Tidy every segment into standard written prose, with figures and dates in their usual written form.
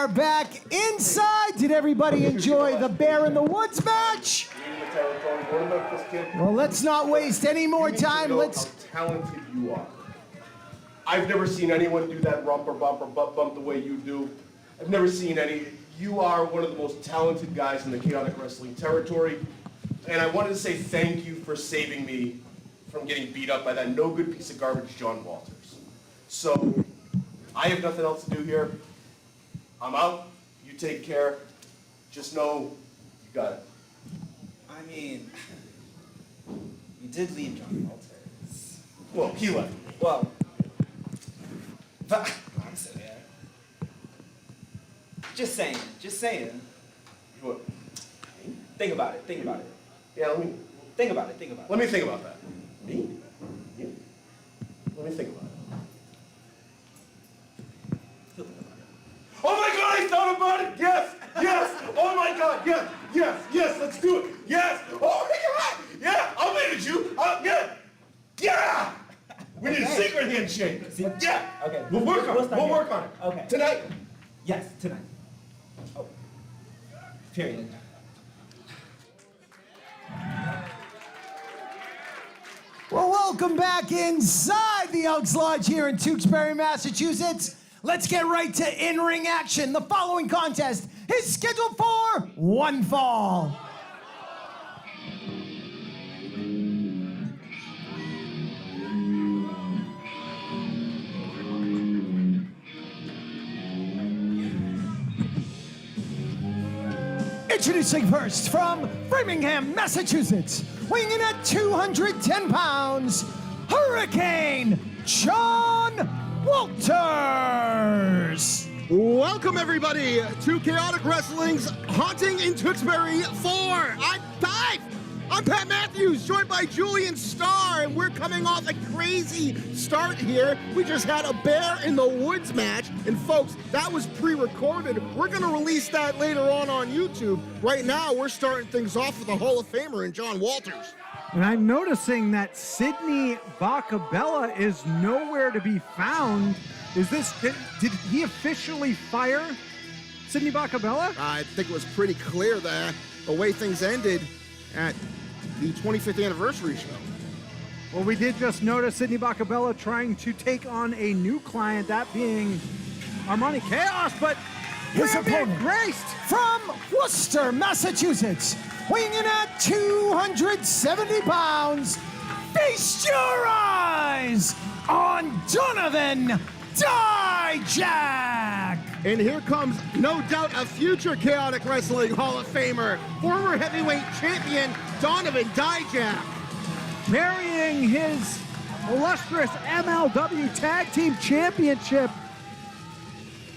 are back inside. Did everybody enjoy the Bear in the Woods match? Well, let's not waste any more time. Let's. How talented you are. I've never seen anyone do that rump or bump or butt bump the way you do. I've never seen any. You are one of the most talented guys in the chaotic wrestling territory. And I wanted to say thank you for saving me from getting beat up by that no good piece of garbage, John Walters. So, I have nothing else to do here. I'm out. You take care. Just know you got it. I mean, you did leave John Walters. Well, he left. Well, but I'm still here. Just saying. What? Think about it. Yeah, let me Think about it. Let me think about that. Me? You? Let me think about it. He'll think about it. Oh my God, I thought about it! Yes! Oh my God, yes, let's do it! Yes! Oh my God! Yeah, I'll manage you! Yeah! We need a secret handshake! Yeah! Okay. We'll work on it. Okay. Tonight? Yes, tonight. Oh. Period. Well, welcome back inside the Elks Lodge here in Tewksbury, Massachusetts. Let's get right to in-ring action. The following contest is scheduled for one fall. Introducing first from Framingham, Massachusetts, weighing in at 210 pounds, Hurricane John Walters. Welcome, everybody, to Chaotic Wrestling's Haunting in Tewksbury 4. I'm Pat Matthews, joined by Julian Starr, and we're coming off a crazy start here. We just had a Bear in the Woods match, and folks, that was pre-recorded. We're going to release that later on YouTube. Right now, we're starting things off with the Hall of Famer and John Walters. And I'm noticing that Sidney Bacabella is nowhere to be found. Did he officially fire Sidney Bacabella? I think it was pretty clear that the way things ended at the 25th anniversary show. Well, we did just notice Sidney Bacabella trying to take on a new client, that being Armani Chaos, but his opponent, graced from Worcester, Massachusetts, weighing in at 270 pounds, feast your eyes on Donovan Dijak. And here comes, no doubt, a future Chaotic Wrestling Hall of Famer, former heavyweight champion Donovan Dijak. carrying his illustrious MLW Tag Team Championship.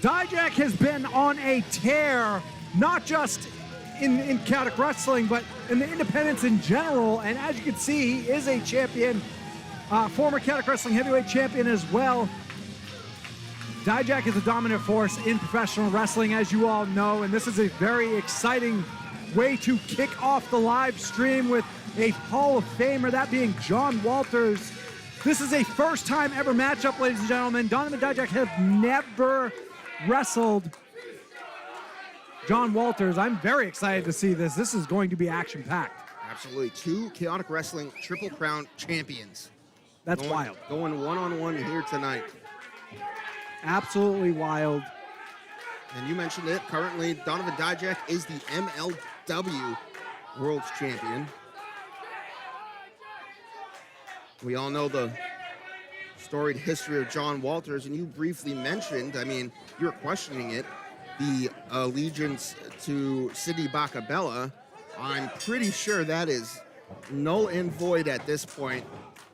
Dijak has been on a tear, not just in Chaotic Wrestling, but in the independents in general. And as you can see, he is a champion, former Chaotic Wrestling heavyweight champion as well. Dijak is a dominant force in professional wrestling, as you all know, and this is a very exciting way to kick off the live stream with a Hall of Famer, that being John Walters. This is a first-time ever matchup, ladies and gentlemen. Donovan Dijak has never wrestled John Walters. I'm very excited to see this. This is going to be action-packed. Absolutely. Two Chaotic Wrestling Triple Crown champions. That's wild. Going one-on-one here tonight. Absolutely wild. And you mentioned it, currently Donovan Dijak is the MLW World's Champion. We all know the storied history of John Walters, and you briefly mentioned, I mean, you're questioning it, the allegiance to Sidney Bacabella. I'm pretty sure that is null and void at this point.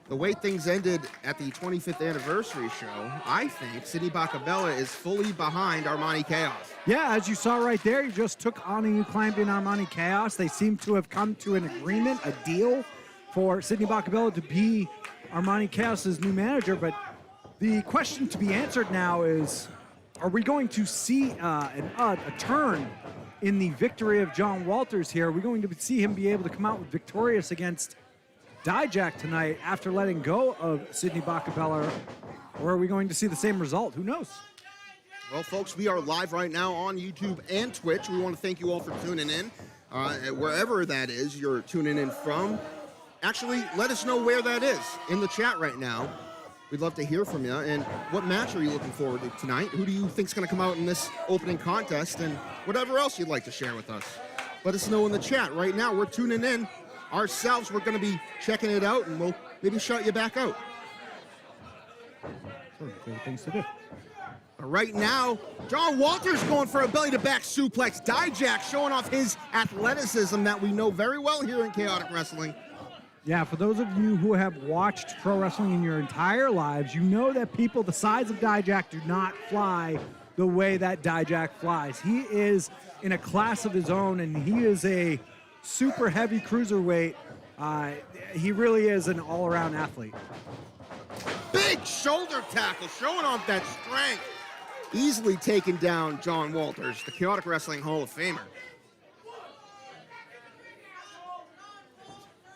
The way things ended at the 25th anniversary show, I think Sidney Bacabella is fully behind Armani Chaos. Yeah, as you saw right there, he just took on a new client in Armani Chaos. They seem to have come to an agreement, a deal for Sidney Bacabella to be Armani Chaos's new manager. But the question to be answered now is, are we going to see a turn in the victory of John Walters here? Are we going to see him be able to come out victorious against Dijak tonight after letting go of Sidney Bacabella, or are we going to see the same result? Who knows? Well, folks, we are live right now on YouTube and Twitch. We want to thank you all for tuning in, wherever that is you're tuning in from. Actually, let us know where that is in the chat right now. We'd love to hear from you. And what match are you looking forward to tonight? Who do you think is going to come out in this opening contest? And whatever else you'd like to share with us. Let us know in the chat. Right now, we're tuning in ourselves. We're going to be checking it out, and we'll maybe shout you back out. Great things to do. Right now, John Walters going for a belly-to-back suplex. Dijak showing off his athleticism that we know very well here in Chaotic Wrestling. Yeah, for those of you who have watched pro wrestling in your entire lives, you know that people the size of Dijak do not fly the way that Dijak flies. He is in a class of his own, and he is a super heavy cruiserweight. He really is an all-around athlete. Big shoulder tackle, showing off that strength. Easily taking down John Walters, the Chaotic Wrestling Hall of Famer.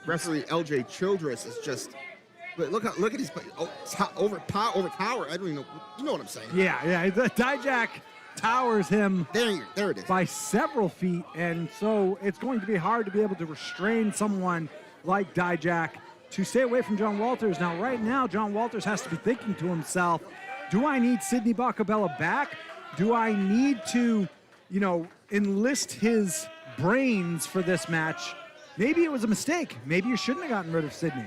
Referee LJ Childress is just, look at his, overpower. I don't even know, you know what I'm saying. Yeah, Dijak towers him there it is. by several feet, and so it's going to be hard to be able to restrain someone like Dijak to stay away from John Walters. Now, right now, John Walters has to be thinking to himself, do I need Sidney Bacabella back? Do I need to, enlist his brains for this match? Maybe it was a mistake. Maybe you shouldn't have gotten rid of Sidney.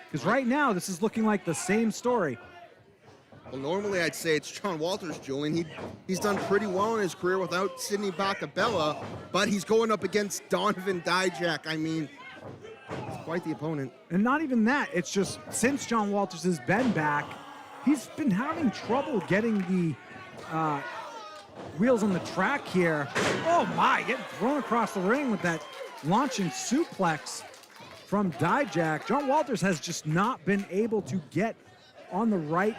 Because right now, this is looking like the same story. Well, normally I'd say it's John Walters, Julian. He's done pretty well in his career without Sidney Bacabella, but he's going up against Donovan Dijak. I mean, he's quite the opponent. And not even that. It's just since John Walters has been back, he's been having trouble getting the wheels on the track here. Oh my, getting thrown across the ring with that launching suplex from Dijak. John Walters has just not been able to get on the right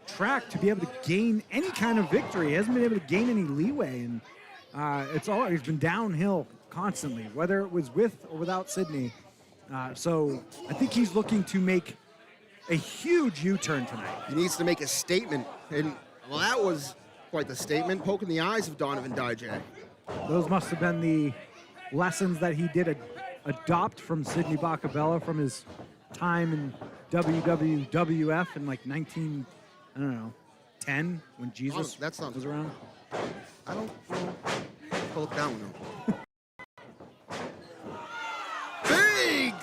track to be able to gain any kind of victory. He hasn't been able to gain any leeway, and he's been downhill constantly, whether it was with or without Sidney. So I think he's looking to make a huge U-turn tonight. He needs to make a statement, and well, that was quite the statement, poking the eyes of Donovan Dijak. Those must have been the lessons that he did adopt from Sidney Bacabella from his time in WWF in like 10, when Jesus was around. I don't know. I'll look down though. Big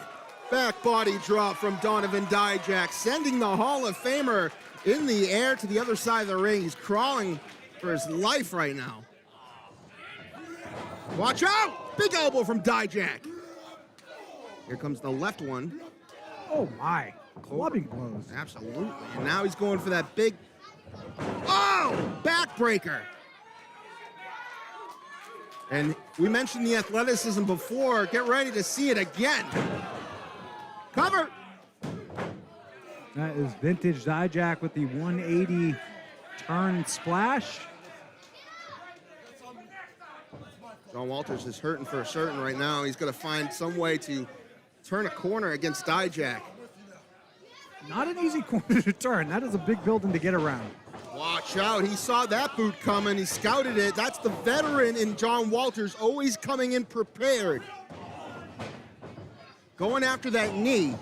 back body drop from Donovan Dijak, sending the Hall of Famer in the air to the other side of the ring. He's crawling for his life right now. Watch out! Big elbow from Dijak. Here comes the left one. Oh my, clubbing blows. Absolutely. And now he's going for that big, backbreaker. And we mentioned the athleticism before. Get ready to see it again. Cover. That is vintage Dijak with the 180 turn splash. John Walters is hurting for certain right now. He's going to find some way to turn a corner against Dijak. Not an easy corner to turn. That is a big building to get around. Watch out. He saw that boot coming. He scouted it. That's the veteran in John Walters, always coming in prepared. Going after that knee.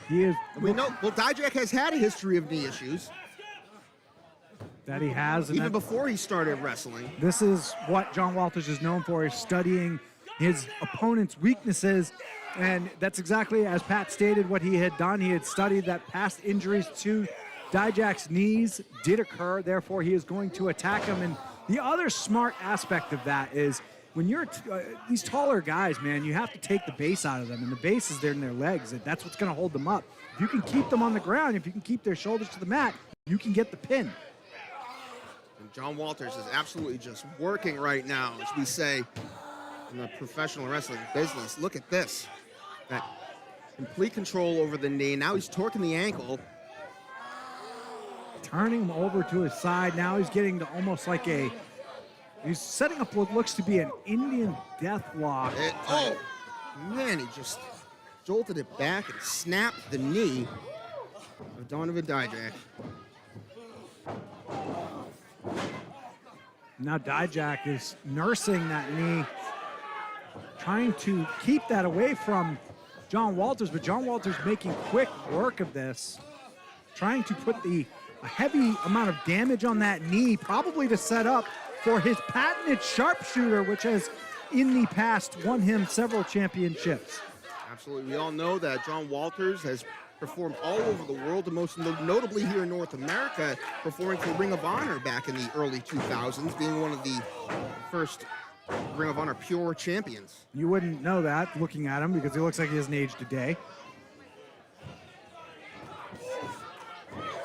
He is. We know, well, Dijak has had a history of knee issues. That he has. And even before he started wrestling. This is what John Walters is known for, is studying his opponent's weaknesses. And that's exactly as Pat stated what he had done. He had studied that past injuries to Dijak's knees did occur. Therefore, he is going to attack him. And the other smart aspect of that is when you're these taller guys, man, you have to take the base out of them. And the base is there in their legs. That's what's going to hold them up. If you can keep them on the ground, if you can keep their shoulders to the mat, you can get the pin. And John Walters is absolutely just working right now, as we say in the professional wrestling business. Look at this. That complete control over the knee. Now he's torquing the ankle. Turning him over to his side. Now he's getting to almost like he's setting up what looks to be an Indian death lock. Oh, man, he just jolted it back and snapped the knee of Donovan Dijak. Now Dijak is nursing that knee, trying to keep that away from John Walters, but John Walters making quick work of this, trying to put a heavy amount of damage on that knee, probably to set up for his patented sharpshooter, which has in the past won him several championships. Absolutely. We all know that John Walters has performed all over the world, and most notably here in North America, performing for Ring of Honor back in the early 2000s, being one of the first Ring of Honor pure champions. You wouldn't know that looking at him because he looks like he hasn't aged a day.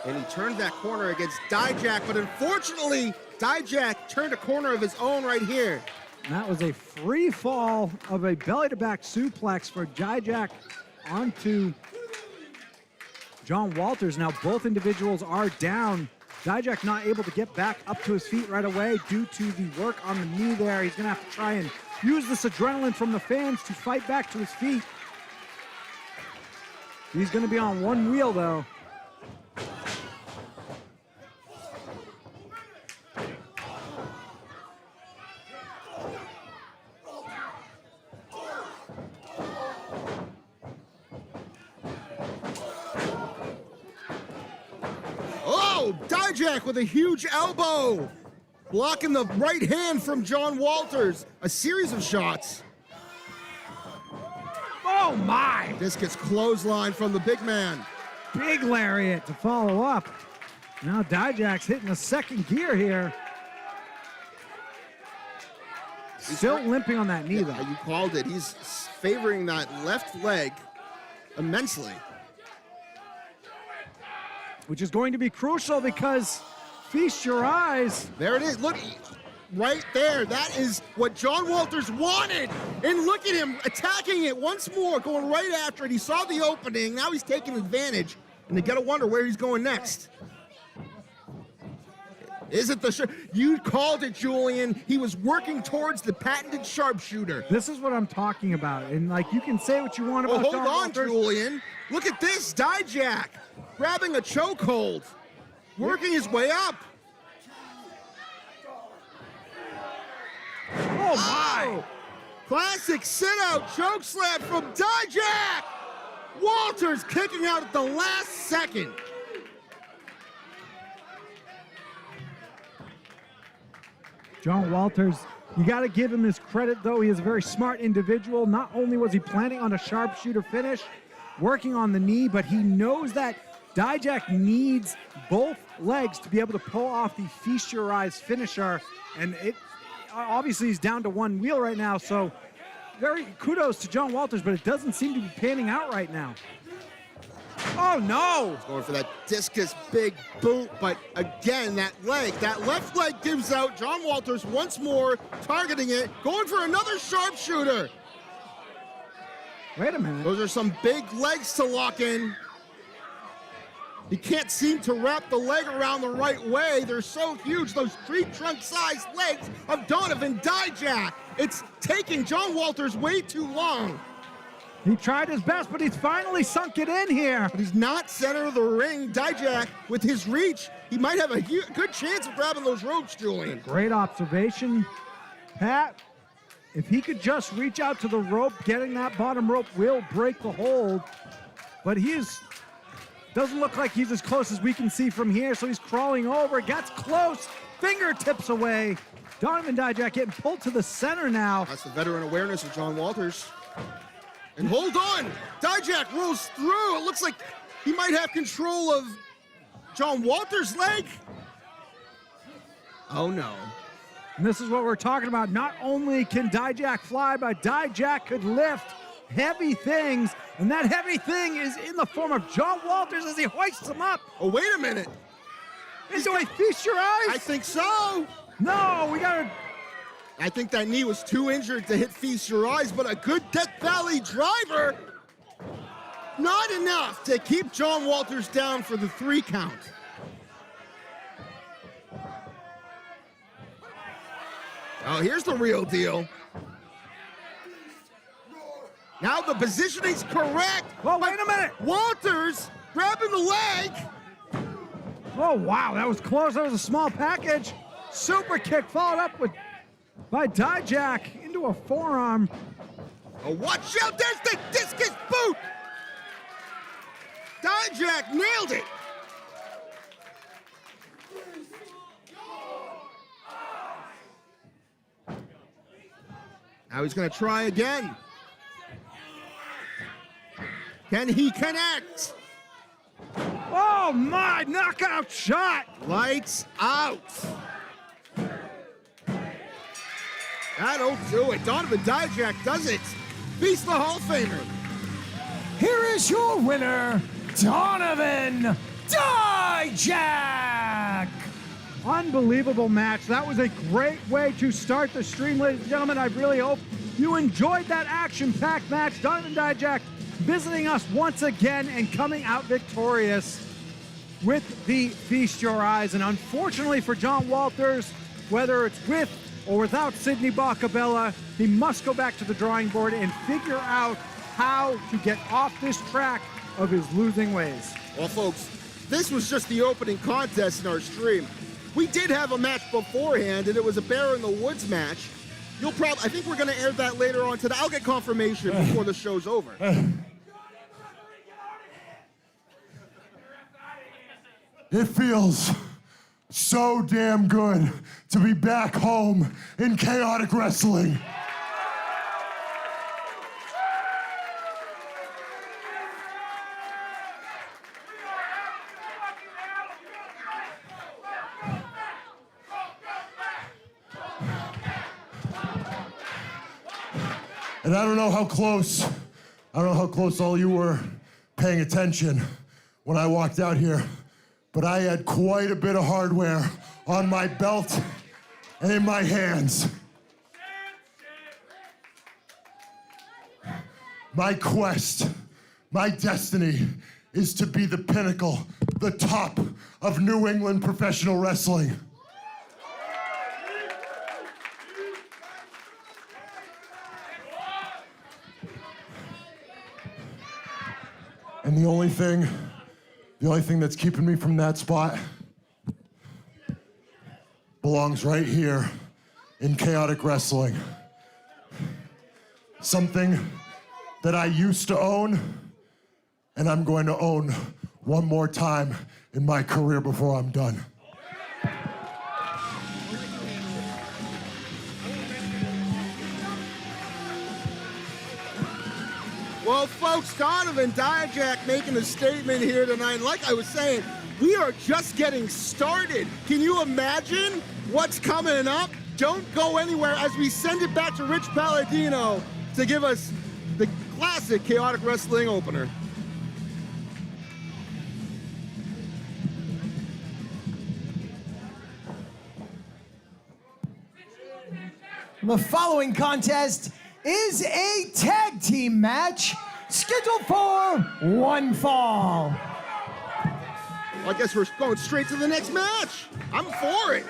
And he turned that corner against Dijak, but unfortunately, Dijak turned a corner of his own right here. And that was a free fall of a belly-to-back suplex for Dijak onto John Walters. Now both individuals are down. Dijak not able to get back up to his feet right away due to the work on the knee there. He's gonna have to try and use this adrenaline from the fans to fight back to his feet. He's gonna be on one wheel though. Dijak with a huge elbow, blocking the right hand from John Walters. A series of shots. Oh my! Discus clothesline from the big man. Big lariat to follow up. Now Dijak's hitting a second gear here. Still limping on that knee though. You called it. He's favoring that left leg immensely. Which is going to be crucial because feast your eyes. There it is. Look, right there. That is what John Walters wanted. And look at him attacking it once more, going right after it. He saw the opening. Now he's taking advantage. And you got to wonder where he's going next. Is it the you called it, Julian. He was working towards the patented sharpshooter. This is what I'm talking about. And like, you can say what you want about hold John on, Walters. Julian. Look at this. Dijak grabbing a chokehold, working his way up. Oh my! Classic sit-out choke slam from Dijak. Walters kicking out at the last second. John Walters, you got to give him his credit, though. He is a very smart individual. Not only was he planning on a sharpshooter finish, working on the knee, but he knows that Dijak needs both legs to be able to pull off the feast your eyes finisher. And it obviously he's down to one wheel right now, so very kudos to John Walters, but it doesn't seem to be panning out right now. Oh no! He's going for that discus big boot, but again, that left leg gives out. John Walters once more targeting it, going for another sharpshooter. Wait a minute. Those are some big legs to lock in. He can't seem to wrap the leg around the right way. They're so huge, those tree trunk-sized legs of Donovan Dijak. It's taking John Walters way too long. He tried his best, but he's finally sunk it in here. But he's not center of the ring. Dijak, with his reach, he might have a good chance of grabbing those ropes, Julian. Great observation, Pat. If he could just reach out to the rope, getting that bottom rope will break the hold. But doesn't look like he's as close as we can see from here, so he's crawling over, gets close, fingertips away. Donovan Dijak getting pulled to the center now. That's the veteran awareness of John Walters. And hold on, Dijak rolls through. It looks like he might have control of John Walters' leg. Oh no. And this is what we're talking about. Not only can Dijak fly, but Dijak could lift heavy things, and that heavy thing is in the form of John Walters as he hoists him up. Oh, wait a minute. Do I feast your eyes? I think so. No, we gotta. I think that knee was too injured to hit feast your eyes, but a good Death Valley driver, not enough to keep John Walters down for the 3 count. Oh, here's the real deal. Now the positioning's correct. Oh, wait a minute. Walters grabbing the leg. Oh, wow, that was close. That was a small package. super kick followed up by Dijak into a forearm. Oh, watch out, there's the discus boot! Dijak nailed it! Now he's gonna try again. Can he connect? Oh my, knockout shot! Lights out. That'll do it. Donovan Dijak does it. Beats the Hall of Famer. Here is your winner, Donovan Dijak! Unbelievable match. That was a great way to start the stream, ladies and gentlemen. I really hope you enjoyed that action-packed match. Donovan Dijak visiting us once again and coming out victorious with the Feast Your Eyes. And unfortunately for John Walters, whether it's with or without Sidney Bacabella, he must go back to the drawing board and figure out how to get off this track of his losing ways. Well, folks, this was just the opening contest in our stream. We did have a match beforehand, and it was a Bear in the Woods match. I think we're going to air that later on today. I'll get confirmation before the show's over. It feels so damn good to be back home in chaotic wrestling. And I don't know how close all you were paying attention when I walked out here, but I had quite a bit of hardware on my belt and in my hands. My quest, my destiny is to be the pinnacle, the top of New England professional wrestling. And the only thing that's keeping me from that spot belongs right here in chaotic wrestling. Something that I used to own, and I'm going to own one more time in my career before I'm done. Well, folks, Donovan Dijak making a statement here tonight. Like I was saying, we are just getting started. Can you imagine what's coming up? Don't go anywhere as we send it back to Rich Palladino to give us the classic chaotic wrestling opener. The following contest is a tag team match scheduled for one fall. Well, I guess we're going straight to the next match. I'm for it.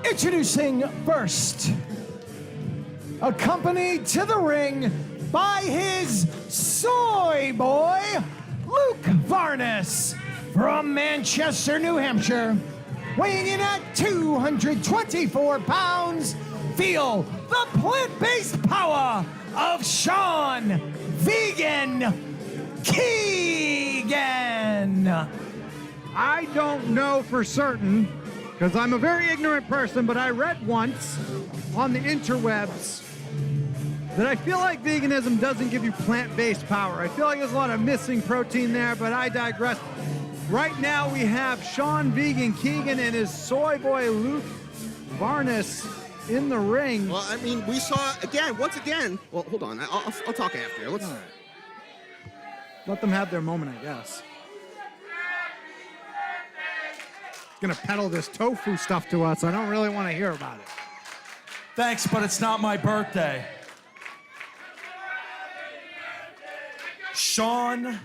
Introducing first, accompanied to the ring by his soy boy, Luke Varnes from Manchester, New Hampshire. Weighing in at 224 pounds, feel the plant-based power of Sean Vegan Keegan. I don't know for certain, because I'm a very ignorant person, but I read once on the interwebs that I feel like veganism doesn't give you plant-based power. I feel like there's a lot of missing protein there, but I digress. Right now we have Sean Vegan Keegan and his soy boy Luke Varnes in the ring. Well, I mean, we saw once again. Well, hold on. I'll talk after. Let's. All right. Let them have their moment, I guess. Gonna peddle this tofu stuff to us. I don't really want to hear about it. Thanks, but it's not my birthday. Sean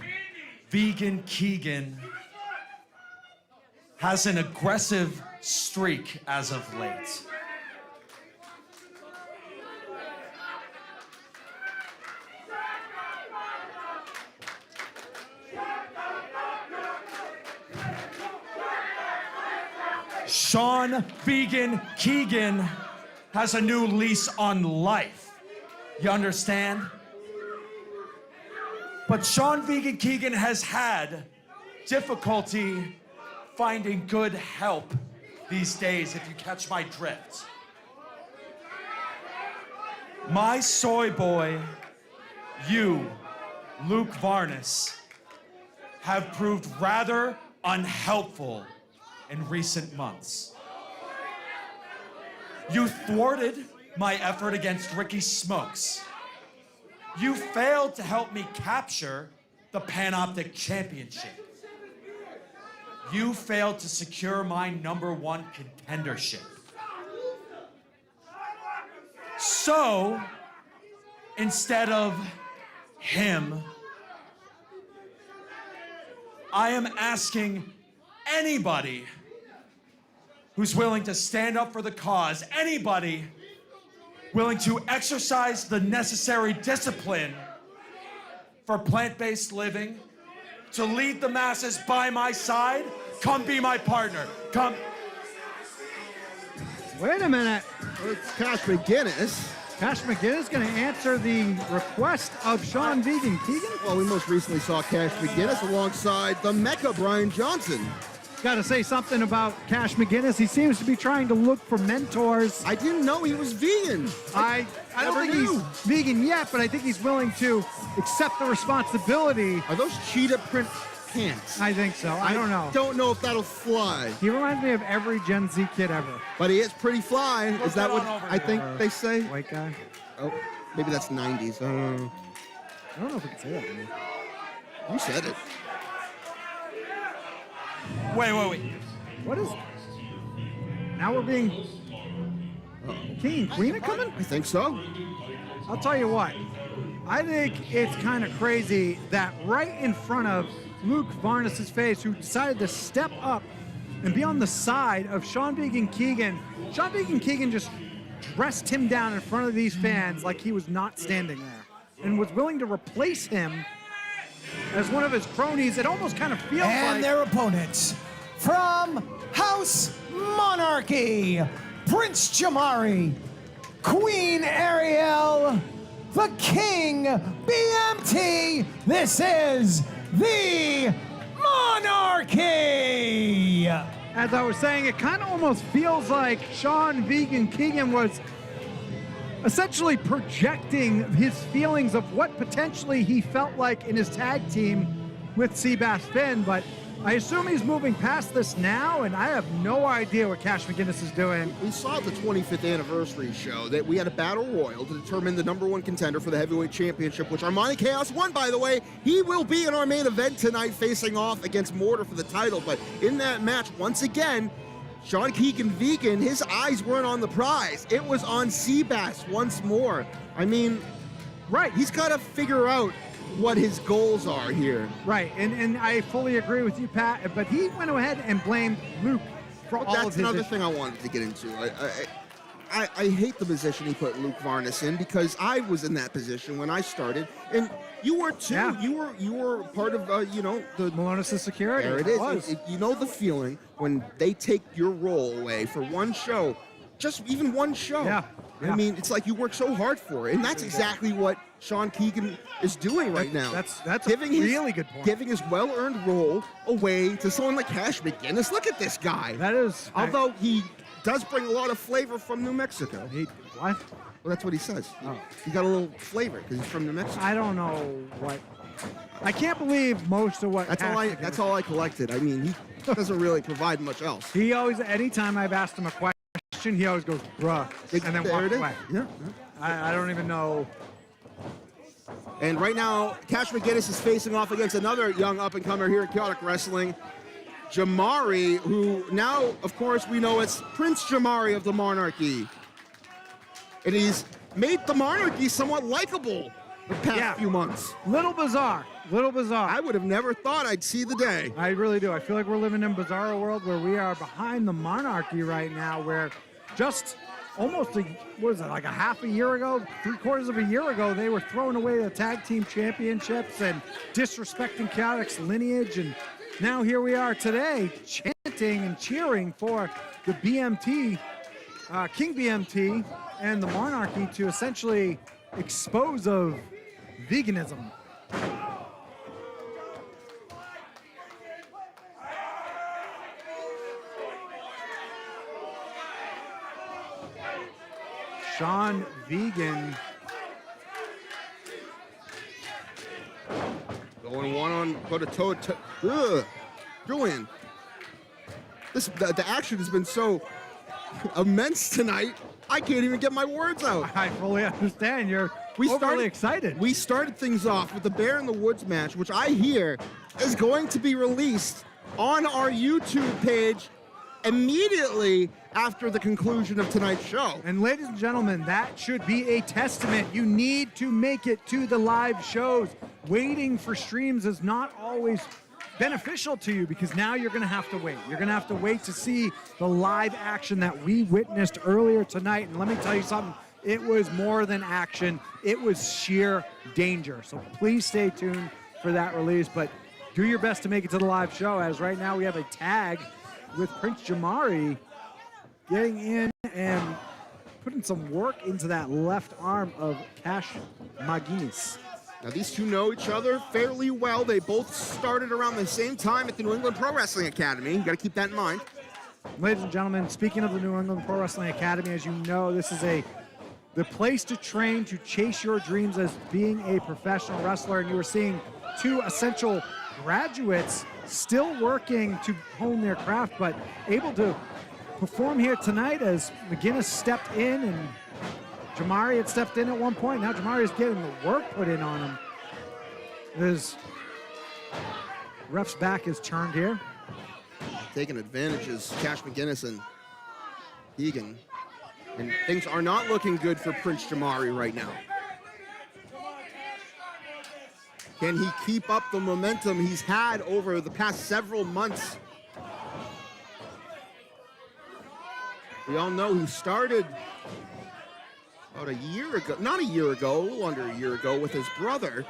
Vegan Keegan has an aggressive streak as of late. Sean Vegan Keegan has a new lease on life. You understand? But Sean Vegan Keegan has had difficulty finding good help these days, if you catch my drift. My soy boy, you, Luke Varnes, have proved rather unhelpful in recent months. You thwarted my effort against Ricky Smokes. You failed to help me capture the Panoptic Championship. You failed to secure my #1 contendership. So, instead of him, I am asking anybody who's willing to stand up for the cause, anybody willing to exercise the necessary discipline for plant-based living, to lead the masses by my side, come be my partner. Come. Wait a minute. It's Cash McGinnis. Cash McGinnis going to answer the request of Sean Vegan Keegan? Well, we most recently saw Cash McGinnis alongside the Mecca Brian Johnson. Got to say something about Cash McGinnis. He seems to be trying to look for mentors. I didn't know he was vegan. I don't think he's vegan yet, but I think he's willing to accept the responsibility. Are those cheetah print pants? I think so. I don't know. Don't know if that'll fly. He reminds me of every Gen Z kid ever. But he is pretty fly. Is that what I think they say? White guy. Oh, maybe that's 90s. I don't know. I don't know if we can say that anymore. You said it. Wait. What is... Now we're being... King and Queen are coming? I think so. I'll tell you what. I think it's kind of crazy that right in front of Luke Varnes' face, who decided to step up and be on the side of Sean Vegan Keegan, Sean Vegan Keegan just dressed him down in front of these fans like he was not standing there and was willing to replace him as one of his cronies. It almost kind of feels like... And their opponents from House Monarchy, Prince Jamari, Queen Ariel, the King BMT. This is the Monarchy. As I was saying, it kind of almost feels like Sean Vegan Keegan was essentially projecting his feelings of what potentially he felt like in his tag team with Seabass Finn, but I assume he's moving past this now, and I have no idea what Cash McGinnis is doing. We saw at the 25th anniversary show that we had a battle royal to determine the #1 contender for the heavyweight championship, which Armani Chaos won, by the way. He will be in our main event tonight facing off against Mortar for the title, but in that match, once again, Sean Keegan Vegan, his eyes weren't on the prize. It was on Seabass once more. I mean, right, he's got to figure out what his goals are here. Right, and I fully agree with you, Pat, but he went ahead and blamed Luke for all of his That's another issues. thing I wanted to get into. I hate the position he put Luke Varnes in because I was in that position when I started, and you were too. Yeah. You were part of the Malonis' security. There it was. is. You know the feeling when they take your role away for one show, just even one show. Yeah. I mean, it's like you work so hard for it, and that's exactly what Sean Keegan is doing right now. That's a really good point. Giving his well-earned role away to someone like Cash McGinnis. Look at this guy. That is... Although he does bring a lot of flavor from New Mexico. What? Well, that's what he says. Oh. He got a little flavor because he's from New Mexico. I don't know what... I can't believe most of what... That's all I collected. I mean, he doesn't really provide much else. He always, anytime I've asked him a question, he always goes, bruh, and then There walks it is. away. Yeah. I don't even know. And right now, Cash McGinnis is facing off against another young up-and-comer here at Chaotic Wrestling, Jamari, who now, of course, we know it's Prince Jamari of the Monarchy. And he's made the Monarchy somewhat likable the past few months. Little bizarre. I would have never thought I'd see the day. I really do. I feel like we're living in a bizarre world where we are behind the Monarchy right now, where just almost like a half a year ago, 3/4 of a year ago, they were throwing away the tag team championships and disrespecting Chaotic's lineage and Now here we are today, chanting and cheering for the BMT, King BMT, and the monarchy to essentially expose of veganism. Sean Vegan Going one on, go to toe. Julian, the action has been so immense tonight. I can't even get my words out. I fully understand. You're overly excited. We started things off with the Bear in the Woods match, which I hear is going to be released on our YouTube page immediately after the conclusion of tonight's show. And ladies and gentlemen, that should be a testament. You need to make it to the live shows. Waiting for streams is not always beneficial to you because now you're going to have to wait. You're going to have to wait to see the live action that we witnessed earlier tonight. And let me tell you something, it was more than action. It was sheer danger. So please stay tuned for that release, but do your best to make it to the live show, as right now we have a tag with Prince Jamari getting in and putting some work into that left arm of Cash McGuinness. Now, these two know each other fairly well. They both started around the same time at the New England Pro Wrestling Academy. You got to keep that in mind. Ladies and gentlemen, speaking of the New England Pro Wrestling Academy, as you know, this is the place to train, to chase your dreams as being a professional wrestler. And you were seeing two essential graduates still working to hone their craft, but able to perform here tonight as McGuinness stepped in and Jamari had stepped in at one point. Now Jamari is getting the work put in on him. His ref's back is turned here. Taking advantage is Cash McGuinness and Egan. And things are not looking good for Prince Jamari right now. Can he keep up the momentum he's had over the past several months? We all know he started about a year ago, not a year ago, a little under a year ago with his brother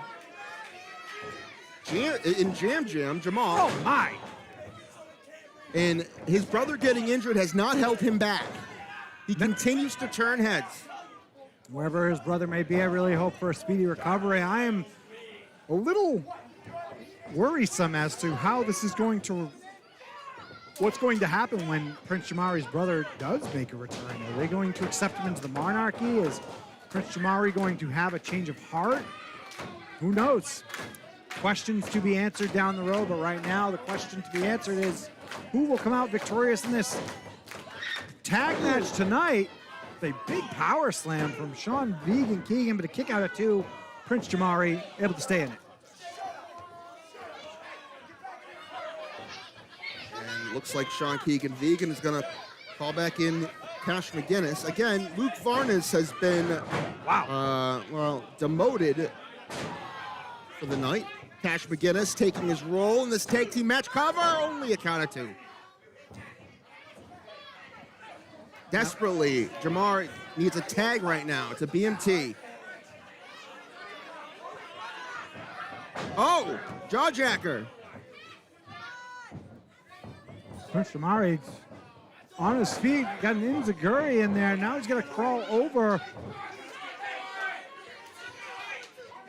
in Jam Jamal. Oh my! And his brother getting injured has not held him back. He continues to turn heads. Wherever his brother may be, I really hope for a speedy recovery. I am a little worrisome as to how this is going to, what's going to happen when Prince Jamari's brother does make a return. Are they going to accept him into the monarchy? Is Prince Jamari going to have a change of heart? Who knows? Questions to be answered down the road, but right now the question to be answered is who will come out victorious in this tag match tonight? A big power slam from Sean Vegan Keegan, but a kick out of two. Prince Jamari able to stay in it. And looks like Sean Keegan Vegan is going to call back in Cash McGuinness. Again, Luke Varnes has been demoted for the night. Cash McGuinness taking his role in this tag team match. Cover, only a count of two. Desperately, Jamari needs a tag right now. It's a BMT. Oh, jawjacker. Prince Jamari on his feet, got an enziguri in there. Now he's going to crawl over.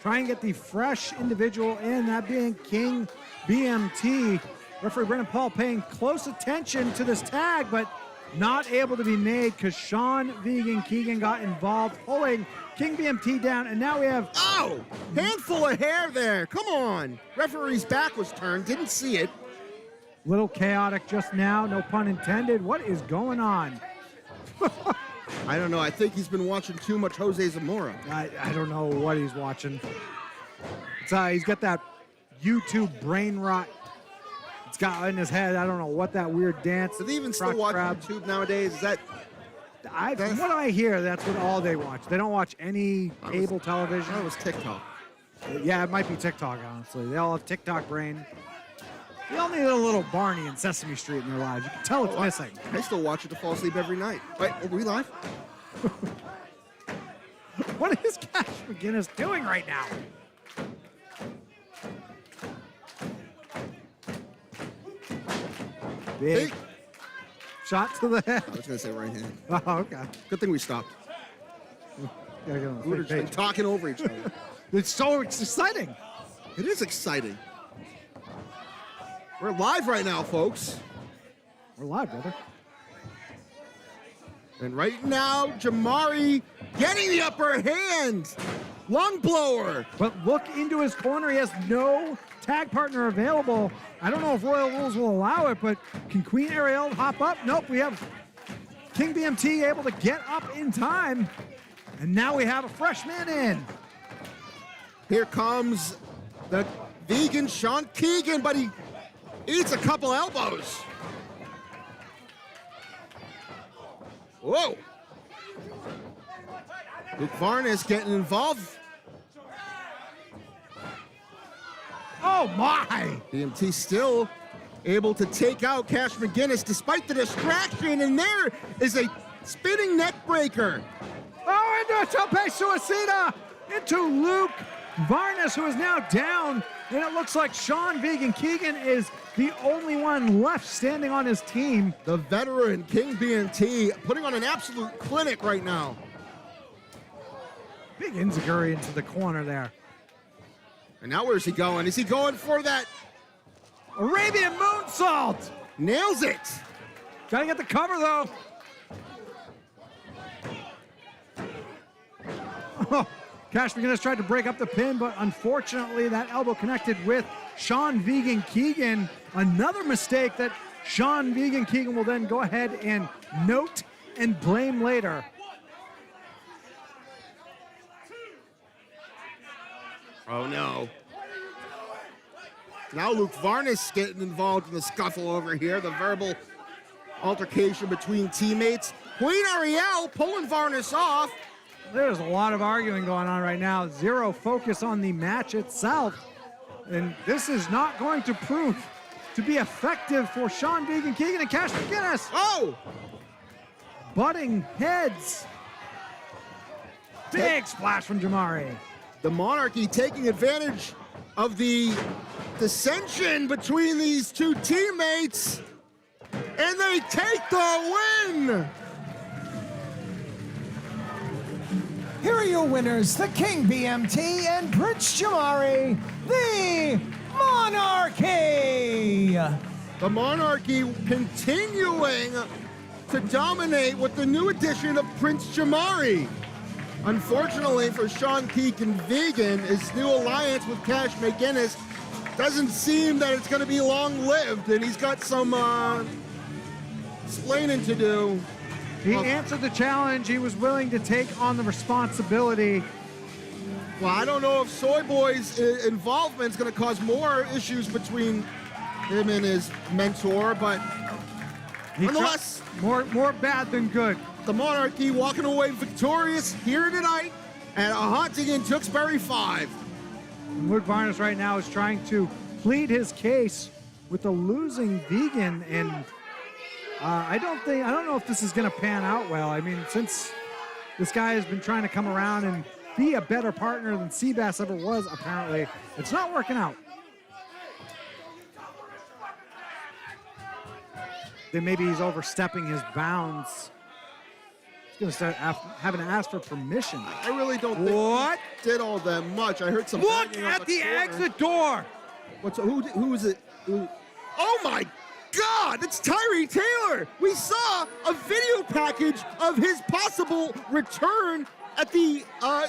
Try and get the fresh individual in, that being King BMT. Referee Brendan Paul paying close attention to this tag, but not able to be made because Sean Vegan Keegan got involved, pulling King BMT down, and now we have... Oh! Handful of hair there. Come on. Referee's back was turned. Didn't see it. Little chaotic just now, no pun intended. What is going on? I don't know. I think he's been watching too much Jose Zamora. I don't know what he's watching. He's got that YouTube brain rot. It's got in his head. I don't know what that weird dance. Do they even still watch YouTube nowadays? Is that... From what I hear, that's what all they watch. They don't watch any cable television. That was TikTok. Yeah, it might be TikTok, honestly. They all have TikTok brain. They all need a little Barney and Sesame Street in their lives. You can tell it's missing. I still watch it to fall asleep every night. Wait, are we live? What is Cash McGuinness doing right now? Big shot to the head. I was going to say right hand. Oh, okay. Good thing we stopped. Gotta get on the We were same just been page. talking over each other. It's so exciting. It is exciting. We're live right now, folks. We're live, brother. And right now, Jamari getting the upper hand. Lung blower. But look into his corner. He has no tag partner available. I don't know if Royal Rules will allow it, but can Queen Ariel hop up? Nope, we have King BMT able to get up in time. And now we have a fresh man in. Here comes the vegan Sean Keegan, but he eats a couple elbows. Whoa. Luke Varnes getting involved. Oh, my. BMT still able to take out Cash McGinnis despite the distraction, and there is a spinning neck breaker. Oh, into a tope suicida into Luke Varnes, who is now down. And it looks like Sean Vegan Keegan is the only one left standing on his team. The veteran King BMT putting on an absolute clinic right now. Big enziguri into the corner there. And now where's he going? Is he going for that? Arabian moonsault. Nails it. Gotta get the cover, though. Oh, Cash McGinnis tried to break up the pin, but unfortunately that elbow connected with Sean Vegan Keegan. Another mistake that Sean Vegan Keegan will then go ahead and note and blame later. Oh no. Now Luke Varnes getting involved in the scuffle over here, the verbal altercation between teammates. Queen Ariel pulling Varnes off. There's a lot of arguing going on right now. Zero focus on the match itself. And this is not going to prove to be effective for Sean Vegan Keegan and Cash McGinnis. Oh! Butting heads. Big splash from Jamari. The Monarchy taking advantage of the dissension between these two teammates, and they take the win! Here are your winners, the King BMT and Prince Jamari, the Monarchy! The Monarchy continuing to dominate with the new addition of Prince Jamari. Unfortunately for Sean Keegan Vegan, his new alliance with Cash McGinnis doesn't seem that it's going to be long-lived, and he's got some explaining to do. He answered the challenge. He was willing to take on the responsibility. Well, I don't know if Soy Boy's involvement is going to cause more issues between him and his mentor, but nonetheless, More bad than good. the Monarchy walking away victorious here tonight at a haunting in Tewksbury 5. And Luke Varnes right now is trying to plead his case with the losing Vegan, and I don't know if this is going to pan out well. I mean, since this guy has been trying to come around and be a better partner than Seabass ever was, apparently, it's not working out. Then maybe he's overstepping his bounds. He's going to start having to ask for permission. I really don't think What? he did all that much. I heard some Look banging on at the corner. exit door. Who is it? Oh my God, it's Tyree Taylor. We saw a video package of his possible return at the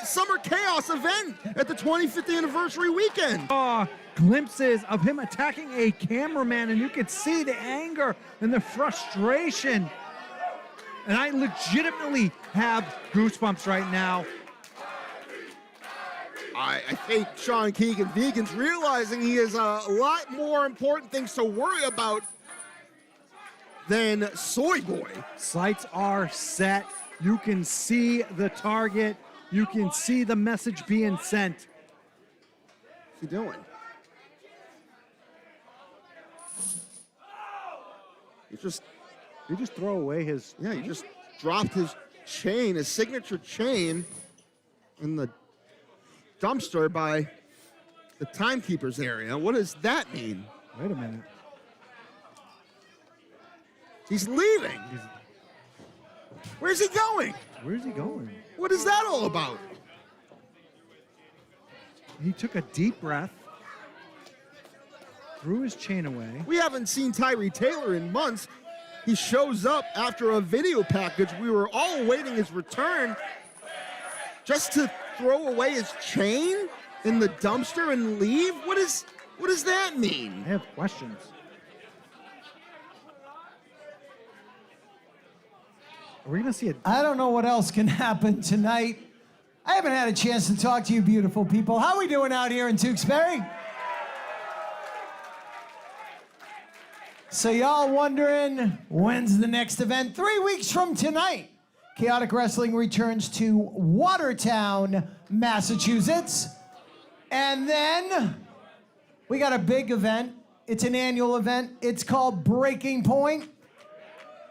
Summer Chaos event at the 25th anniversary weekend. Glimpses of him attacking a cameraman, and you could see the anger and the frustration. And I legitimately have goosebumps right now. I think Sean Keegan Vegan's realizing he has a lot more important things to worry about than Soy Boy. Sights are set. You can see the target. You can see the message being sent. What's he doing? He just throw away his... Yeah, he just dropped his chain, his signature chain, in the dumpster by the timekeeper's area. What does that mean? Wait a minute. He's leaving. Where's he going? Where's he going? What is that all about? He took a deep breath, threw his chain away. We haven't seen Tyree Taylor in months. He shows up after a video package. We were all awaiting his return just to throw away his chain in the dumpster and leave? What does that mean? I have questions. Are we going to see it? I don't know what else can happen tonight. I haven't had a chance to talk to you beautiful people. How are we doing out here in Tewksbury? So y'all wondering, when's the next event? 3 weeks from tonight. Chaotic Wrestling returns to Watertown, Massachusetts. And then we got a big event. It's an annual event. It's called Breaking Point.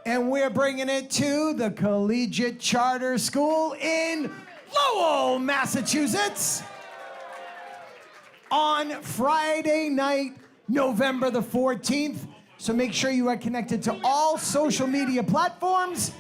And we're bringing it to the Collegiate Charter School in Lowell, Massachusetts on Friday night, November the 14th. So make sure you are connected to all social media platforms.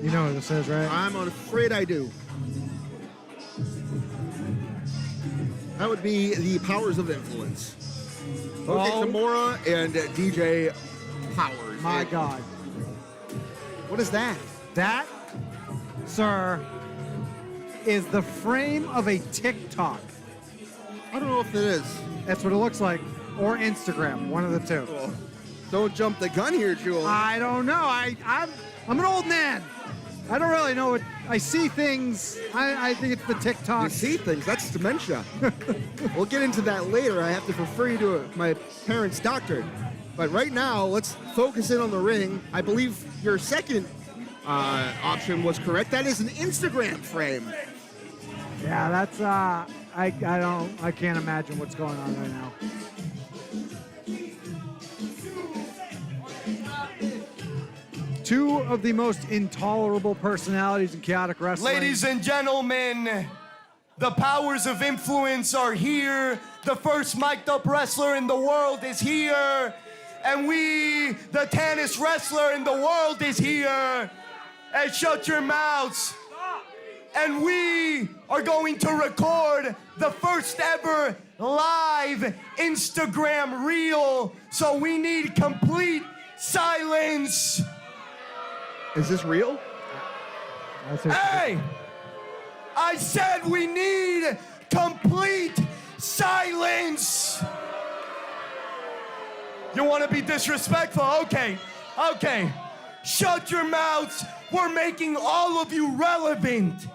You know what this is, right? I'm afraid I do. That would be the Powers of Influence. Okay, Zamora and DJ Powers. My God. What is that? That, sir, is the frame of a TikTok. I don't know if it is. That's what it looks like. Or Instagram, one of the two. Well, don't jump the gun here, Jewel. I don't know. I'm an old man. I don't really know what I see things. I think it's the TikTok. You see things. That's dementia. We'll get into that later. I have to refer you to my parents' doctor. But right now, let's focus in on the ring. I believe your second option was correct. That is an Instagram frame. Yeah, that's I can't imagine what's going on right now. Two of the most intolerable personalities in chaotic wrestling. Ladies and gentlemen, the Powers of Influence are here. The first mic'd up wrestler in the world is here. And we, the tannest wrestler in the world is here. And shut your mouths. And we are going to record the first ever live Instagram reel. So we need complete silence. Is this real? Hey! I said we need complete silence! You want to be disrespectful? Okay. Shut your mouths. We're making all of you relevant.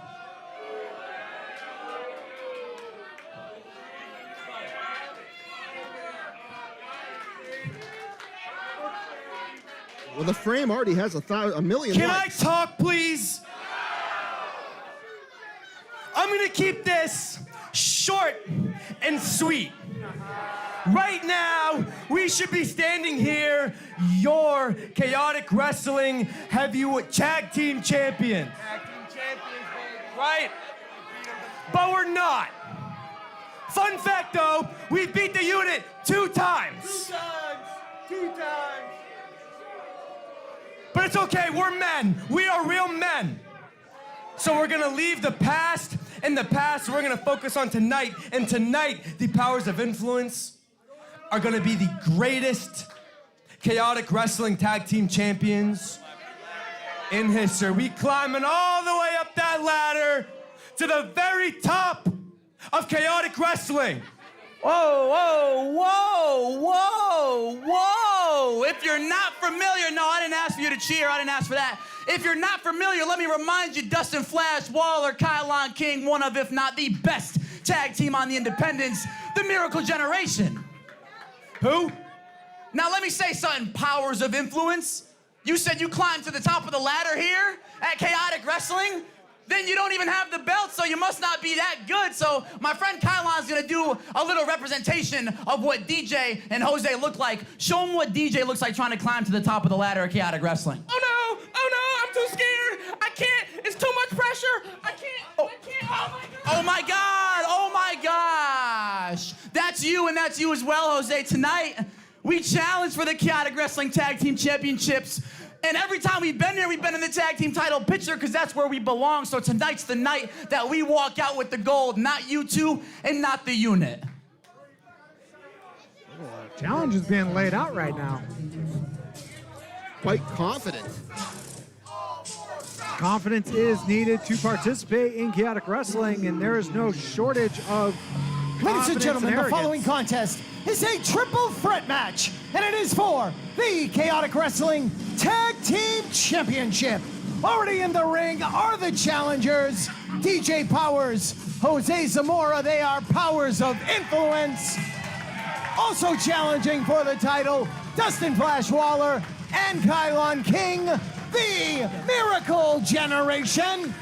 Well, the frame already has a million Can likes. I talk, please? I'm gonna keep this short and sweet. Right now, we should be standing here, your Chaotic Wrestling Heavyweight Tag Team Champion. Right? But we're not. Fun fact though, we beat the unit 2 times. 2 times. But it's okay, we're men. We are real men. So we're gonna leave the past in the past. We're gonna focus on tonight. And tonight, the Powers of Influence are gonna be the greatest Chaotic Wrestling Tag Team Champions in history. We climbing all the way up that ladder to the very top of Chaotic Wrestling. Whoa. If you're not familiar, no, I didn't ask for you to cheer. I didn't ask for that. If you're not familiar, let me remind you, Dustin Flash, Waller, Kylon King, one of, if not the best tag team on the independents, the Miracle Generation. Who? Now let me say something, Powers of Influence. You said you climbed to the top of the ladder here at Chaotic Wrestling? then you don't even have the belt, so you must not be that good. So my friend Kylon's gonna do a little representation of what DJ and Jose look like. Show him what DJ looks like trying to climb to the top of the ladder of chaotic wrestling. Oh no, I'm too scared. I can't, it's too much pressure. I can't, Oh my God, oh my gosh. That's you and that's you as well, Jose. Tonight, we challenge for the Chaotic Wrestling Tag Team Championships. And every time we've been here, we've been in the tag team title picture because that's where we belong. So tonight's the night that we walk out with the gold, not you two and not the unit. Challenge is being laid out right now. Quite confident. Confidence is needed to participate in chaotic wrestling, and there is no shortage of Ladies and gentlemen, the arrogance. following contest is a triple threat match, and it is for the Chaotic Wrestling Tag Team Championship. Already in the ring are the challengers, DJ Powers, Jose Zamora. They are powers of influence. Also challenging for the title, Dustin Flash Waller and Kylon King, the Miracle Generation,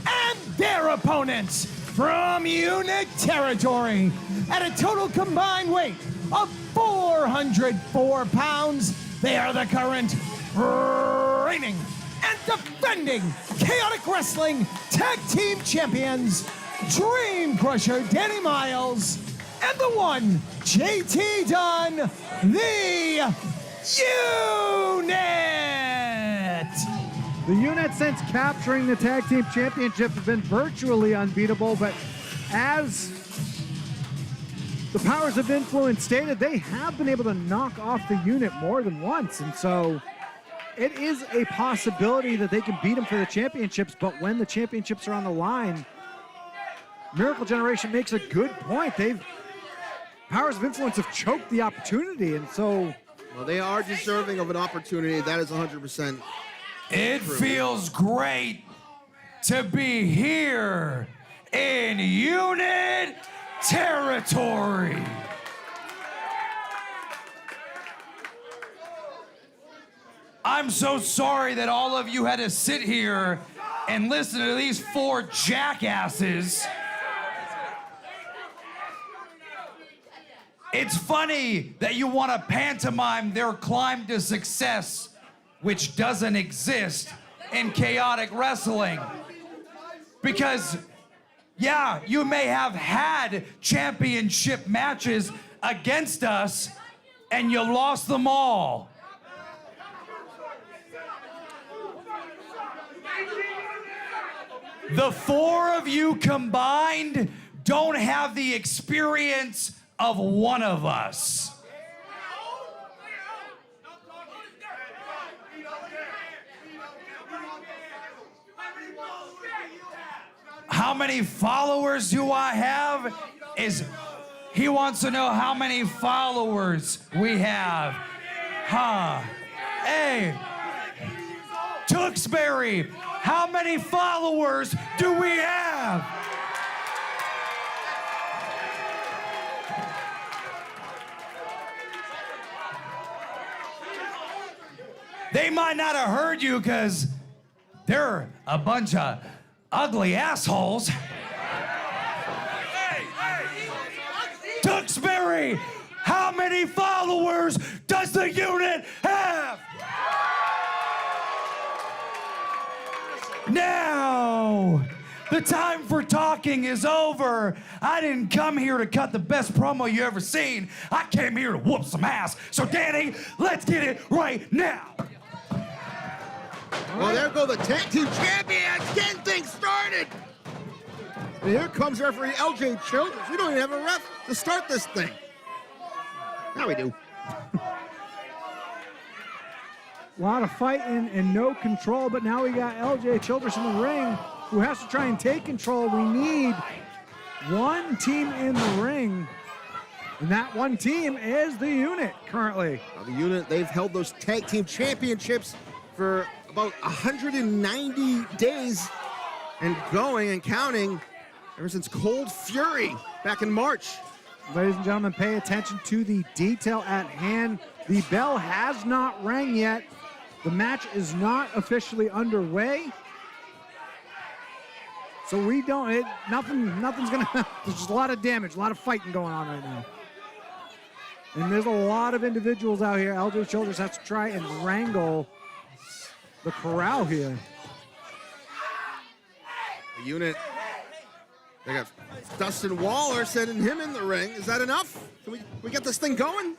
and their opponents from Unit Territory at a total combined weight of 404 pounds. They are the current reigning and defending Chaotic Wrestling Tag Team Champions, Dream Crusher Danny Miles, and the one, JT Dunn, the Unit. The unit, since capturing the tag team championship, have been virtually unbeatable, but as the powers of influence stated, they have been able to knock off the unit more than once, and so it is a possibility that they can beat them for the championships. But when the championships are on the line, Miracle Generation makes a good point. Powers of influence have choked the opportunity, and so Well, they are deserving of an opportunity. That is 100%. It feels great to be here in Unit Territory. I'm so sorry that all of you had to sit here and listen to these four jackasses. It's funny that you want to pantomime their climb to success, which doesn't exist in chaotic wrestling. Because, yeah, you may have had championship matches against us, and you lost them all. The four of you combined don't have the experience of one of us. How many followers do I have? He wants to know how many followers we have. Huh. Hey, Tewksbury, how many followers do we have? They might not have heard you because they're a bunch of ugly assholes. Tewksbury, how many followers does the unit have? Now, the time for talking is over. I didn't come here to cut the best promo you ever seen. I came here to whoop some ass. So, Danny, let's get it right now. Well, there go the tag team champions, getting things started. And here comes referee LJ Childers. We don't even have a ref to start this thing. Now we do. a lot of fighting and no control, but now we got LJ Childers in the ring who has to try and take control. We need one team in the ring, and that one team is the unit currently. The unit, they've held those tag team championships for about 190 days and going and counting ever since Cold Fury back in March. Ladies and gentlemen, pay attention to the detail at hand. The bell has not rang yet. The match is not officially underway. So we don't, nothing's gonna, there's just a lot of damage, a lot of fighting going on right now. And there's a lot of individuals out here. LJ Childress has to try and wrangle the corral here. The unit, they got Dustin Waller sending him in the ring. Is that enough? Can we get this thing going?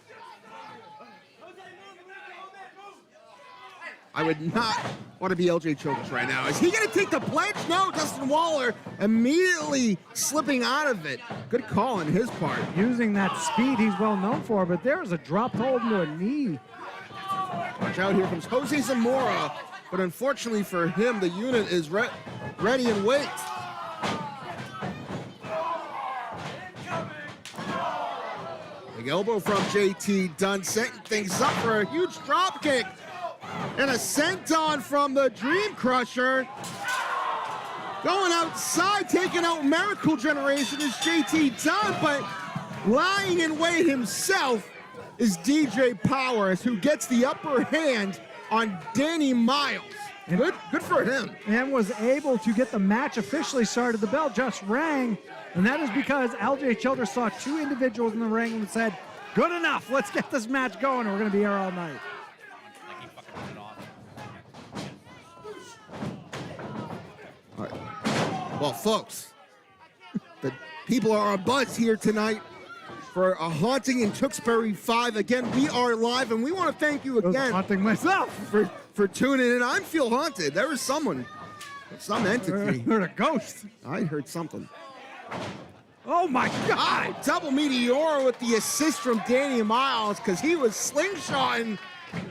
I would not want to be LJ Childress right now. Is he going to take the pledge? No, Dustin Waller immediately slipping out of it. Good call on his part. Using that speed he's well known for, but there's a drop hold into a knee. Watch out, here comes Jose Zamora. But unfortunately for him, the unit is ready and wait. Big elbow from JT Dunn, setting things up for a huge drop kick. And a senton from the Dream Crusher. Going outside, taking out Miracle Generation is JT Dunn, but lying in wait himself is DJ Powers, who gets the upper hand on Danny Miles. Good for him. And was able to get the match officially started. The bell just rang, and that is because LJ Childress saw two individuals in the ring and said, good enough, let's get this match going. We're going to be here all night. All right. Well, folks, the people are on buzz here tonight for a Haunting in Tewksbury 5. Again, we are live, and we want to thank you again. Haunting myself. For tuning in. I feel haunted. There was someone, some entity. I heard a ghost. I heard something. Oh my God! Double Meteor with the assist from Danny Miles, because he was slingshotting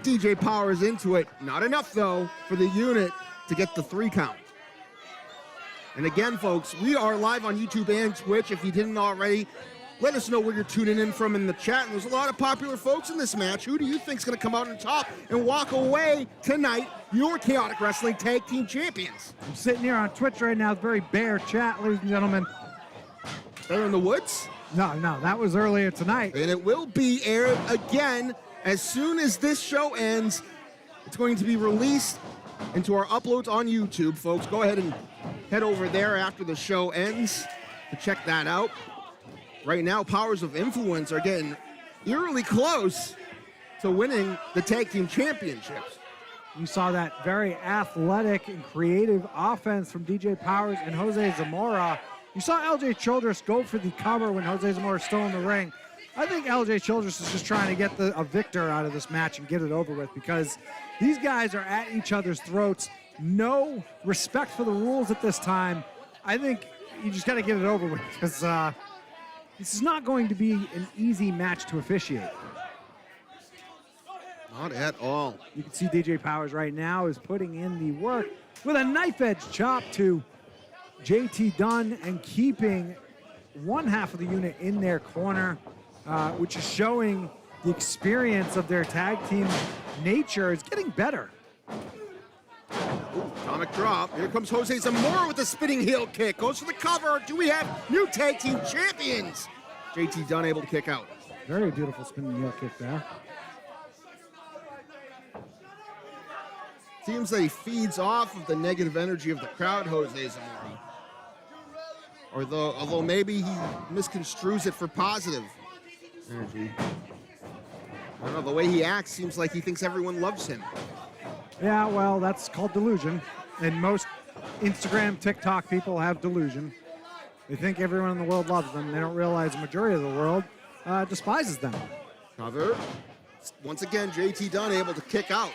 DJ Powers into it. Not enough, though, for the unit to get the 3 count. And again, folks, we are live on YouTube and Twitch. If you didn't already, let us know where you're tuning in from in the chat. And there's a lot of popular folks in this match. Who do you think is going to come out on top and walk away tonight, your Chaotic Wrestling Tag Team Champions? I'm sitting here on Twitch right now. It's very bare chat, ladies and gentlemen. Bear in the Woods? No, that was earlier tonight. And it will be aired again as soon as this show ends. It's going to be released into our uploads on YouTube, folks. Go ahead and head over there after the show ends to check that out. Right now, Powers of Influence are getting eerily close to winning the Tag Team Championships. You saw that very athletic and creative offense from DJ Powers and Jose Zamora. You saw LJ Childress go for the cover when Jose Zamora is still in the ring. I think LJ Childress is just trying to get a victor out of this match and get it over with, because these guys are at each other's throats. No respect for the rules at this time. I think you just got to get it over with, because this is not going to be an easy match to officiate. Not at all. You can see DJ Powers right now is putting in the work with a knife edge chop to JT Dunn and keeping one half of the unit in their corner, which is showing the experience of their tag team nature is getting better. Atomic drop. Here comes Jose Zamora with the spinning heel kick. Goes for the cover. Do we have new tag team champions? JT Dunn able to kick out. Very beautiful spinning heel kick there. Seems that he feeds off of the negative energy of the crowd, Jose Zamora. Although maybe he misconstrues it for positive energy. I don't know, the way he acts seems like he thinks everyone loves him. Yeah, well, that's called delusion. And most Instagram, TikTok people have delusion. They think everyone in the world loves them. They don't realize the majority of the world despises them. Cover. Once again, JT Dunn able to kick out.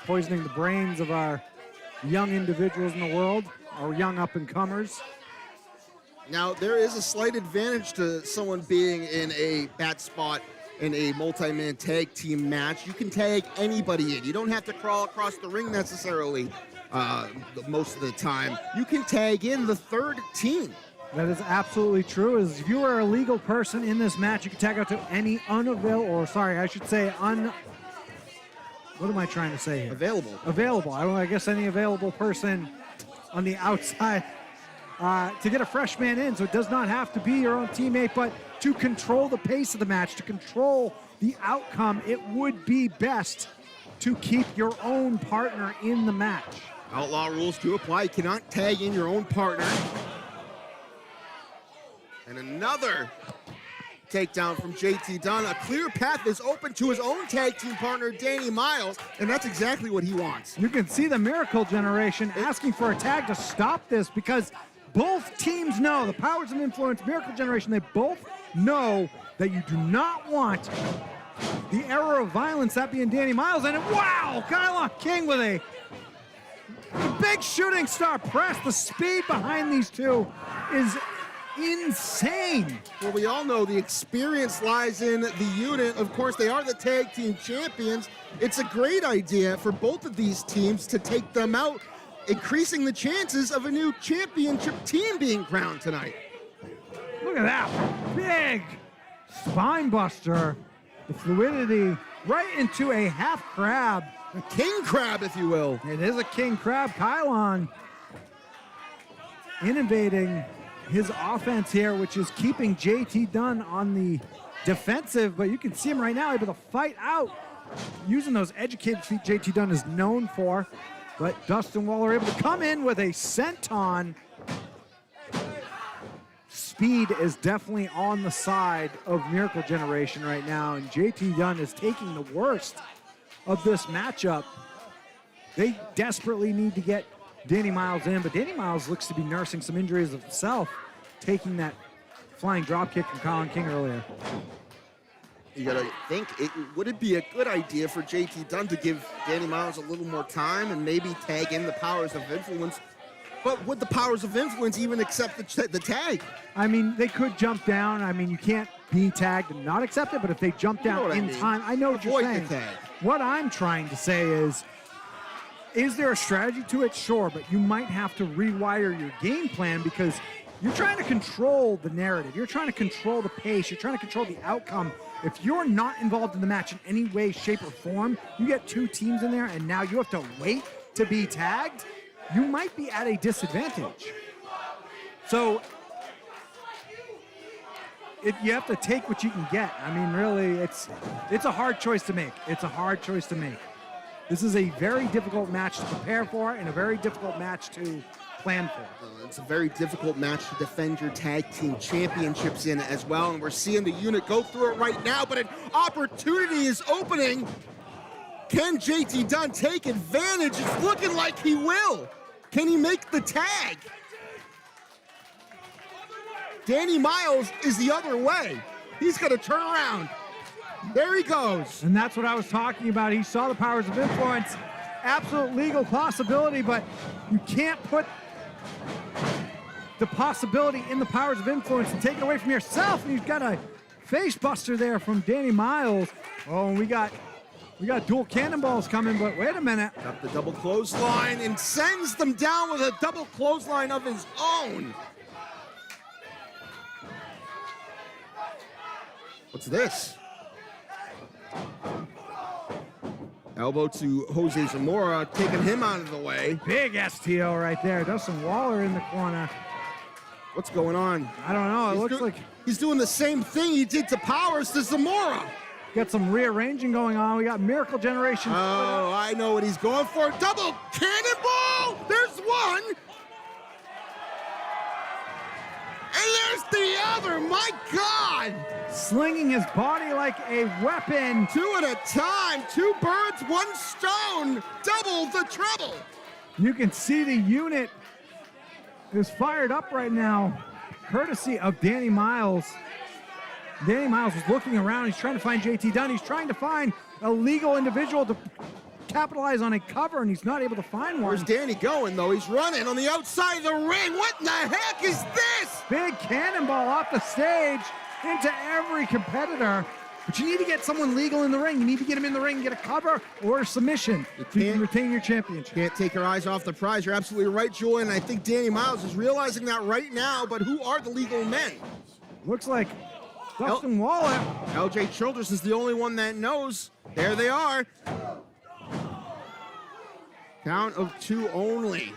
Poisoning the brains of our young individuals in the world, our young up-and-comers. Now, there is a slight advantage to someone being in a bad spot in a multi-man tag team match. You can tag anybody in. You don't have to crawl across the ring necessarily most of the time. You can tag in the third team. That is absolutely true. As if you are a legal person in this match, you can tag out to any what am I trying to say here? Available. I guess any available person on the outside to get a fresh man in, so it does not have to be your own teammate, but to control the pace of the match, to control the outcome, it would be best to keep your own partner in the match. Outlaw rules do apply. You cannot tag in your own partner. And another takedown from JT Dunn. A clear path is open to his own tag team partner, Danny Miles, and that's exactly what he wants. You can see the Miracle Generation asking for a tag to stop this because both teams know, the Powers of Influence, Miracle Generation, they both know that you do not want the era of violence, that being Danny Miles. And wow, Kylon King with a big shooting star press. The speed behind these two is insane. Well, we all know the experience lies in the unit. Of course, they are the tag team champions. It's a great idea for both of these teams to take them out, increasing the chances of a new championship team being crowned tonight. Look at that big spine buster. The fluidity right into a half crab. A king crab, if you will. It is a king crab. Kylon innovating his offense here, which is keeping JT Dunn on the defensive, but you can see him right now able to fight out using those educated feet JT Dunn is known for. But Dustin Waller able to come in with a senton. Speed is definitely on the side of Miracle Generation right now, and JT Dunn is taking the worst of this matchup. They desperately need to get Danny Miles in, but Danny Miles looks to be nursing some injuries of himself, taking that flying drop kick from Colin King earlier. You gotta think, would it be a good idea for JT Dunn to give Danny Miles a little more time and maybe tag in the Powers of Influence? But would the Powers of Influence even accept the tag? I mean, they could jump down. I mean, you can't be tagged and not accept it, but if they jump down in time, I know what you're saying. Avoid the tag. What I'm trying to say is there a strategy to it? Sure, but you might have to rewire your game plan because you're trying to control the narrative. You're trying to control the pace. You're trying to control the outcome. If you're not involved in the match in any way, shape, or form, you get two teams in there and now you have to wait to be tagged, you might be at a disadvantage. So you have to take what you can get. I mean, really, it's a hard choice to make. It's a hard choice to make. This is a very difficult match to prepare for and a very difficult match to plan for. It's a very difficult match to defend your tag team championships in as well, and we're seeing the unit go through it right now, but an opportunity is opening. Can JT Dunn take advantage? It's looking like he will. Can he make the tag? Danny Miles is the other way. He's gonna turn around. There he goes. And that's what I was talking about. He saw the Powers of Influence. Absolute legal possibility, but you can't put the possibility in the Powers of Influence and take it away from yourself. And you've got a face buster there from Danny Miles. Oh, and we got dual cannonballs coming, but wait a minute. Got the double clothesline and sends them down with a double clothesline of his own. What's this? Elbow to Jose Zamora, taking him out of the way. Big STO right there. Dustin Waller in the corner. What's going on? I don't know. It looks like he's doing the same thing he did to Powers to Zamora. Got some rearranging going on. We got Miracle Generation. Oh, I know what he's going for. Double cannonball! There's one! And there's the other! My God! Slinging his body like a weapon. Two at a time. Two birds, one stone. Double the trouble. You can see the unit is fired up right now, courtesy of Danny Miles. Danny Miles is looking around. He's trying to find JT Dunn. He's trying to find a legal individual to capitalize on a cover, and he's not able to find one. Where's Danny going, though? He's running on the outside of the ring. What in the heck is this? Big cannonball off the stage into every competitor. But you need to get someone legal in the ring. You need to get him in the ring and get a cover or a submission so you can retain your championship. Can't take your eyes off the prize. You're absolutely right, Julian. I think Danny Miles is realizing that right now, but who are the legal men? Looks like Dustin Waller. LJ Childress is the only one that knows. There they are. Count of two only.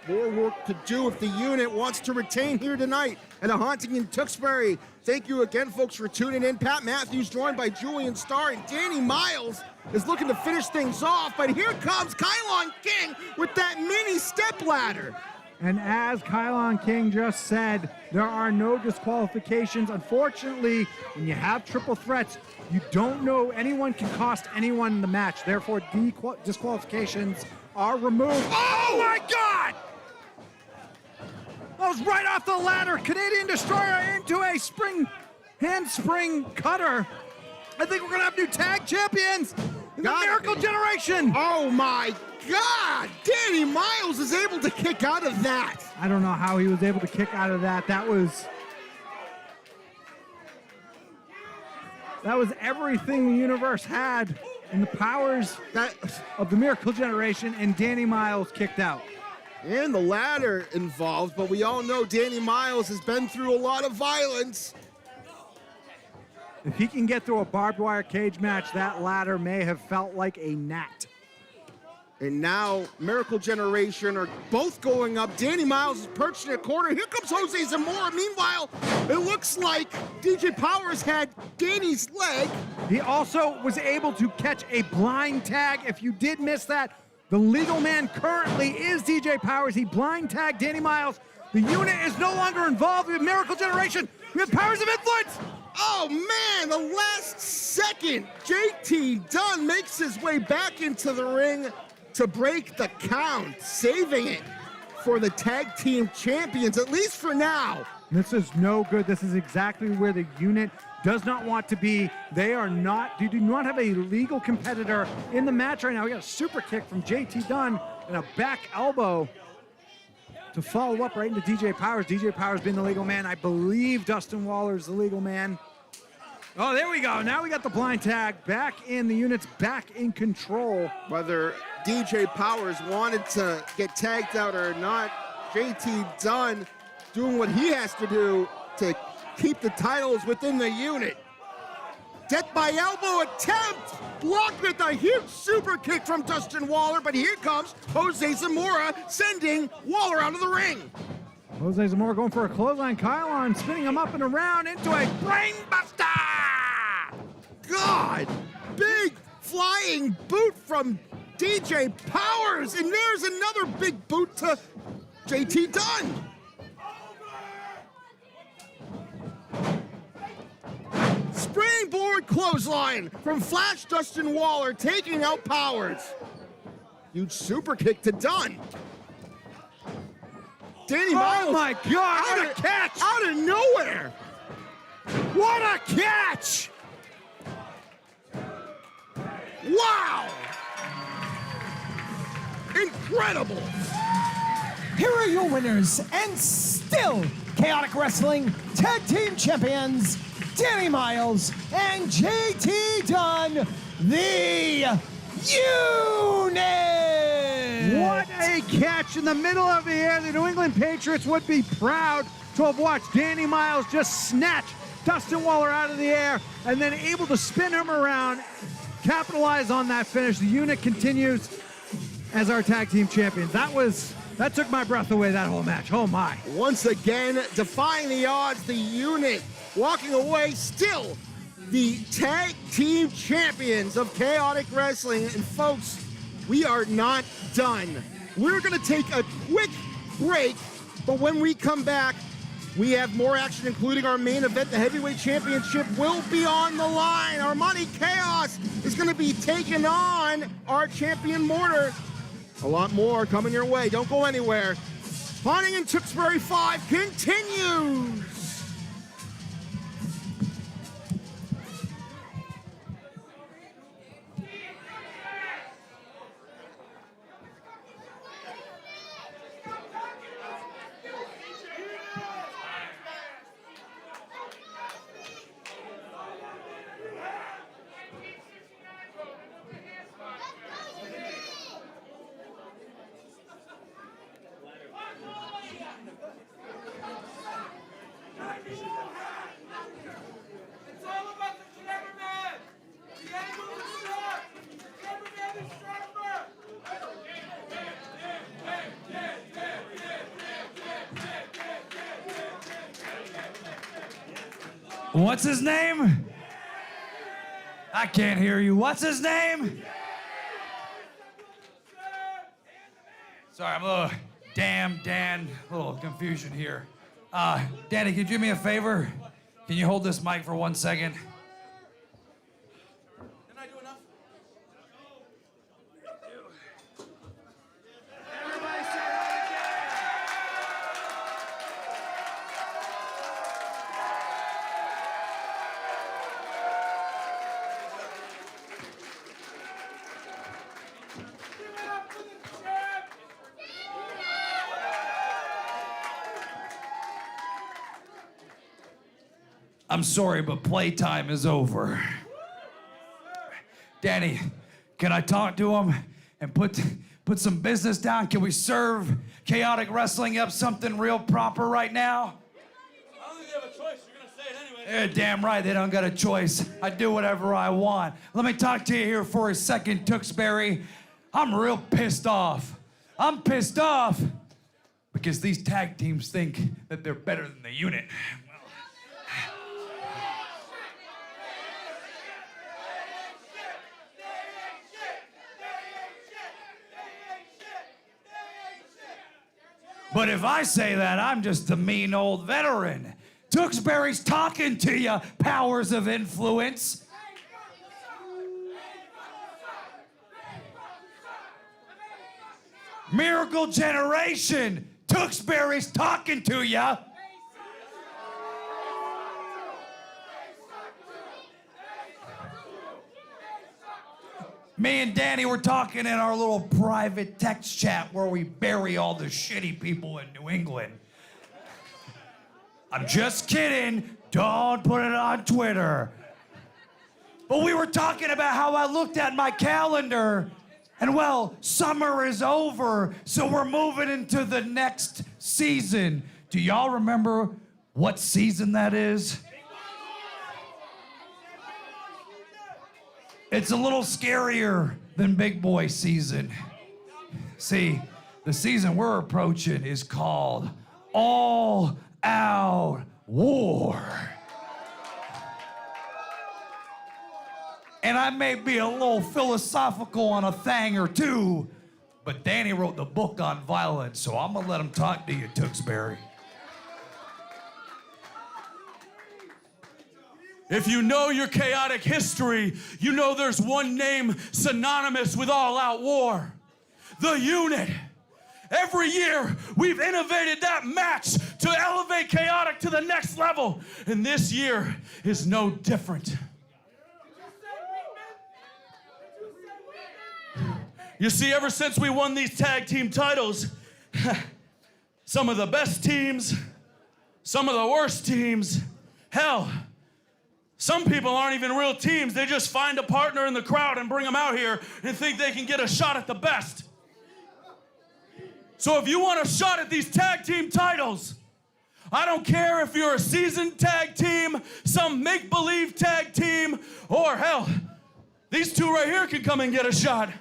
More work to do if the unit wants to retain here tonight at a haunting in Tewksbury. Thank you again, folks, for tuning in. Pat Matthews joined by Julian Starr, and Danny Miles is looking to finish things off, but here comes Kylon King with that mini step ladder. And as Kylon King just said, there are no disqualifications. Unfortunately, when you have triple threats, you don't know anyone can cost anyone the match. Therefore, disqualifications are removed. Oh my God! That was right off the ladder. Canadian Destroyer into a handspring cutter. I think we're gonna have new tag champions in the Miracle Generation. Oh my God! Danny Miles is able to kick out of that. I don't know how he was able to kick out of that. That was everything the universe had in the powers of the Miracle Generation, and Danny Miles kicked out. And the ladder involved, but we all know Danny Miles has been through a lot of violence. If he can get through a barbed wire cage match, that ladder may have felt like a gnat. And now Miracle Generation are both going up. Danny Miles is perched in a corner. Here comes Jose Zamora. Meanwhile, it looks like DJ Powers had Danny's leg. He also was able to catch a blind tag. If you did miss that, the legal man currently is DJ Powers. He blind tagged Danny Miles. The unit is no longer involved with Miracle Generation. We have Powers of Influence. Oh man, the last second, JT Dunn makes his way back into the ring to break the count, saving it for the tag team champions, at least for now. This is no good. This is exactly where the unit does not want to be. They do not have a legal competitor in the match right now. We got a super kick from JT Dunn and a back elbow to follow up right into DJ Powers. DJ Powers being the legal man. I believe Dustin Waller's the legal man. Oh, there we go. Now we got the blind tag back in. The unit's back in control. Whether DJ Powers wanted to get tagged out or not, JT Dunn doing what he has to do to keep the titles within the unit. Death by elbow attempt, blocked with a huge super kick from Dustin Waller, but here comes Jose Zamora sending Waller out of the ring. Jose Zamora going for a clothesline. Kylon spinning him up and around into a brainbuster. God, big flying boot from DJ Powers, and there's another big boot to JT Dunn. Springboard clothesline from Flash Dustin Waller, taking out Powers. Huge super kick to Dunn. Danny Miles. Oh my God, what a catch! Out of nowhere. What a catch! Wow! Incredible! Here are your winners and still Chaotic Wrestling Tag Team Champions, Danny Miles and JT Dunn, the Unit! What a catch in the middle of the air. The New England Patriots would be proud to have watched Danny Miles just snatch Dustin Waller out of the air and then able to spin him around, capitalize on that finish. The Unit continues as our tag team champions. That took my breath away, that whole match. Oh my. Once again, defying the odds, the Unit walking away still the tag team champions of Chaotic Wrestling. And folks, we are not done. We're gonna take a quick break, but when we come back, we have more action, including our main event. The Heavyweight Championship will be on the line. Armani Chaos is gonna be taking on our champion Mortar. A lot more coming your way. Don't go anywhere. Haunting in Tewksbury 5 continues. What's his name? I can't hear you. What's his name? Sorry, I'm a little damn am Dan. A little confusion here. Danny, could you do me a favor? Can you hold this mic for 1 second? Didn't I do enough? I'm sorry, but playtime is over. Danny, can I talk to him and put some business down? Can we serve Chaotic Wrestling up something real proper right now? I don't think they have a choice. You're gonna say it anyway. Yeah, damn right, they don't got a choice. I do whatever I want. Let me talk to you here for a second, Tewksbury. I'm real pissed off. I'm pissed off because these tag teams think that they're better than the unit. But if I say that, I'm just a mean old veteran. Tewksbury's talking to you, powers of influence. Miracle Generation, Tewksbury's talking to you. Me and Danny were talking in our little private text chat where we bury all the shitty people in New England. I'm just kidding. Don't put it on Twitter. But we were talking about how I looked at my calendar and, well, summer is over, so we're moving into the next season. Do y'all remember what season that is? It's a little scarier than Big Boy season. See, the season we're approaching is called All Out War. And I may be a little philosophical on a thing or two, but Danny wrote the book on violence, so I'm gonna let him talk to you, Tewksbury. If you know your chaotic history, you know there's one name synonymous with all-out war. The unit. Every year, we've innovated that match to elevate chaotic to the next level. And this year is no different. You see, ever since we won these tag team titles, some of the best teams, some of the worst teams, hell, some people aren't even real teams. They just find a partner in the crowd and bring them out here and think they can get a shot at the best. So if you want a shot at these tag team titles, I don't care if you're a seasoned tag team, some make-believe tag team, or hell, these two right here can come and get a shot.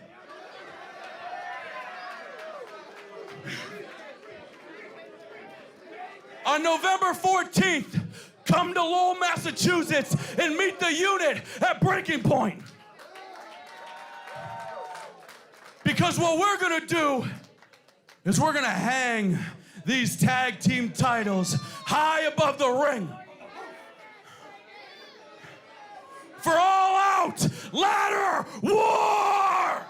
On November 14th, come to Lowell, Massachusetts, and meet the unit at Breaking Point. Because what we're gonna do is we're gonna hang these tag team titles high above the ring. For all out ladder war!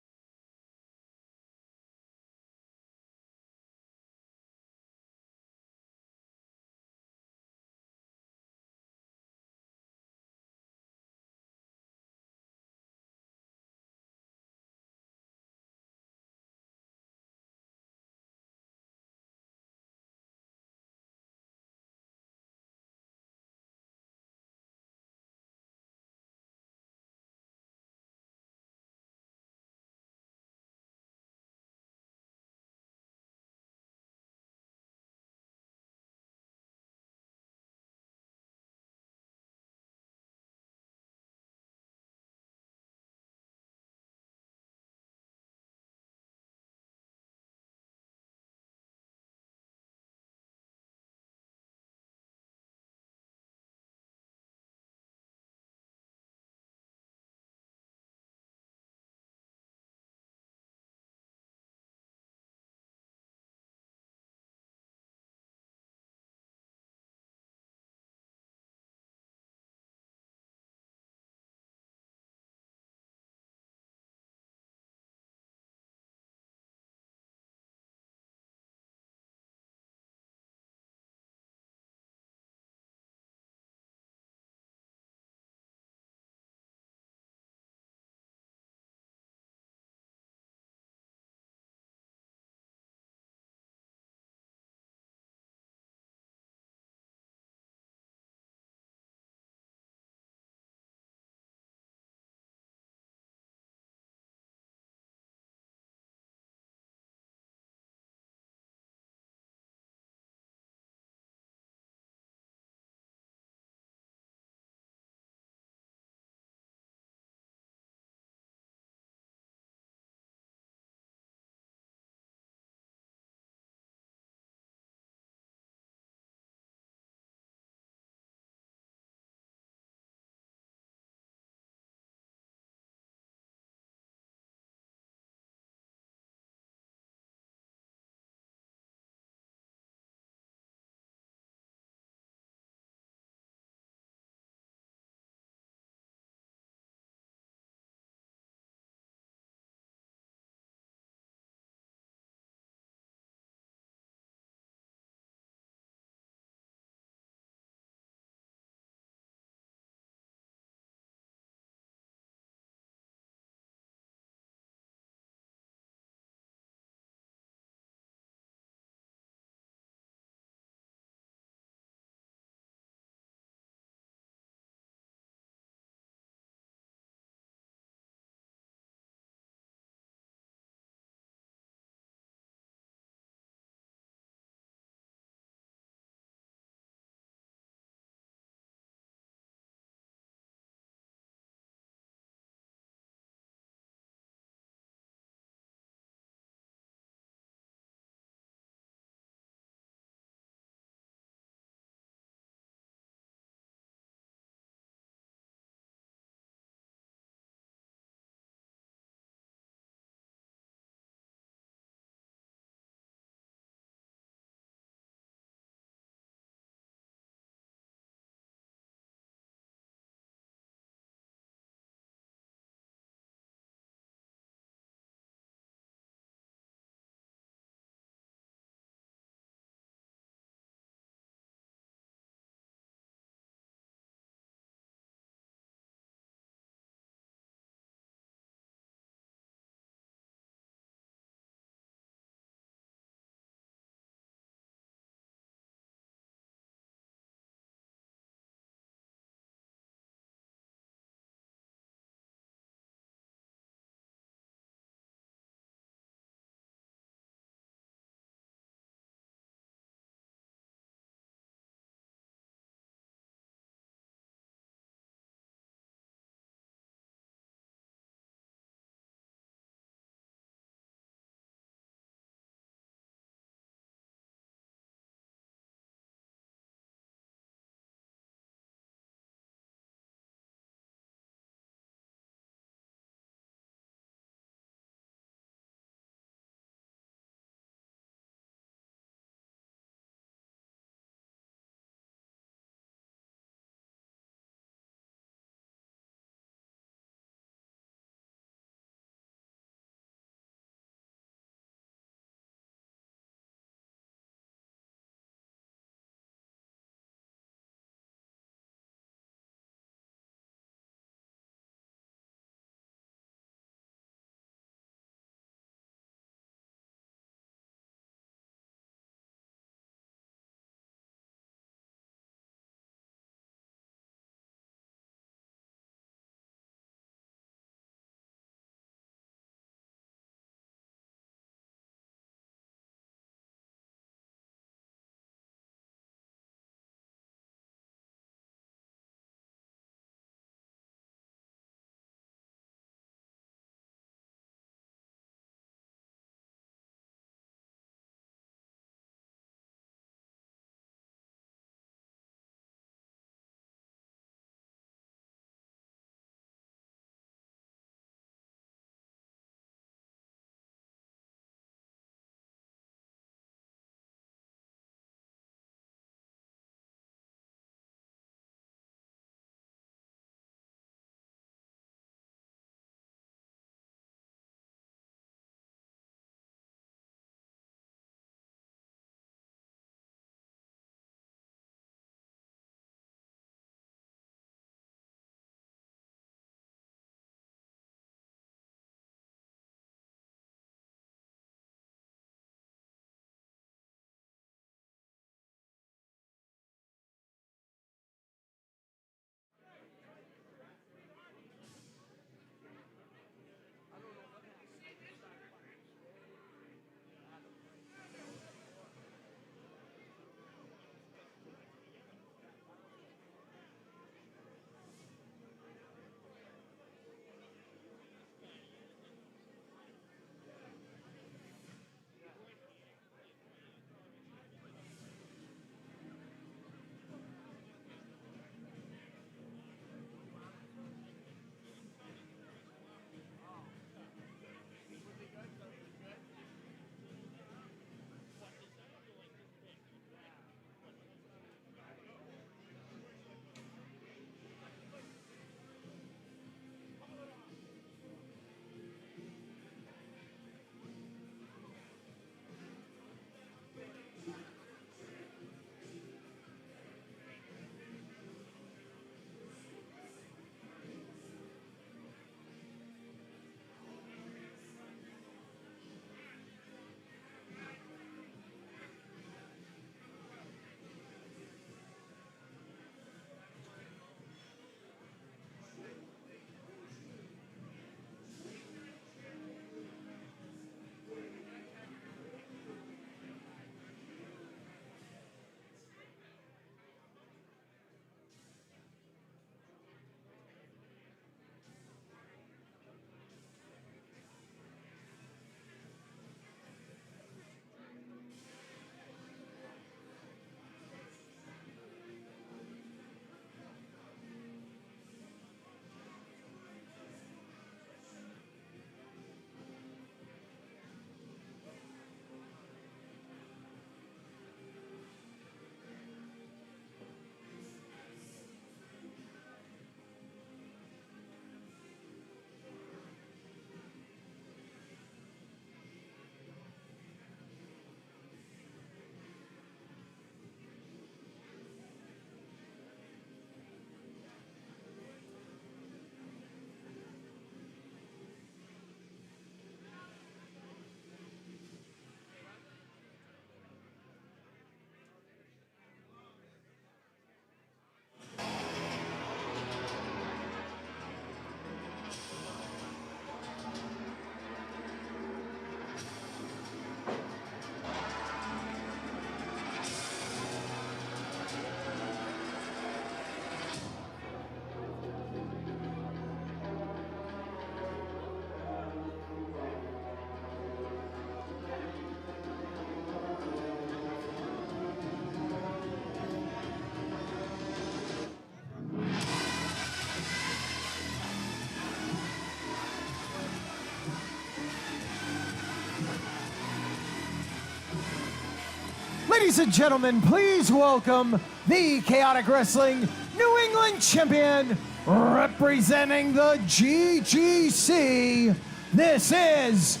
Ladies and gentlemen, please welcome the Chaotic Wrestling New England champion representing the GGC. This is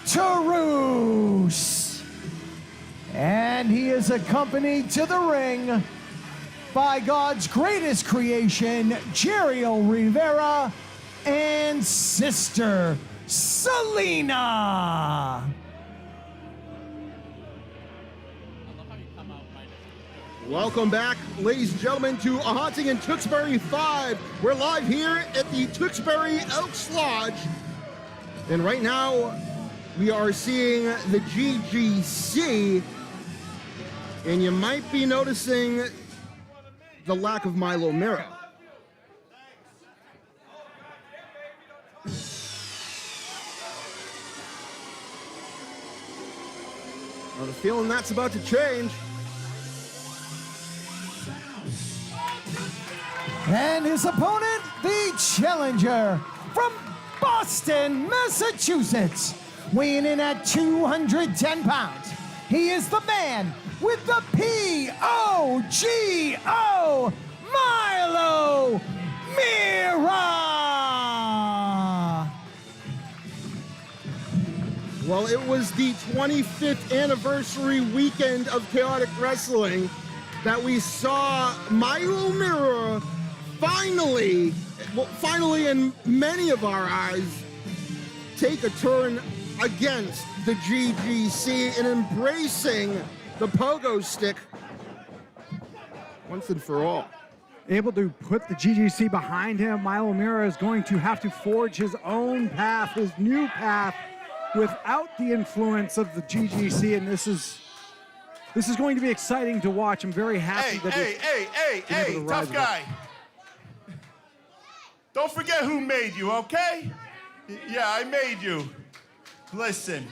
Arcturus. And he is accompanied to the ring by God's greatest creation, Jeriel Rivera, and Sister Selena. Welcome back, ladies and gentlemen, to A Haunting in Tewksbury 5. We're live here at the Tewksbury Elks Lodge. And right now, we are seeing the GGC. And you might be noticing the lack of Milo Mira. I have a feeling that's about to change. And his opponent, the challenger from Boston, Massachusetts, weighing in at 210 pounds. He is the man with the P-O-G-O, Milo Mira. Well, it was the 25th anniversary weekend of Chaotic Wrestling that we saw Milo Mira finally in many of our eyes, take a turn against the GGC and embracing the pogo stick once and for all. Able to put the GGC behind him, Milo Mira is going to have to forge his own path, his new path, without the influence of the GGC, and this is going to be exciting to watch. I'm very happy that Hey, tough guy. Don't forget who made you, okay? Yeah, I made you. Listen.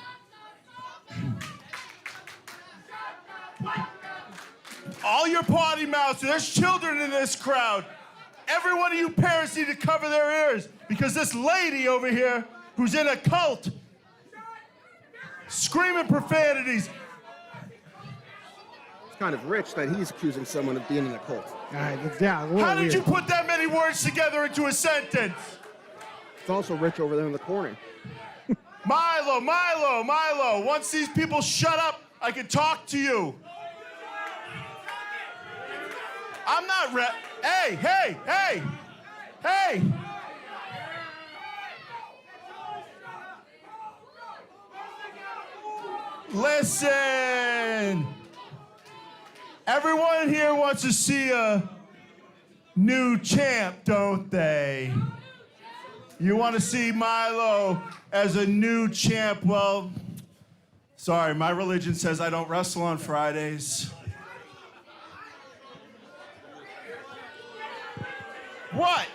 All your potty mouths, there's children in this crowd. Every one of you parents need to cover their ears because this lady over here who's in a cult screaming profanities. It's kind of rich that he's accusing someone of being in a cult. How did you put that many words together into a sentence? It's also rich over there in the corner. Milo, once these people shut up, I can talk to you. I'm not Hey! Listen! Everyone here wants to see a new champ, don't they? You want to see Milo as a new champ? Well, sorry, my religion says I don't wrestle on Fridays. What?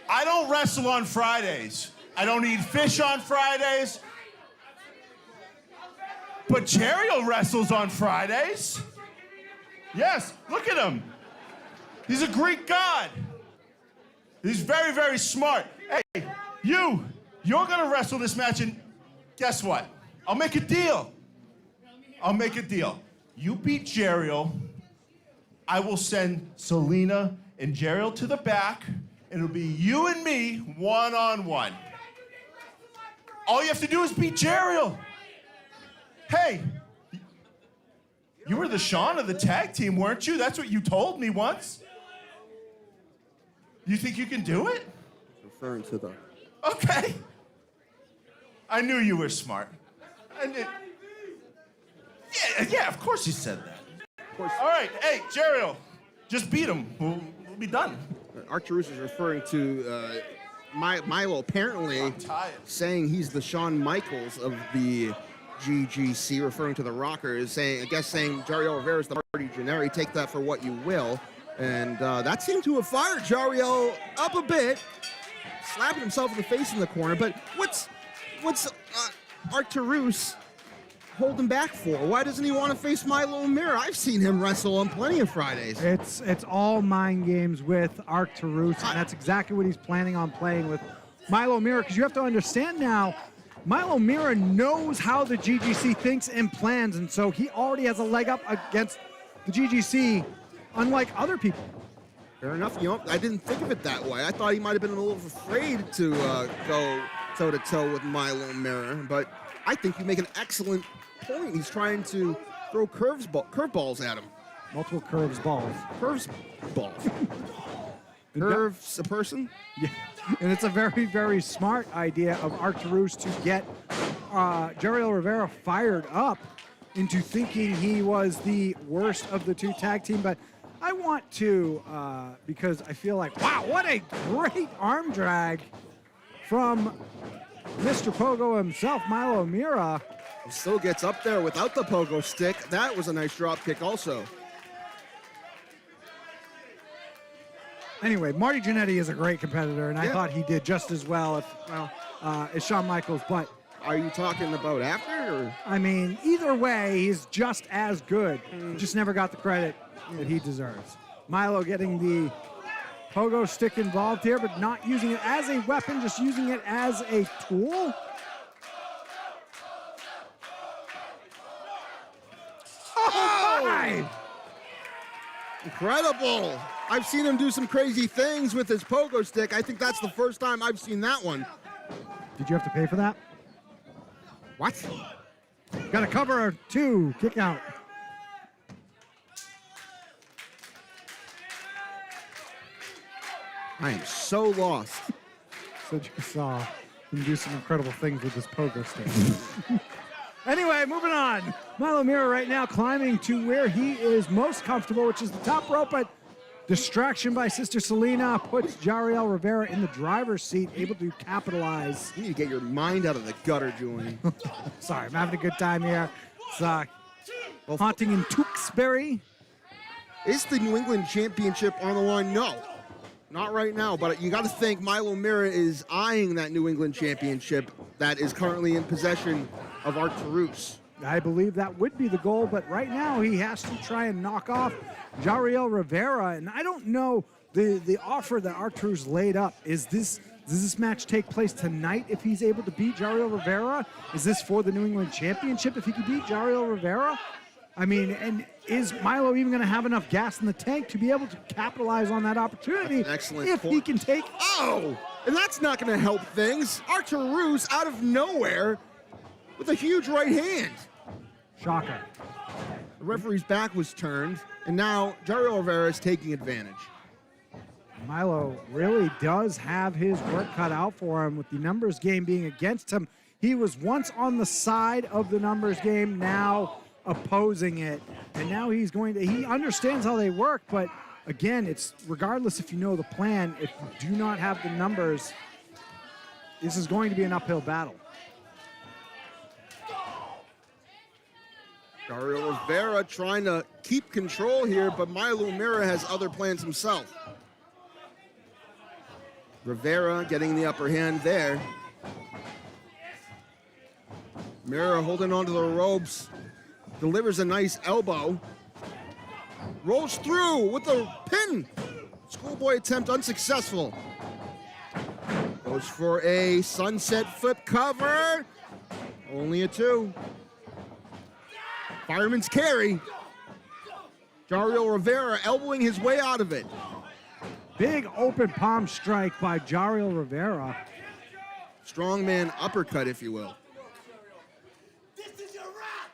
I don't wrestle on Fridays. I don't eat fish on Fridays. But Jeriel wrestles on Fridays. Yes, look at him. He's a Greek god. He's very, very smart. Hey, you're gonna wrestle this match, and guess what? I'll make a deal. You beat Jeriel. I will send Selena and Jeriel to the back, and it'll be you and me one-on-one. All you have to do is beat Jeriel. Hey, you were the Sean of the tag team, weren't you? That's what you told me once. You think you can do it? Referring to the... Okay. I knew you were smart. Yeah, of course you said that. Of course. All right, hey, Jeriel, just beat him. We'll be done. Arcturus is referring to Milo apparently saying he's the Shawn Michaels of the GGC, referring to the Rockers, saying Jeriel Rivera is the Marty Jannetty. Take that for what you will. And that seemed to have fired Jeriel up a bit, slapping himself in the face in the corner. But what's Arcturus holding back for? Why doesn't he want to face Milo Mira? I've seen him wrestle on plenty of Fridays. It's all mind games with Arcturus, and that's exactly what he's planning on playing with Milo Mira, because you have to understand now, Milo Mira knows how the GGC thinks and plans, and so he already has a leg up against the GGC, unlike other people. Fair enough. You know, I didn't think of it that way. I thought he might have been a little afraid to go toe-to-toe with Milo Mira, but I think you make an excellent point. He's trying to throw curveballs at him. Multiple curves balls. Curves balls. Curves a person? Yeah. And it's a very, very smart idea of Arturus to get Jariel Rivera fired up into thinking he was the worst of the two tag team. But I want to, because I feel like, wow, what a great arm drag from Mr. Pogo himself, Milo Mira. He still gets up there without the pogo stick. That was a nice drop kick also. Anyway, Marty Jannetty is a great competitor, and I thought he did just as well as Shawn Michaels. But are you talking about after? Or? I mean, either way, he's just as good. He just never got the credit that he deserves. Milo getting the pogo stick involved here, but not using it as a weapon, just using it as a tool. Oh my! Incredible! I've seen him do some crazy things with his pogo stick. I think that's the first time I've seen that one. Did you have to pay for that? What? Got a cover 2, kick out. I am so lost. So you saw him do some incredible things with his pogo stick. Anyway, moving on. Milo Mira right now climbing to where he is most comfortable, which is the top rope, but distraction by Sister Selena puts Jariel Rivera in the driver's seat, able to capitalize. You need to get your mind out of the gutter, Julian. Sorry, I'm having a good time here. It's haunting in Tewksbury. Is the New England Championship on the line? No, not right now, but you got to think Milo Mira is eyeing that New England Championship that is currently in possession of Arturus. I believe that would be the goal, but right now he has to try and knock off Jariel Rivera, and I don't know the offer that Arturus laid up. Does this match take place tonight if he's able to beat Jariel Rivera? Is this for the New England Championship if he can beat Jariel Rivera? I mean, and is Milo even going to have enough gas in the tank to be able to capitalize on that opportunity? Excellent if point. he can take... Oh, and that's not going to help things. Arturus out of nowhere with a huge right hand. Shocker. The referee's back was turned, and now Jariel Rivera is taking advantage. Milo really does have his work cut out for him with the numbers game being against him. He was once on the side of the numbers game, now opposing it. And now he understands how they work, but again, it's regardless if you know the plan, if you do not have the numbers, this is going to be an uphill battle. Jariel Rivera trying to keep control here, but Milo Mira has other plans himself. Rivera getting the upper hand there. Mira holding onto the ropes, delivers a nice elbow. Rolls through with the pin. Schoolboy attempt unsuccessful. Goes for a sunset flip cover. Only a 2. Fireman's carry. Jariel Rivera elbowing his way out of it. Big open palm strike by Jariel Rivera. Strongman uppercut, if you will.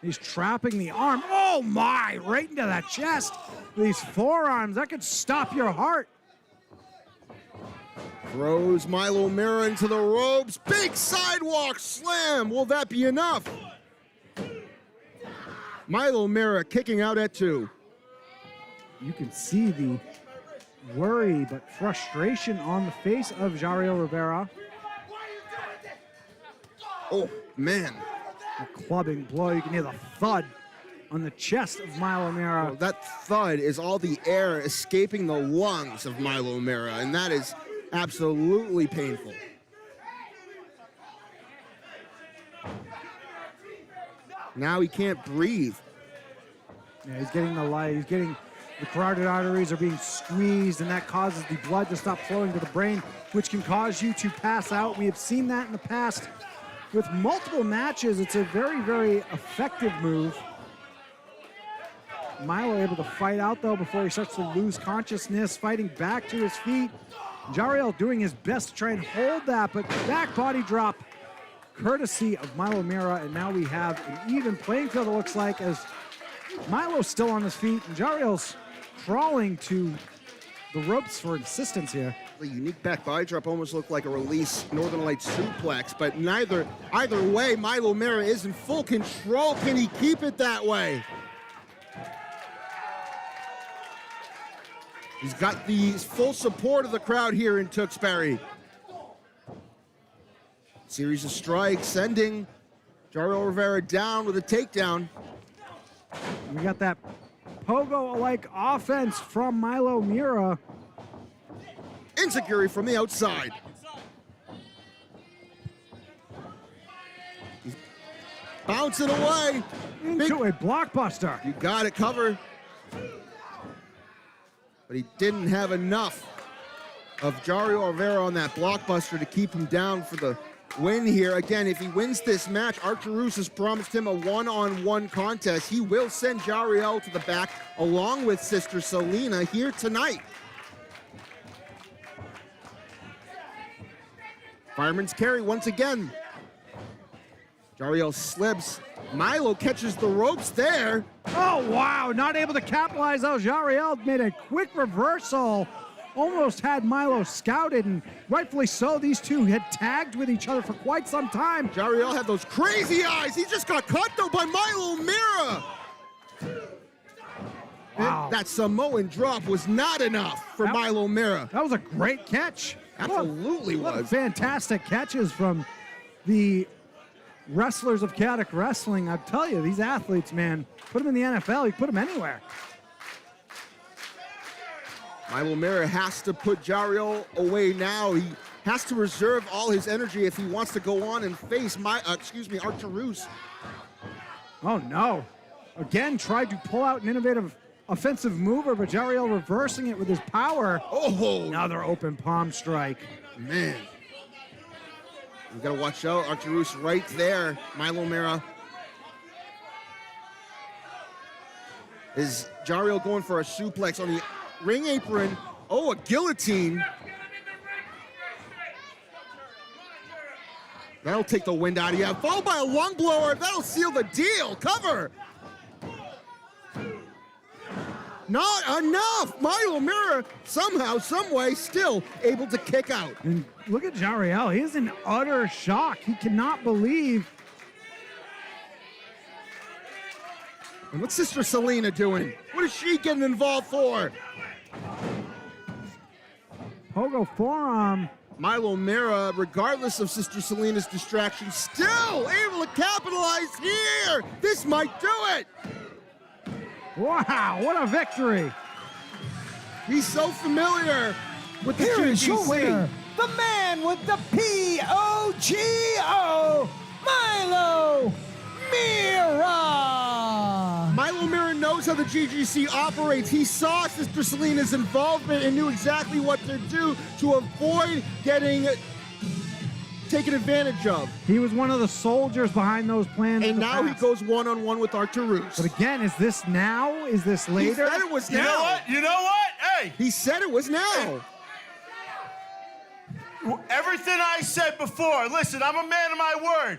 He's trapping the arm. Oh my, right into that chest. These forearms, that could stop your heart. Throws Milo Mira into the ropes. Big sidewalk slam. Will that be enough? Milo Mira kicking out at 2. You can see the worry but frustration on the face of Jariel Rivera. Oh, man. A clubbing blow. You can hear the thud on the chest of Milo Mira. Well, that thud is all the air escaping the lungs of Milo Mira, and that is absolutely painful. Now he can't breathe. Yeah, he's getting the light. He's getting the carotid arteries are being squeezed, and that causes the blood to stop flowing to the brain, which can cause you to pass out. We have seen that in the past with multiple matches. It's a very, very effective move. Milo able to fight out, though, before he starts to lose consciousness, fighting back to his feet. Jariel doing his best to try and hold that, but back body drop courtesy of Milo Mira, and now we have an even playing field, it looks like, as Milo's still on his feet, and Jariel's crawling to the ropes for assistance here. The unique back body drop almost looked like a release Northern Lights suplex, but either way, Milo Mira is in full control. Can he keep it that way? He's got the full support of the crowd here in Tewksbury. Series of strikes, sending Jariel Rivera down with a takedown. We got that pogo-like offense from Milo Mira. Insecurity from the outside. He's bouncing away. Into a blockbuster. You got it covered. But he didn't have enough of Jariel Rivera on that blockbuster to keep him down for the win here. Again, if he wins this match, Arturus has promised him a one-on-one contest. He will send Jariel to the back along with Sister Selena here tonight. Fireman's carry once again. Jariel slips. Milo catches the ropes there. Oh, wow, not able to capitalize out. Jariel made a quick reversal. Almost had Milo scouted, and rightfully so. These two had tagged with each other for quite some time. Jariel had those crazy eyes. He just got caught, though, by Milo Mira. Wow. That Samoan drop was not enough for Milo Mira. That was a great catch. Absolutely was. Fantastic catches from the wrestlers of Chaotic Wrestling. I tell you, these athletes, man, put them in the NFL, you put them anywhere. Milo Mira has to put Jariel away now. He has to reserve all his energy if he wants to go on and face Arturus. Oh no. Again, tried to pull out an innovative offensive mover, but Jariel reversing it with his power. Oh! Another open palm strike. Man. You gotta watch out. Arturus right there. Milo Mira. Is Jariel going for a suplex on the ring apron? Oh, a guillotine. That'll take the wind out of you. Followed by a lung blower. That'll seal the deal. Cover. Not enough. Milo Mira somehow, some way, still able to kick out. And look at Jariel. He is in utter shock. He cannot believe. And what's Sister Selena doing? What is she getting involved for? Pogo forearm. Milo Mira, regardless of Sister Selena's distraction, still able to capitalize here. This might do it. Wow, what a victory. He's so familiar with the Here is your GGC. winner, the man with the P-O-G-O, Milo Mira. Milo Mira knows how the GGC operates. He saw Sister Selena's involvement and knew exactly what to do to avoid getting taken advantage of. He was one of the soldiers behind those plans. And now he goes one-on-one with Arturus. But again, is this now? Is this later? He said it was now. You know what? You know what? Hey! He said it was now. Everything I said before, listen, I'm a man of my word.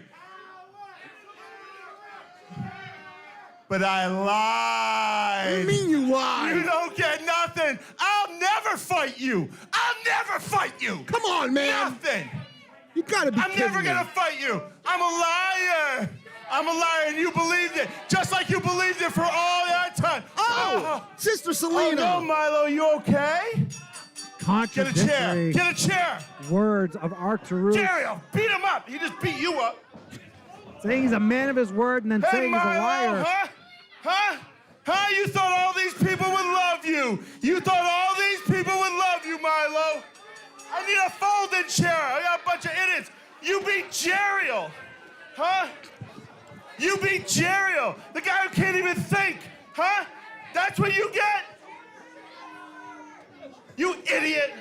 But I lied. What do you mean you lied? You don't get nothing. I'll never fight you. I'll never fight you. Come on, man. Nothing. You gotta be I'm kidding never me. gonna fight you. I'm a liar. I'm a liar, and you believed it, just like you believed it for all that time. Oh, Sister Selena. Oh no, Milo, you okay? Get a Contradictory chair. Get a chair. words of Arturus. Dario, beat him up. He just beat you up. Saying he's a man of his word and then Hey, saying he's a Milo, liar. huh? Huh? Huh? You thought all these people would love you. You thought all these people would love you, Milo. I need a folding chair. I got a bunch of idiots. You beat Jariel. Huh? You beat Jariel, the guy who can't even think. Huh? That's what you get? You idiot.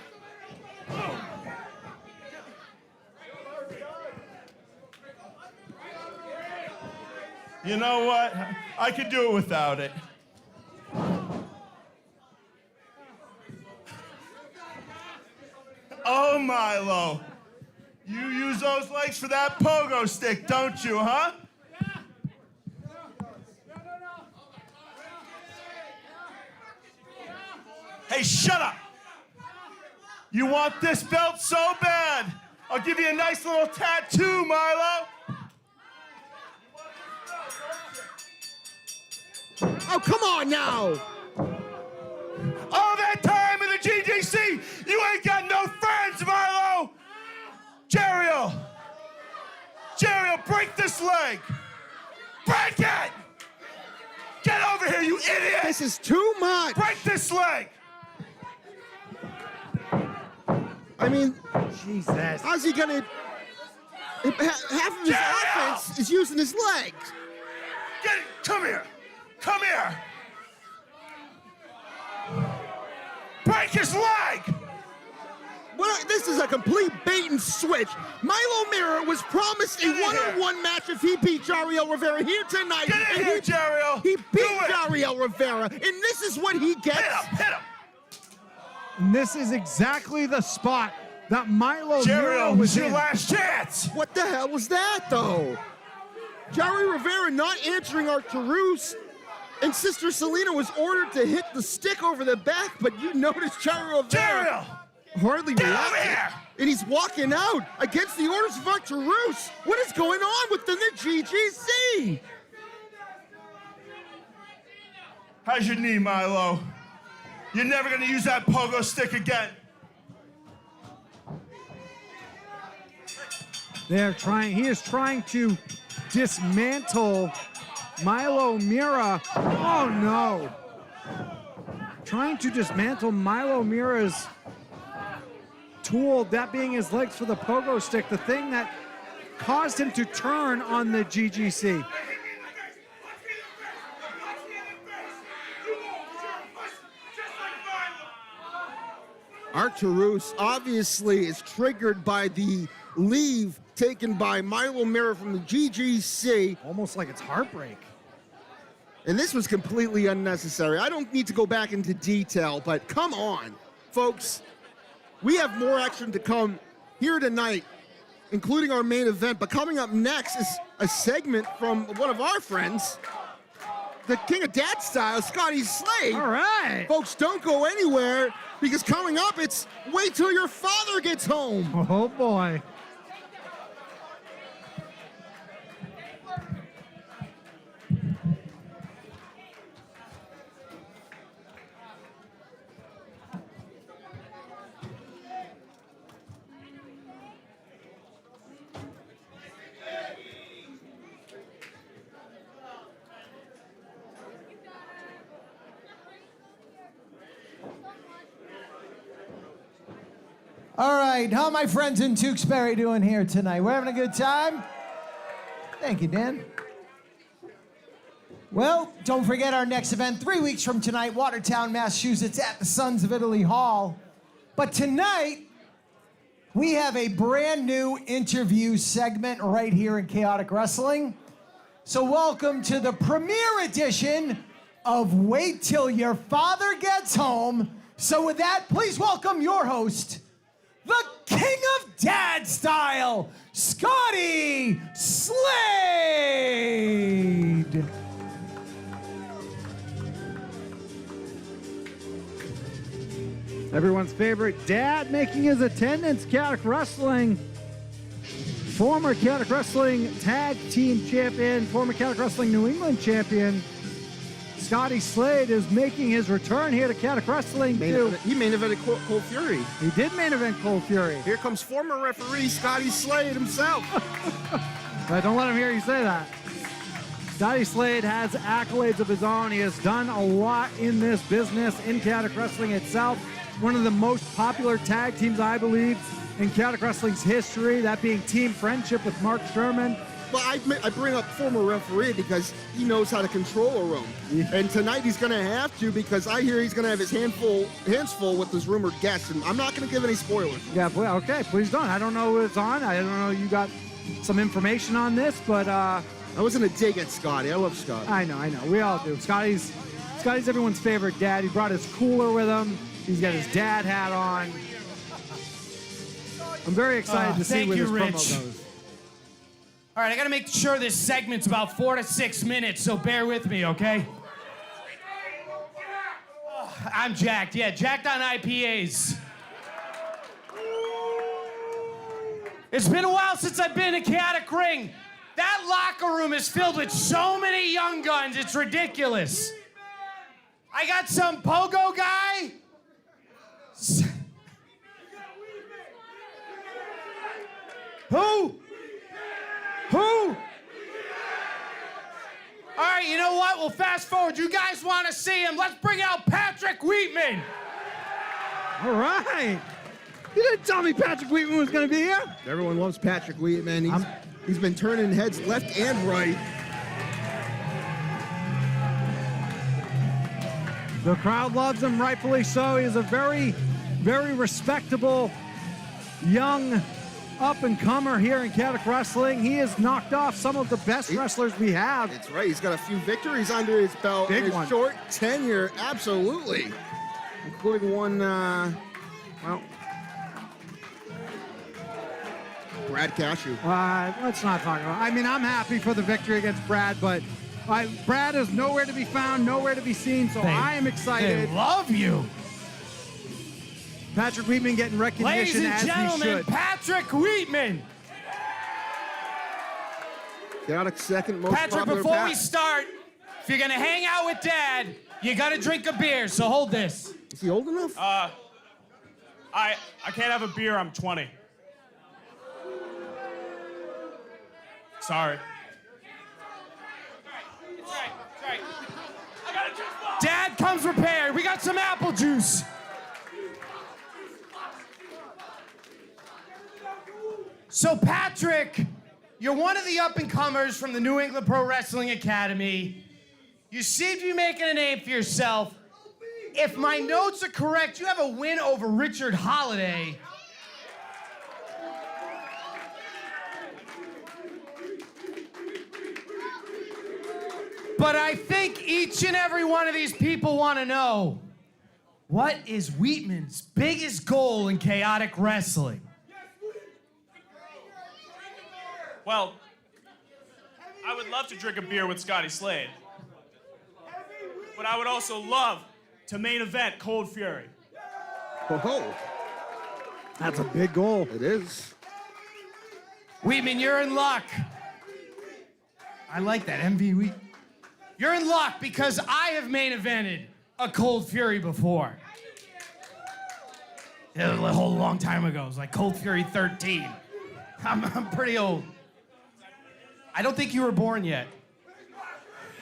You know what? I could do it without it. Oh, Milo. You use those legs for that pogo stick, don't you, huh? Hey, shut up! You want this belt so bad? I'll give you a nice little tattoo, Milo. Oh, come on now! All that time in the GGC, you ain't got no friends, Milo! Jeriel, break this leg! Break it! Get over here, you idiot! This is too much! Break this leg! I mean, Jesus. how's he gonna... Half of his offense is using his legs. Get it! Come here! Come here! Break his leg! This is a complete bait and switch. Milo Mira was promised a one-on-one match if he beat Jariel Rivera here tonight. Get in here, Jariel! He beat Jariel Rivera, and this is what he gets. Hit him! And this is exactly the spot that Milo Mira Jeriel, was it's your in. last chance! What the hell was that, though? Jari Rivera not answering our Tarus, and Sister Selena was ordered to hit the stick over the back, but you notice Jari Rivera hardly Get over reacted. here! And he's walking out against the orders of our Tarus. What is going on within the GGC? How's your knee, Milo? You're never gonna use that pogo stick again. He is trying to dismantle Milo Mira. Oh no. Trying to dismantle Milo Mira's tool, that being his legs for the pogo stick, the thing that caused him to turn on the GGC. Arturus obviously is triggered by the leave taken by Milo Mira from the GGC. Almost like it's heartbreak. And this was completely unnecessary. I don't need to go back into detail, but come on, folks. We have more action to come here tonight, including our main event. But coming up next is a segment from one of our friends, the King of Dad Style, Scotty Slade. All right. Folks, don't go anywhere, because coming up, it's Wait Till Your Father Gets Home. Oh boy. All right, how are my friends in Tewksbury doing here tonight? We're having a good time? Thank you, Dan. Well, don't forget our next event 3 weeks from tonight, Watertown, Massachusetts, at the Sons of Italy Hall. But tonight, we have a brand new interview segment right here in Chaotic Wrestling. So welcome to the premiere edition of Wait Till Your Father Gets Home. So with that, please welcome your host, the King of Dad Style, Scotty Slade. Everyone's favorite dad making his attendance, Chaotic Wrestling. Former Chaotic Wrestling Tag Team Champion, former Chaotic Wrestling New England Champion, Scotty Slade is making his return here to Chaotic Wrestling. He main evented Cole Fury. He did main event Cole Fury. Here comes former referee Scotty Slade himself. Don't let him hear you say that. Scotty Slade has accolades of his own. He has done a lot in this business, in Chaotic Wrestling itself. One of the most popular tag teams, I believe, in Chaotic Wrestling's history, that being Team Friendship with Mark Sherman. Well, I bring up former referee because he knows how to control a room. Yeah. And tonight he's going to have to, because I hear he's going to have his hands full with his rumored guests. And I'm not going to give any spoilers. Yeah, okay, please don't. I don't know what it's on. I don't know you got some information on this, but I wasn't a dig at Scotty. I love Scotty. I know. We all do. Scotty's everyone's favorite dad. He brought his cooler with him. He's got his dad hat on. I'm very excited to see where this promo goes. All right, I got to make sure this segment's about 4 to 6 minutes, so bear with me, okay? I'm jacked. Yeah, jacked on IPAs. It's been a while since I've been in a chaotic ring. That locker room is filled with so many young guns, it's ridiculous. I got some pogo guy. Who? All right, you know what? We'll fast forward. You guys want to see him? Let's bring out Patrick Wheatman. All right. You didn't tell me Patrick Wheatman was going to be here. Everyone loves Patrick Wheatman. He's been turning heads left and right. The crowd loves him, rightfully so. He is a very, very respectable young up-and-comer here in chaotic wrestling. He has knocked off some of the best wrestlers we have. That's right. He's got a few victories under his belt. Big in his one. Short tenure, absolutely. Including one, Brad Cashew. Let's not talk about it. I mean, I'm happy for the victory against Brad, but Brad is nowhere to be found, nowhere to be seen, so I am excited. They love you. Patrick Wheatman getting recognition as he should. Ladies and gentlemen, Patrick Wheatman. Chaotic second most Patrick, popular before we start, if you're gonna hang out with Dad, you gotta drink a beer, so hold this. Is he old enough? I can't have a beer, I'm 20. Sorry. It's right. Dad comes prepared. We got some apple juice. So Patrick, you're one of the up-and-comers from the New England Pro Wrestling Academy. You seem to be making a name for yourself. If my notes are correct, you have a win over Richard Holiday. But I think each and every one of these people want to know, what is Wheatman's biggest goal in chaotic wrestling? Well, I would love to drink a beer with Scotty Slade. But I would also love to main event Cold Fury. Oh, That's a big goal. it is. Wheatman, you're in luck. I like that, MV Wheat. You're in luck because I have main evented a Cold Fury before. It was a whole long time ago. It was like Cold Fury 13. I'm pretty old. I don't think you were born yet.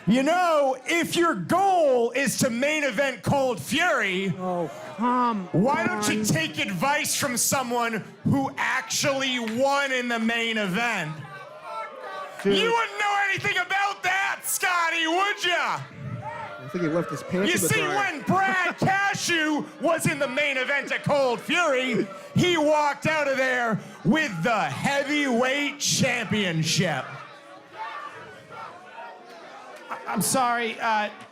You know, if your goal is to main event Cold Fury, why don't you take advice from someone who actually won in the main event? Dude. You wouldn't know anything about that, Scotty, would ya? I think he left his pants You in the see, dryer. when Brad Cashew was in the main event at Cold Fury, he walked out of there with the heavyweight championship. I'm sorry.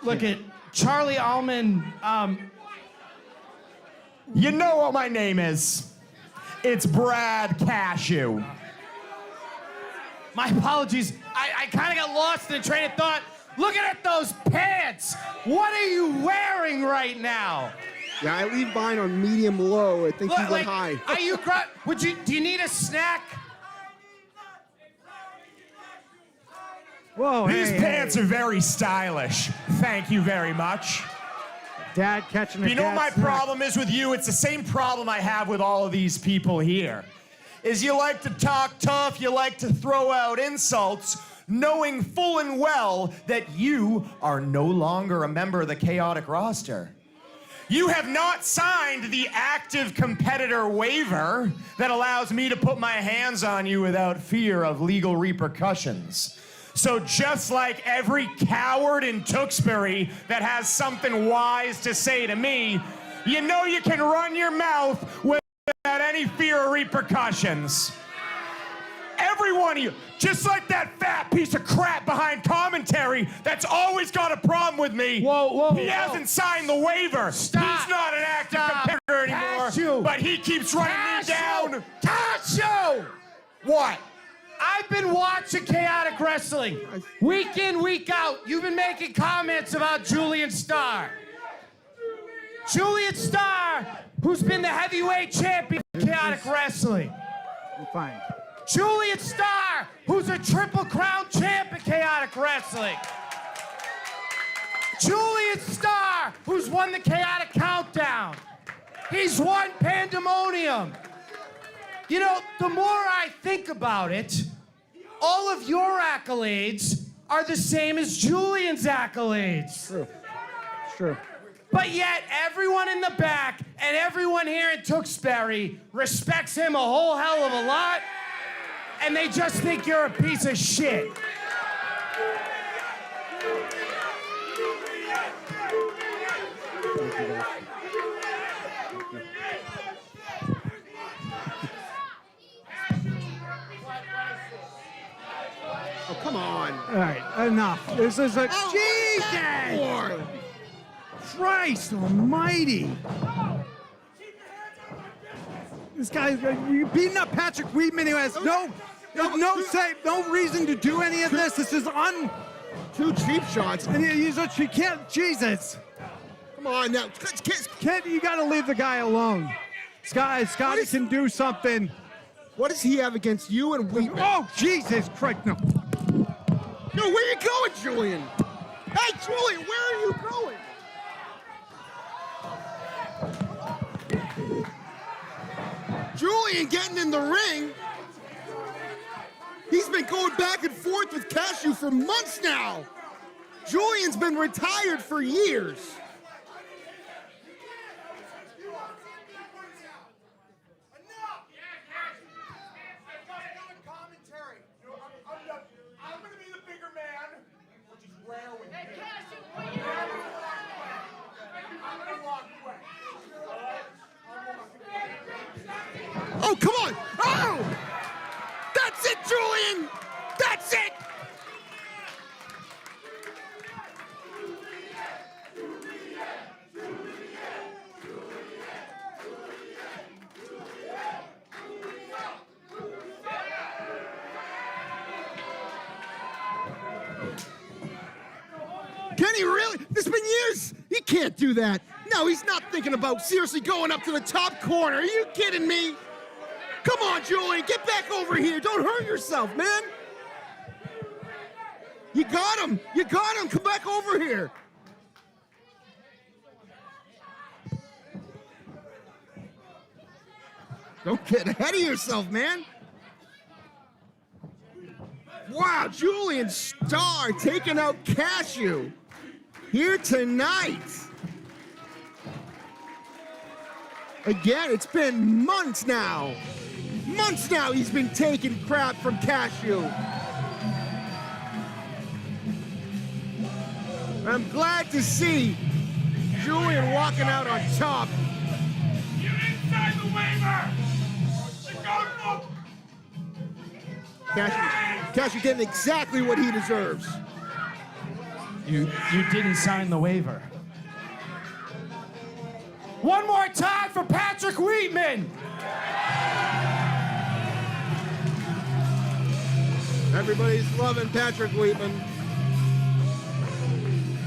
Look at Charlie Allman. You know what my name is. It's Brad Cashew. My apologies. I kind of got lost in the train of thought. Looking at those pants. What are you wearing right now? Yeah, I leave mine on medium low. I think he went high. Are you? Do you need a snack? Whoa, These pants are very stylish. Thank you very much. Dad catching a You know what my snack. problem is with you? It's the same problem I have with all of these people here. Is you like to talk tough, you like to throw out insults, knowing full and well that you are no longer a member of the chaotic roster. You have not signed the active competitor waiver that allows me to put my hands on you without fear of legal repercussions. So just like every coward in Tewksbury that has something wise to say to me, you know you can run your mouth without any fear of repercussions. Every every one of you. Just like that fat piece of crap behind commentary that's always got a problem with me. He hasn't signed the waiver. Stop. He's not an active competitor anymore. Cashew. But he keeps running me down. Cashew! What? I've been watching Chaotic Wrestling. Week in, week out, you've been making comments about Julian Starr. Julian Starr, who's been the heavyweight champion of Chaotic Wrestling. I'm fine. Julian Starr, who's a Triple Crown champ in Chaotic Wrestling. Julian Starr, who's won the Chaotic Countdown. He's won Pandemonium. You know, the more I think about it, all of your accolades are the same as Julian's accolades. True. It's true. But yet, everyone in the back and everyone here in Tewksbury respects him a whole hell of a lot, and they just think you're a piece of shit. Oh, come on. All right, enough. This is a Jesus! Lord. Christ Almighty! This guy, you beating up Patrick Wheatman, who has no reason to do any of this. This is Two cheap shots. and you can't. Jesus, Come on now. you got to leave the guy alone. Scotty can do something. What does he have against you and Wheatman? Oh Jesus Christ! No. No, where are you going, Julian? Hey, Julian, where are you going? Julian getting in the ring. He's been going back and forth with Cashew for months now. Julian's been retired for years. I'm going to be the bigger man, which is rare with me. I'm going to walk away. Oh, come on. Oh! That's it, Julian! That's it! Can he really? This has been years. He can't do that. No, he's not thinking about seriously going up to the top corner. Are you kidding me? Come on, Julian, get back over here. Don't hurt yourself, man. You got him. You got him. Come back over here. Don't get ahead of yourself, man. Wow, Julian Starr taking out Cashew here tonight. Again, it's been months now. Months now he's been taking crap from Cashew. I'm glad to see Julian walking out on top. You didn't sign the waiver! Cashew getting exactly what he deserves. You didn't sign the waiver. One more time for Patrick Wheatman. Everybody's loving Patrick Wheatman.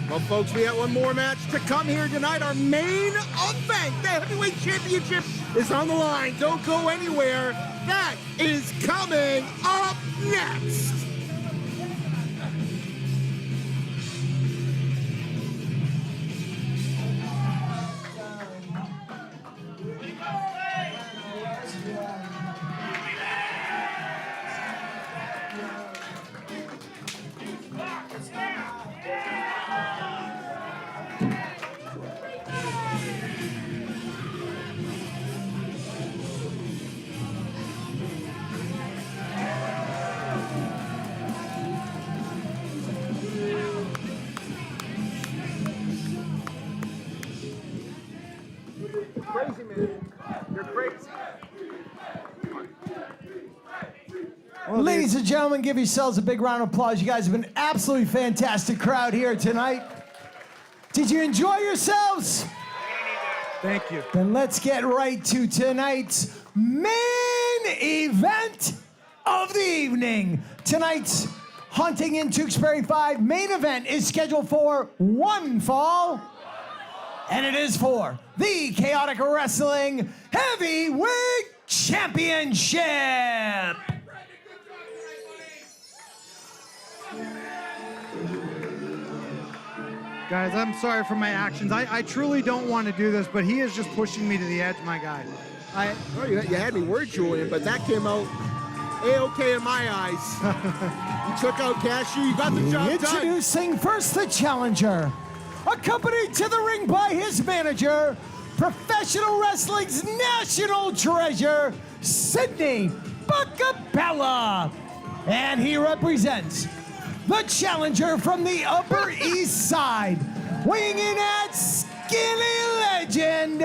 Well, folks, we have one more match to come here tonight. Our main event, the Heavyweight Championship, is on the line. Don't go anywhere. That is coming up next. Ladies and gentlemen, give yourselves a big round of applause. You guys have been an absolutely fantastic crowd here tonight. Did you enjoy yourselves? Thank you. Then let's get right to tonight's main event of the evening. Tonight's Hunting in Tewksbury 5 main event is scheduled for one fall, and it is for the Chaotic Wrestling Heavyweight Championship. Guys, I'm sorry for my actions. I truly don't want to do this, but he is just pushing me to the edge, my guy. Oh, you had me worried, Julian, but that came out A-okay in my eyes. You took out Cashew, you got the job done. Introducing first the challenger, accompanied to the ring by his manager, professional wrestling's national treasure, Sidney Bacabella. And he represents the challenger from the Upper East Side, weighing in at skinny legend,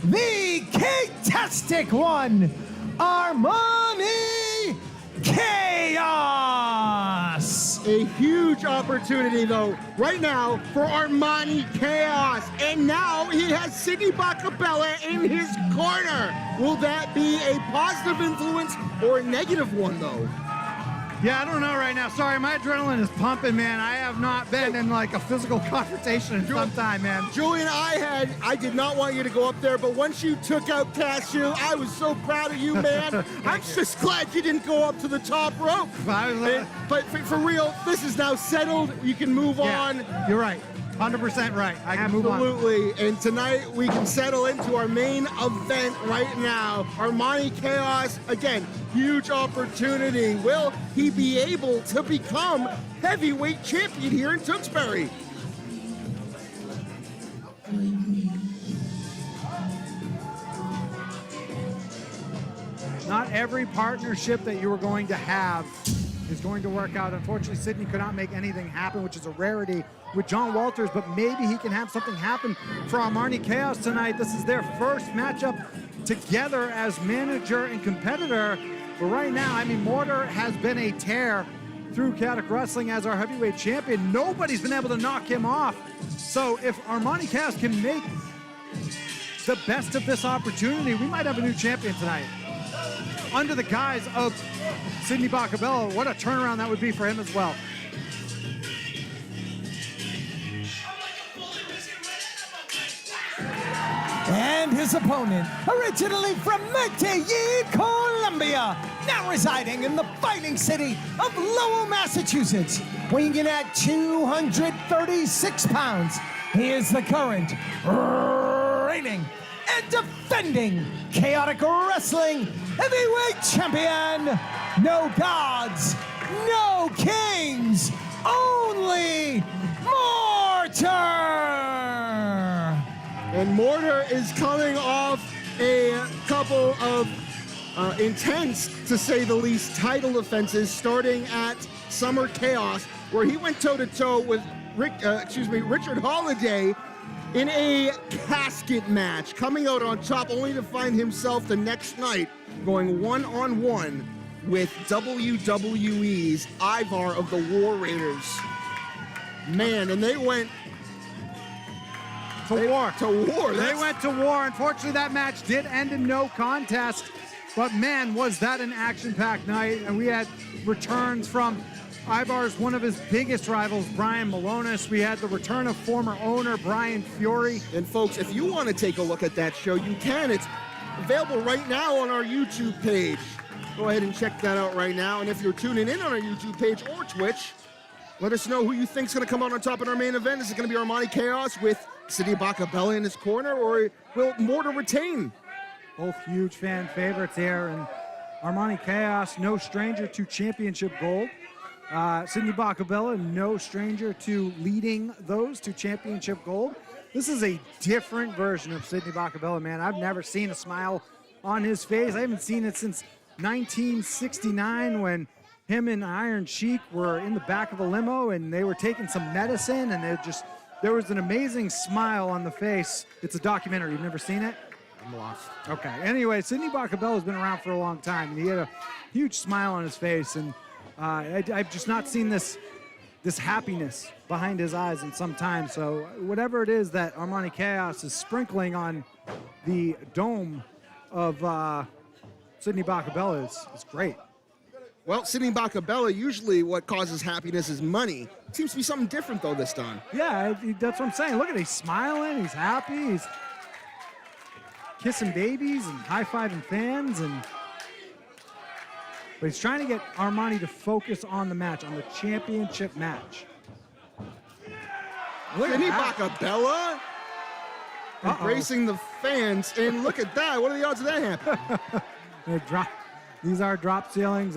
the K-tastic one, Armani Chaos. A huge opportunity, though, right now for Armani Chaos. And now he has Sidney Bacabella in his corner. Will that be a positive influence or a negative one, though? Yeah, I don't know right now. Sorry, my adrenaline is pumping, man. I have not been in like a physical confrontation in some time, man. Julian, I did not want you to go up there, but once you took out Cashew, I was so proud of you, man. I'm just glad you didn't go up to the top rope. But for real, this is now settled. You can move on. You're right. 100% right. I can move on. Absolutely. And tonight we can settle into our main event right now. Armani Chaos, again, huge opportunity. Will he be able to become heavyweight champion here in Tewksbury? Not every partnership that you are going to have is going to work out. Unfortunately, Sidney could not make anything happen, which is a rarity with John Walters, but maybe he can have something happen for Armani Chaos tonight. This is their first matchup together as manager and competitor. But right now, I mean, Mortar has been a tear through Chaotic Wrestling as our heavyweight champion. Nobody's been able to knock him off. So if Armani Chaos can make the best of this opportunity, we might have a new champion tonight. Under the guise of Sidney Bacabella, what a turnaround that would be for him as well. And his opponent, originally from Medellin, Colombia, now residing in the fighting city of Lowell, Massachusetts, weighing in at 236 pounds. He is the current reigning and defending Chaotic Wrestling Heavyweight Champion. No gods, no kings, only Mortar. And Mortar is coming off a couple of intense, to say the least, title defenses, starting at Summer Chaos, where he went toe-to-toe with Richard Holiday in a casket match, coming out on top only to find himself the next night going one-on-one with WWE's Ivar of the War Raiders. Man, and they went to war. They went to war. Unfortunately, that match did end in no contest. But man, was that an action-packed night. And we had returns from Ivar's one of his biggest rivals, Brian Malonis. We had the return of former owner Brian Fury. And folks, if you want to take a look at that show, you can. It's available right now on our YouTube page. Go ahead and check that out right now. And if you're tuning in on our YouTube page or Twitch, let us know who you think's going to come out on top in our main event. Is it going to be Armani Chaos with Sidney Bacabella in his corner, or will Mortar retain? Both huge fan favorites here. And Armani Chaos, no stranger to championship gold. Sidney Bacabella, no stranger to leading those to championship gold. This is a different version of Sidney Bacabella, man. I've never seen a smile on his face. I haven't seen it since 1969 when him and Iron Sheik were in the back of a limo and they were taking some medicine, and there was an amazing smile on the face. It's a documentary. You've never seen it? I'm lost. Okay. Anyway, Sidney Baccabella's been around for a long time, and he had a huge smile on his face, and I've just not seen this happiness behind his eyes in some time. So whatever it is that Armani Chaos is sprinkling on the dome of Sidney Baccabella is great. Well, Sidney Bacabella, usually what causes happiness is money. Seems to be something different, though, this time. Yeah, that's what I'm saying. Look at him. He's smiling. He's happy. He's kissing babies and high-fiving fans. But he's trying to get Armani to focus on the match, on the championship match. Look Sidney at that. Bacabella embracing the fans. And look at that. What are the odds of that happening? These are drop ceilings.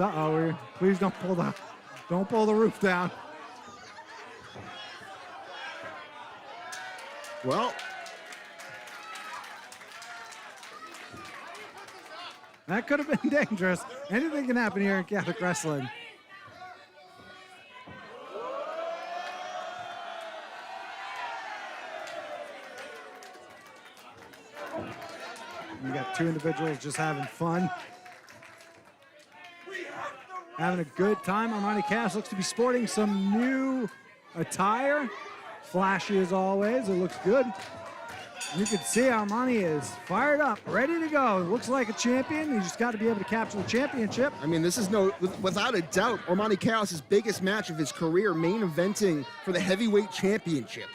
Please don't pull the roof down. Well, that could have been dangerous. Anything can happen here in Catholic wrestling. You got two individuals just having fun. Having a good time. Armani Cass looks to be sporting some new attire. Flashy as always. It looks good. You can see Armani is fired up, ready to go. Looks like a champion. He's just got to be able to capture the championship. I mean, this is without a doubt, Armani Chaos' biggest match of his career, main eventing for the heavyweight championship.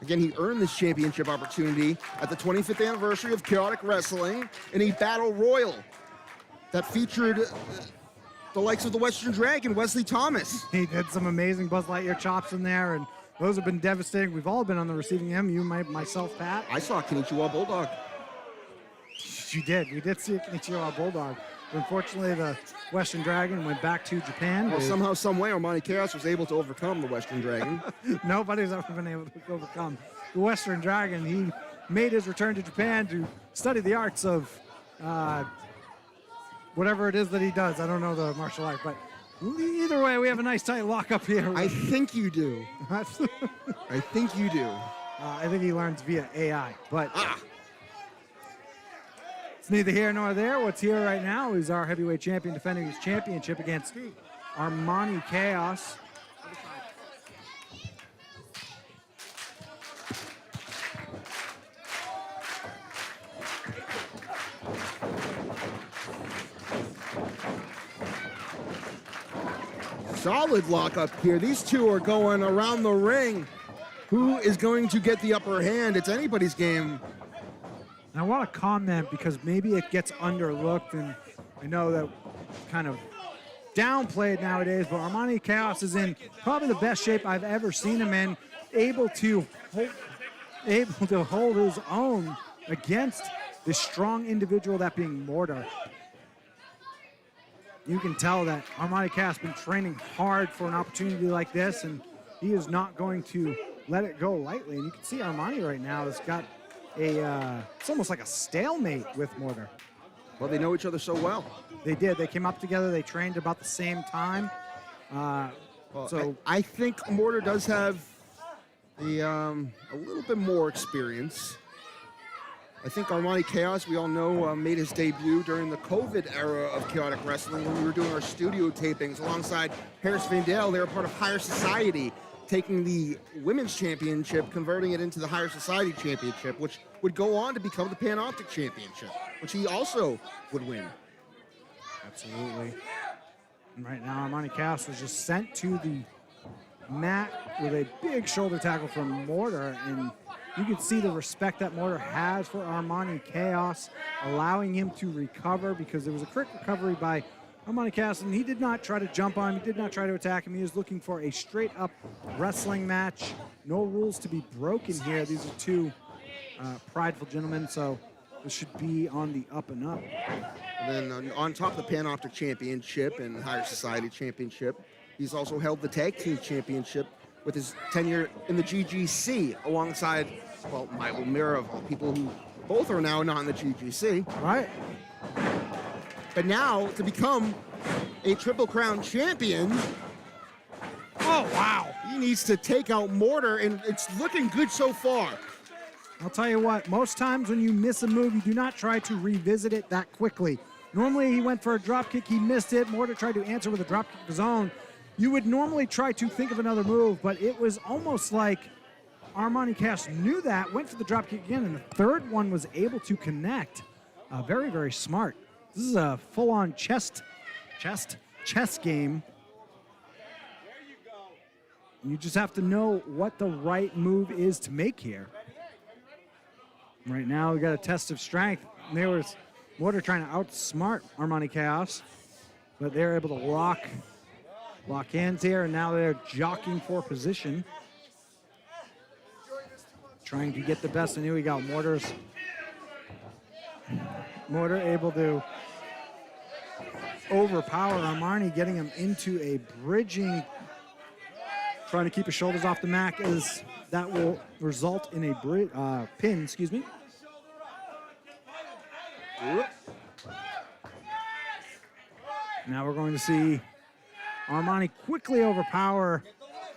Again, he earned this championship opportunity at the 25th anniversary of Chaotic Wrestling in a battle royal that featured the likes of the Western Dragon, Wesley Thomas. He did some amazing Buzz Lightyear chops in there, and those have been devastating. We've all been on the receiving end. You, myself, Pat. I saw Kenichiwa Bulldog. You did. We did see a Kenichiwa Bulldog. Unfortunately, the Western Dragon went back to Japan. Well, somehow, some way, Armani Chaos was able to overcome the Western Dragon. Nobody's ever been able to overcome the Western Dragon. He made his return to Japan to study the arts of whatever it is that he does. I don't know the martial art, but either way, we have a nice tight lock up here. I think you do. I think you do. I think he learns via AI, but it's neither here nor there. What's here right now is our heavyweight champion defending his championship against Armani Chaos. Solid lockup here. These two are going around the ring. Who is going to get the upper hand? It's anybody's game. And I want to comment because maybe it gets underlooked, and I know that kind of downplayed nowadays, but Armani Chaos is in probably the best shape I've ever seen him in, able to hold his own against this strong individual, that being Mortar. You can tell that Armani Chaos has been training hard for an opportunity like this, and he is not going to let it go lightly. And you can see Armani right now has got it's almost like a stalemate with Mortar. Well, they know each other so well. They did. They came up together. They trained about the same time. I think Mortar does have a little bit more experience. I think Armani Chaos, we all know, made his debut during the COVID era of Chaotic Wrestling when we were doing our studio tapings alongside Harris Vandale. They were part of Higher Society, taking the Women's Championship, converting it into the Higher Society Championship, which would go on to become the Panoptic Championship, which he also would win. Absolutely. And right now, Armani Chaos was just sent to the mat with a big shoulder tackle from Mortar, and you can see the respect that Mortar has for Armani Chaos, allowing him to recover, because there was a quick recovery by Armani Chaos, and he did not try to jump on him. He did not try to attack him. He was looking for a straight-up wrestling match. No rules to be broken here. These are two prideful gentlemen, so this should be on the up and up. And then on top of the Panoptic Championship and Higher Society Championship, he's also held the Tag Team Championship with his tenure in the GGC alongside, well, Michael Mira, of all people who both are now not in the GGC. Right. But now, to become a Triple Crown champion, oh, wow. He needs to take out Mortar, and it's looking good so far. I'll tell you what, most times when you miss a move, you do not try to revisit it that quickly. Normally, he went for a drop kick, he missed it. Mortar tried to answer with a drop kick of his own. You would normally try to think of another move, but it was almost like Armani Cass knew that, went for the drop kick again, and the third one was able to connect. Very, very smart. This is a full-on chess game. You just have to know what the right move is to make here. Right now, we got a test of strength. And there was Mortar trying to outsmart Armani Chaos, but they're able to lock hands here, and now they're jockeying for position. Trying to get the best, and here we go. Mortar able to overpower Armani, getting him into a bridging, trying to keep his shoulders off the mat, as that will result in a pin, excuse me. Now we're going to see Armani quickly overpower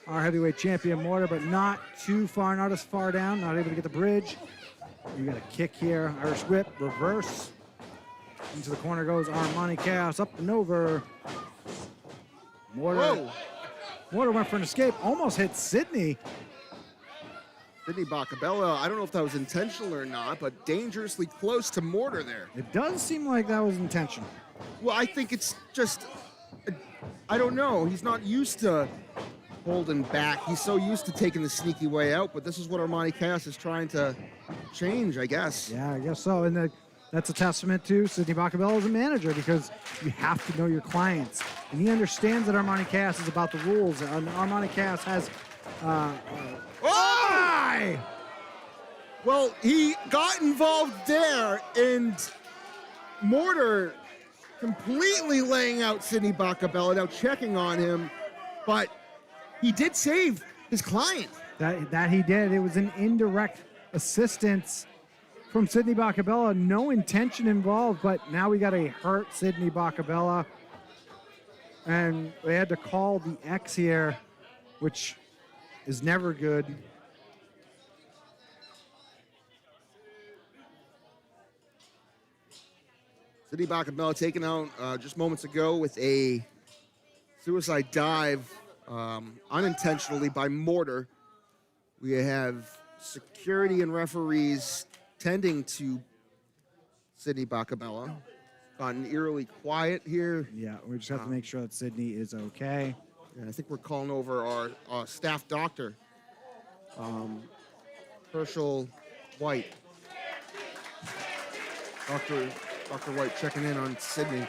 our heavyweight champion Mortar, but not too far, not as far down, not able to get the bridge. You got a kick here, Irish whip, reverse. Into the corner goes Armani Chaos, up and over. Mortar went for an escape, almost hit Sydney. Sidney Bacabella, I don't know if that was intentional or not, but dangerously close to Mortar there. It does seem like that was intentional. Well, I think it's just, I don't know. He's not used to holding back. He's so used to taking the sneaky way out, but this is what Armani Chaos is trying to change, I guess. Yeah, I guess so. And that's a testament to Sidney Bacabella as a manager, because you have to know your clients. And he understands that Armani Chaos is about the rules. And Armani Chaos has... Well, he got involved there, and Mortar completely laying out Sidney Bacabella, now checking on him, but he did save his client. That he did. It was an indirect assistance from Sidney Bacabella. No intention involved, but now we got to hurt Sidney Bacabella. And they had to call the X here, which is never good. Sidney Bacabella taken out just moments ago with a suicide dive unintentionally by Mortar. We have security and referees tending to Sidney Bacabella. Gotten eerily quiet here. Yeah, we just have to make sure that Sidney is okay. And I think we're calling over our staff doctor, Herschel White. Dr. White checking in on Sidney.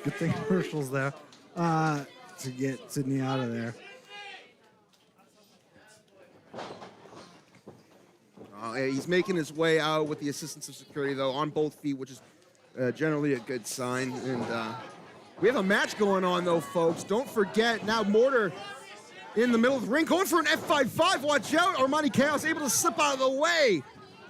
Good thing Herschel's there to get Sidney out of there. He's making his way out with the assistance of security, though, on both feet, which is generally a good sign. And we have a match going on, though, folks. Don't forget, now Mortar in the middle of the ring, going for an F5-5. Watch out. Armani Chaos able to slip out of the way.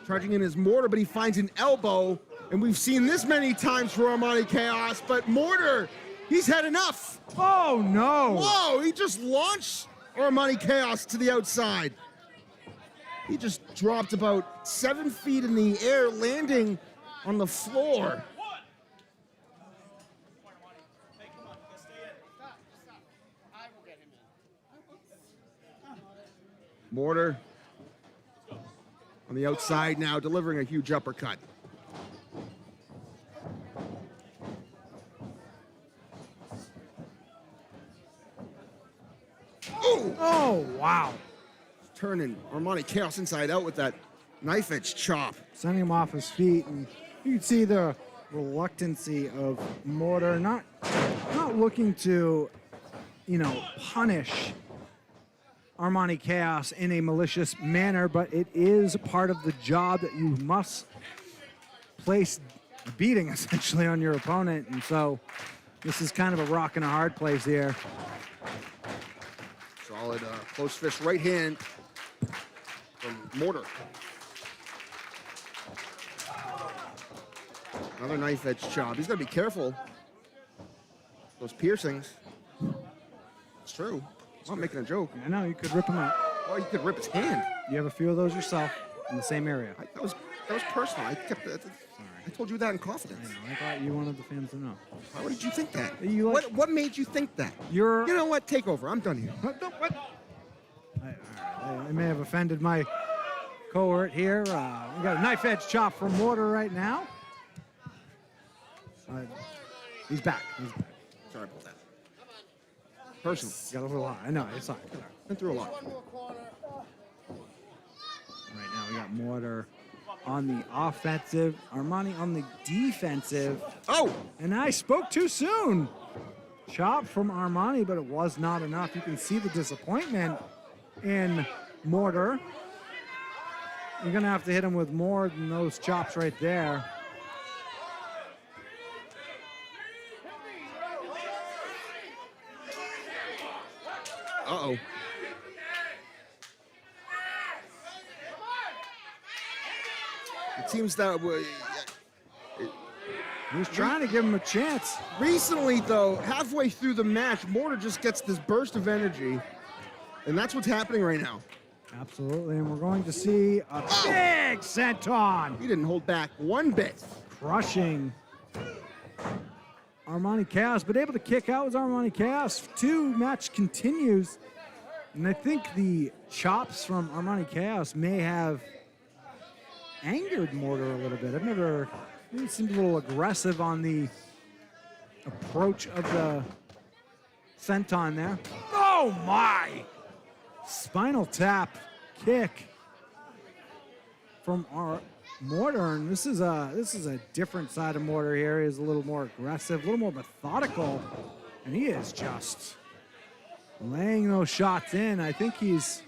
Charging in his Mortar, but he finds an elbow. And we've seen this many times for Armani Chaos, but Mortar, he's had enough. Oh, no. Whoa, he just launched Armani Chaos to the outside. He just dropped about 7 feet in the air, landing on the floor. Mortar on the outside now, delivering a huge uppercut. Ooh. Oh, wow. Turning Armani Chaos inside out with that knife edge chop. Sending him off his feet, and you can see the reluctancy of Mortar, not looking to, punish Armani Chaos in a malicious manner, but it is part of the job that you must place a beating essentially on your opponent, and so this is kind of a rock and a hard place here. Solid close fist right hand from Mortar. Another knife edge chop. He's got to be careful. Those piercings. It's true. I'm not making a joke. I know, you could rip him out. Well, you could rip his hand. You have a few of those yourself in the same area. That was personal. I told you that in confidence. I thought you wanted the fans to know. Why did you think that? You like- What made you think that? You're. You know what? Take over. I'm done here. What? I may have offended my cohort here. We got a knife edge chop from Mortar right now. He's back. Sorry about that. Personal. Got a little high. I know, it's fine. Been through a lot. Right now we got Mortar on the offensive, Armani on the defensive. Oh! And I spoke too soon. Chop from Armani, but it was not enough. You can see the disappointment in Mortar. You're gonna have to hit him with more than those chops right there. Uh-oh. It seems that He was trying to give him a chance. recently, though, halfway through the match, Mortar just gets this burst of energy, and that's what's happening right now. Absolutely, and we're going to see a big senton. He didn't hold back one bit. Crushing Armani Chaos, but able to kick out was Armani Chaos. Match continues. And I think the chops from Armani Chaos may have angered Mortar a little bit. He seemed a little aggressive on the approach of the senton there. Oh my! Spinal tap kick from our Mortar, and this is a different side of Mortar here. He's a little more aggressive, a little more methodical, and he is just laying those shots in. I think he's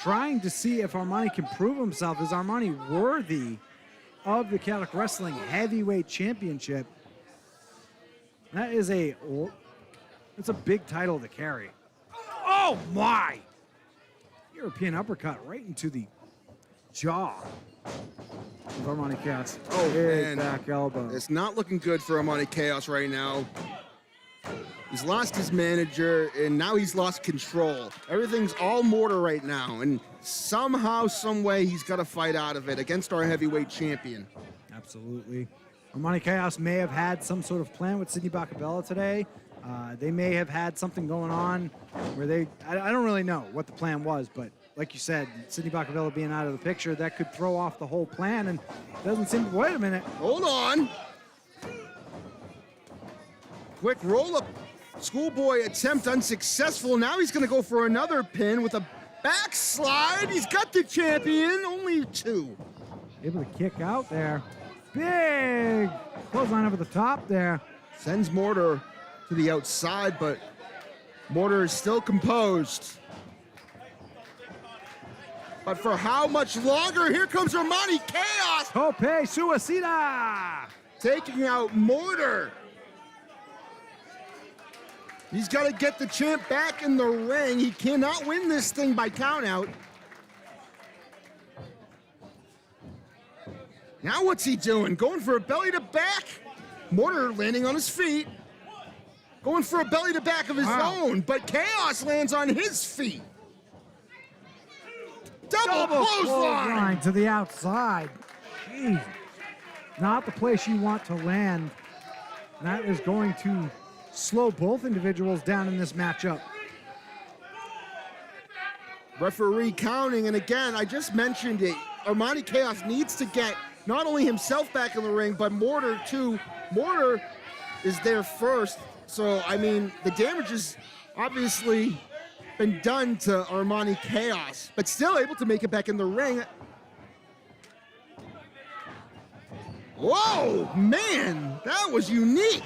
trying to see if Armani can prove himself. Is Armani worthy of the Chaotic Wrestling Heavyweight Championship? It's a big title to carry. Oh my! European uppercut right into the jaw of Armani Chaos. Oh, big man. back elbow. It's not looking good for Armani Chaos right now. He's lost his manager, and now he's lost control. Everything's all Mortar right now, and somehow, some way, he's got to fight out of it against our heavyweight champion. Absolutely. Armani Chaos may have had some sort of plan with Sidney Bacabella today. They may have had something going on where I don't really know what the plan was, but like you said, Sidney Bacabella being out of the picture, that could throw off the whole plan, and it doesn't seem, wait a minute. Hold on. Quick roll-up. Schoolboy attempt unsuccessful. Now he's going to go for another pin with a backslide. He's got the champion. Only two. Able to kick out there. Big clothesline over the top there. Sends Mortar to the outside, but Mortar is still composed. But for how much longer? Here comes Armani Chaos. Tope Suicida. Taking out Mortar. He's got to get the champ back in the ring. He cannot win this thing by countout. Now what's he doing? Going for a belly to back? Mortar landing on his feet. Going for a belly to back of his own, but Chaos lands on his feet. Double clothesline to the outside. Jeez. Not the place you want to land. That is going to slow both individuals down in this matchup. Referee counting, and again, I just mentioned it. Armani Chaos needs to get not only himself back in the ring, but Mortar too. Mortar is there first, so I mean, the damage has obviously been done to Armani Chaos, but still able to make it back in the ring. Whoa, man, that was unique.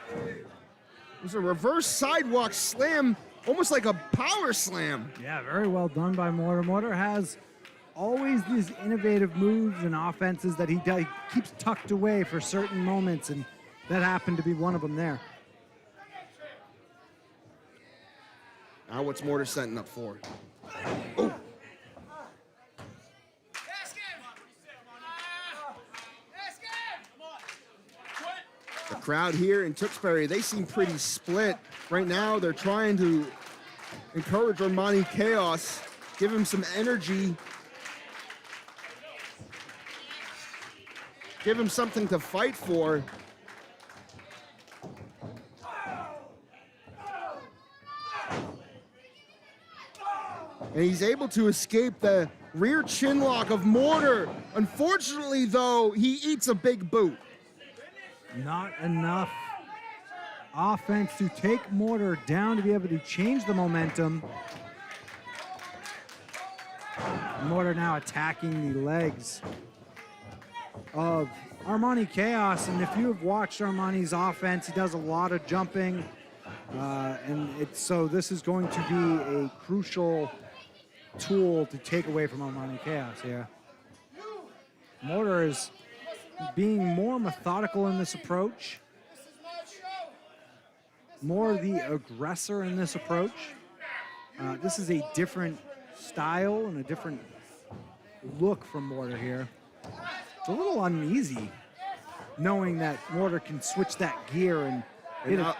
It was a reverse sidewalk slam, almost like a power slam. Yeah, very well done by Mortar. Mortar has always these innovative moves and offenses that he keeps tucked away for certain moments, and that happened to be one of them there. Now what's Mortar setting up for? Oh. The crowd here in Tewksbury, they seem pretty split. Right now, they're trying to encourage Armani Chaos, give him some energy, give him something to fight for. And he's able to escape the rear chin lock of Mortar. Unfortunately, though, he eats a big boot. Not enough offense to take Mortar down to be able to change the momentum. Mortar now attacking the legs of Armani Chaos. And if you have watched Armani's offense, he does a lot of jumping. So this is going to be a crucial tool to take away from Armani Chaos here. Mortar is being more methodical in this approach, more the aggressor in this approach. This is a different style and a different look from Mortar here. It's a little uneasy knowing that Mortar can switch that gear and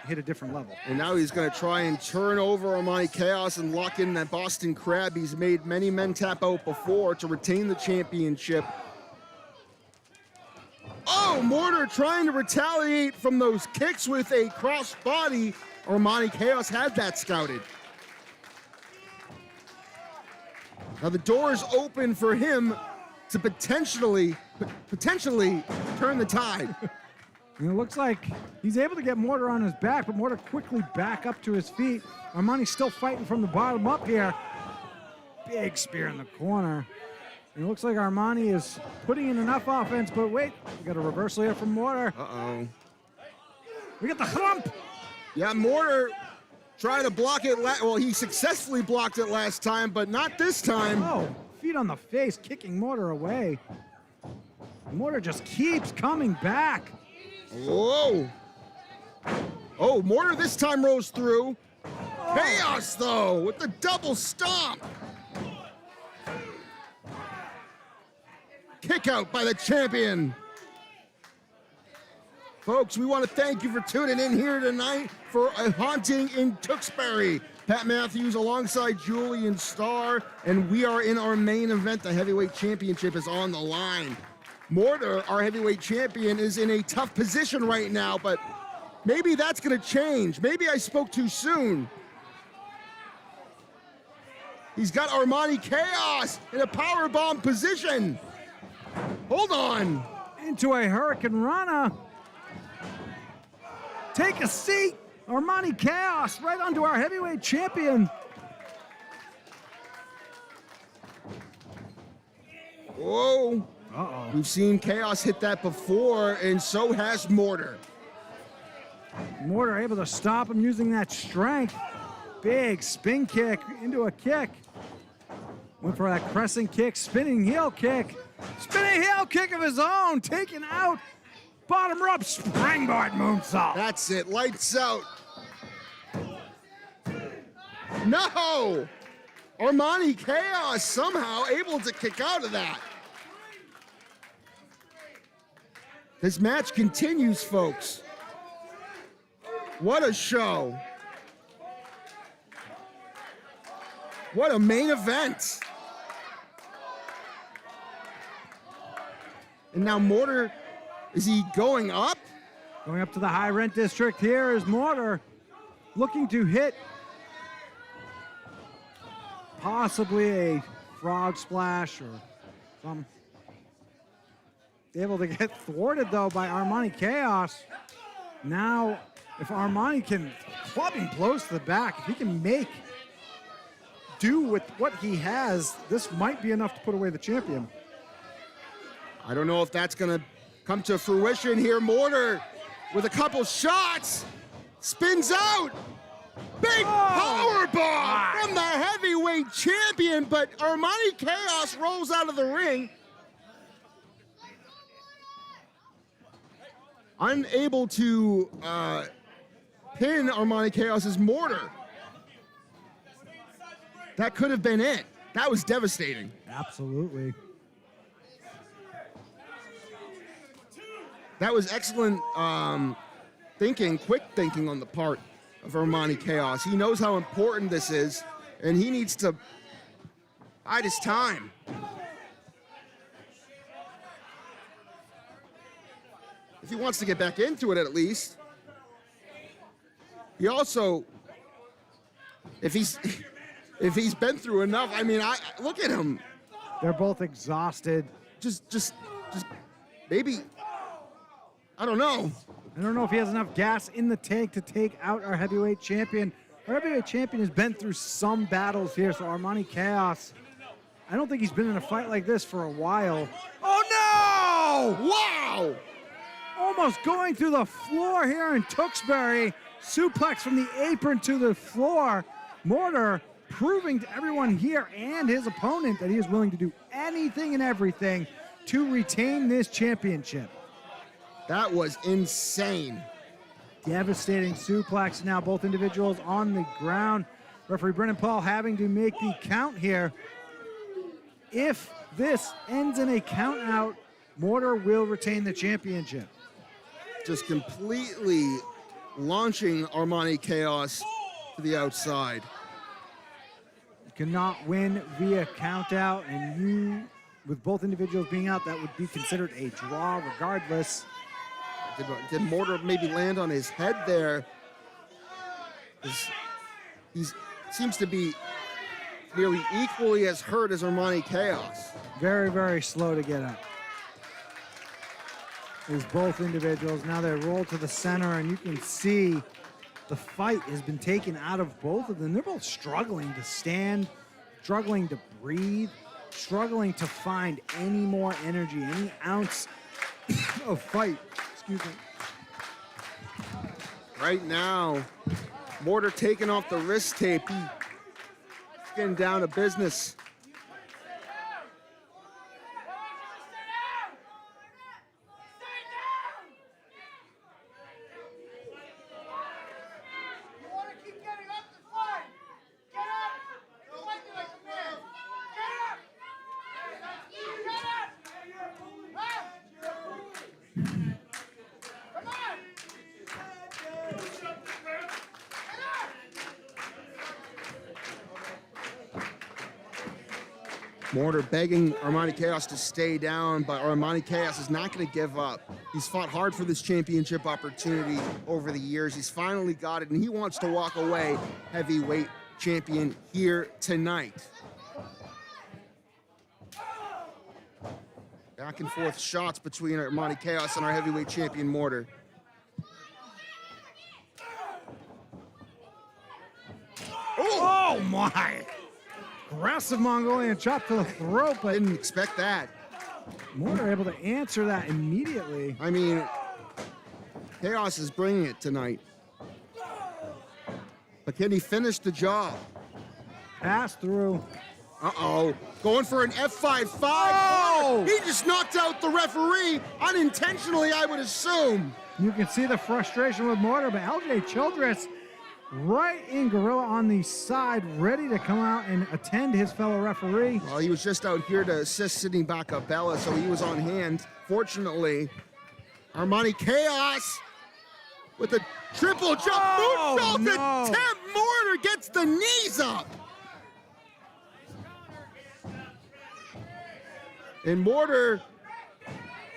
hit a different level. And now he's going to try and turn over Armani Chaos and lock in that Boston Crab. He's made many men tap out before to retain the championship. Oh, Mortar trying to retaliate from those kicks with a cross body. Armani Chaos had that scouted. Now the door is open for him to potentially turn the tide. And it looks like he's able to get Mortar on his back, but Mortar quickly back up to his feet. Armani's still fighting from the bottom up here. Big spear in the corner. And it looks like Armani is putting in enough offense, but wait, we got a reversal here from Mortar. Uh-oh. We got the hump. Yeah, Mortar tried to block it. Well, he successfully blocked it last time, but not this time. Oh, feet on the face, kicking Mortar away. Mortar just keeps coming back. Whoa. Oh, Mortar this time rose through. Oh. Chaos, though, with the double stomp. Kick out by the champion. Folks, we want to thank you for tuning in here tonight for a haunting in Tewksbury. Pat Matthews alongside Julian Starr, and we are in our main event. The heavyweight championship is on the line. Mortar, our heavyweight champion, is in a tough position right now, but maybe that's going to change. Maybe I spoke too soon. He's got Armani Chaos in a powerbomb position. Hold on. Into a Hurricane Rana. Take a seat. Armani Chaos right onto our heavyweight champion. Whoa. Uh-oh. We've seen Chaos hit that before, and so has Mortar. Mortar able to stop him using that strength. Big spin kick into a kick. Went for that crescent kick, spinning heel kick. Spinning heel kick of his own, taken out. Bottom rope springboard moonsault. That's it, lights out. No! Armani Chaos somehow able to kick out of that. This match continues, folks. What a show. What a main event. And now Mortar, is he going up? Going up to the high rent district here is Mortar, looking to hit possibly a frog splash or something. Able to get thwarted though by Armani Chaos. Now, if Armani can club him close to the back, if he can make do with what he has, this might be enough to put away the champion. I don't know if that's gonna come to fruition here. Mortar with a couple shots, spins out. Big power bomb from the heavyweight champion, but Armani Chaos rolls out of the ring. Unable to pin Armani Chaos's Mortar. That could have been it. That was devastating. Absolutely. That was excellent quick thinking on the part of Armani Chaos. He knows how important this is, and he needs to bide his time. If he wants to get back into it, at least. He also, if he's been through enough, I mean, look at him. They're both exhausted. Just maybe, I don't know. I don't know if he has enough gas in the tank to take out our heavyweight champion. Our heavyweight champion has been through some battles here, so Armani Chaos, I don't think he's been in a fight like this for a while. Oh no! Wow! Almost going through the floor here in Tewksbury. Suplex from the apron to the floor. Mortar proving to everyone here and his opponent that he is willing to do anything and everything to retain this championship. That was insane. Devastating suplex. Now both individuals on the ground. Referee Brennan Paul having to make the count here. If this ends in a count out, Mortar will retain the championship. Just completely launching Armani Chaos to the outside. You cannot win via count out, and with both individuals being out, that would be considered a draw regardless. Did Mortar maybe land on his head there? He seems to be nearly equally as hurt as Armani Chaos. Very, very slow to get up. Is both individuals. Now they roll to the center, and you can see the fight has been taken out of both of them. They're both struggling to stand, struggling to breathe, struggling to find any more energy, any ounce of fight. Excuse me. Right now, Mortar taking off the wrist tape. He's getting down to business. Mortar begging Armani Chaos to stay down, but Armani Chaos is not going to give up. He's fought hard for this championship opportunity over the years. He's finally got it, and he wants to walk away heavyweight champion here tonight. Back and forth shots between Armani Chaos and our heavyweight champion, Mortar. Oh my! Aggressive Mongolian chop to the throat, but Didn't expect that. Mortar able to answer that immediately. I mean, Chaos is bringing it tonight. But can he finish the job? Pass through. Uh-oh. Going for an F5-5. Oh! He just knocked out the referee unintentionally, I would assume. You can see the frustration with Mortar, but LJ Childress right in gorilla on the side, ready to come out and attend his fellow referee. Well, he was just out here to assist Sidney Bacabella, so he was on hand. Fortunately, Armani Chaos with a triple jump moonsault attempt. Mortar gets the knees up. And Mortar